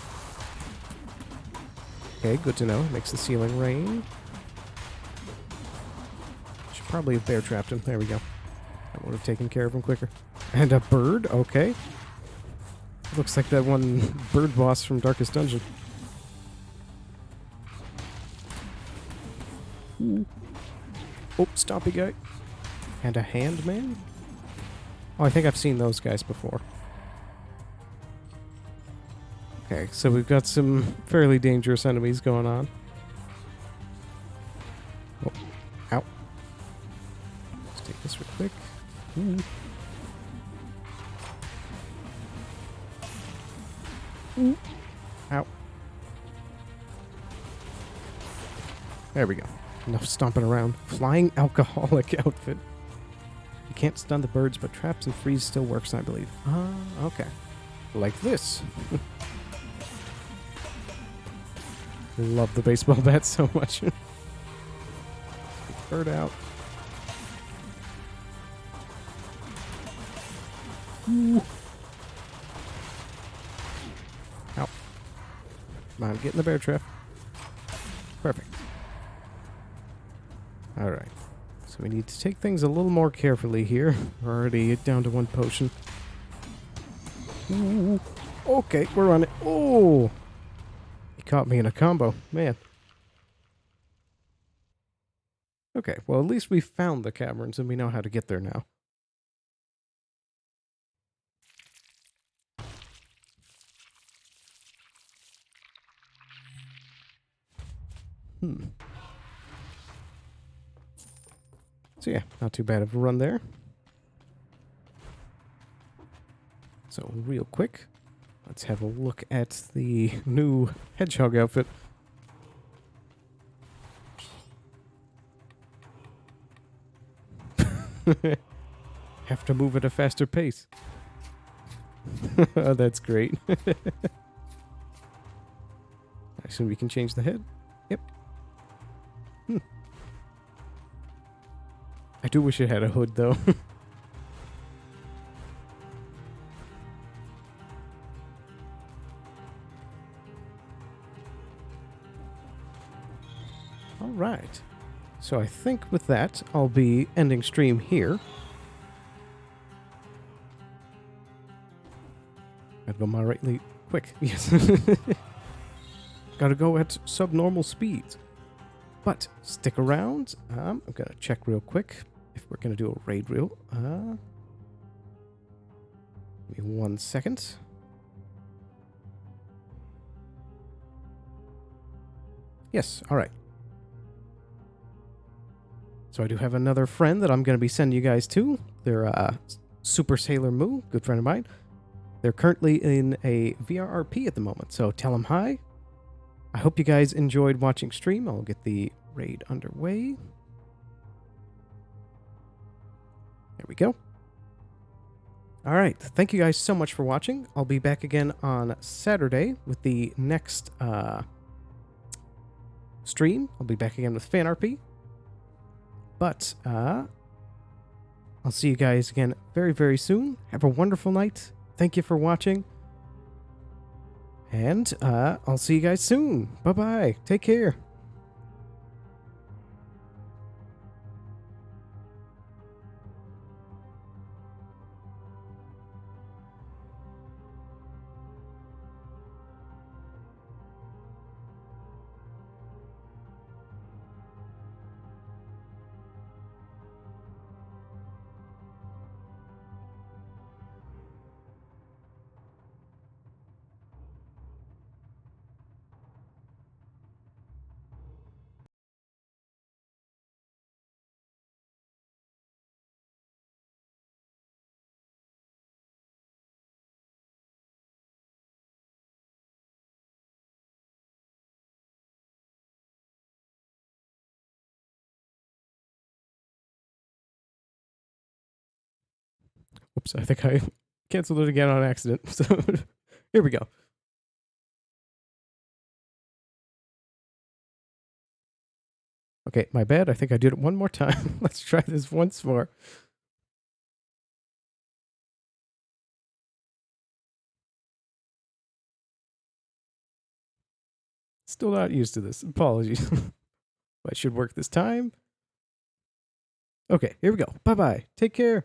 Okay, good to know. Makes the ceiling rain. Should probably have bear trapped him. There we go. That would have taken care of him quicker. And a bird? Okay. Looks like that one bird boss from Darkest Dungeon. Ooh. Oh, stompy guy. And a hand man? Oh, I think I've seen those guys before. Okay, so we've got some fairly dangerous enemies going on. Oh, ow. Let's take this real quick. Ooh. Ooh. Ow. There we go. Enough stomping around. Flying alcoholic outfit. You can't stun the birds, but traps and freeze still works, I believe. Okay. Like this. Love the baseball bat so much. Bird out. Ooh. Ow. Come on, get in the bear trap. Perfect. Alright. So we need to take things a little more carefully here. We're already down to 1 potion. Ooh. Okay, we're on it. Oh! Caught me in a combo. Man. Okay, well, at least we found the caverns and we know how to get there now. So yeah, not too bad of a run there. So real quick, let's have a look at the new hedgehog outfit. Have to move at a faster pace. Oh, that's great. Actually, we can change the head. Yep. I do wish it had a hood, though. All right. So I think with that, I'll be ending stream here. Gotta go moderately quick. Yes. Gotta go at subnormal speeds. But stick around. I'm gonna check real quick if we're gonna do a raid reel. Give me 1 second. Yes, all right. So I do have another friend that I'm going to be sending you guys to. They're Super Sailor Moo, good friend of mine. They're currently in a VRRP at the moment, so tell them hi. I hope you guys enjoyed watching stream. I'll get the raid underway. There we go. All right, thank you guys so much for watching. I'll be back again on Saturday with the next stream. I'll be back again with Fan RP. But I'll see you guys again very, very soon. Have a wonderful night. Thank you for watching. And I'll see you guys soon. Bye-bye. Take care. Oops, I think I canceled it again on accident. So here we go. Okay, my bad. I think I did it one more time. Let's try this once more. Still not used to this. Apologies. But it should work this time. Okay, here we go. Bye-bye. Take care.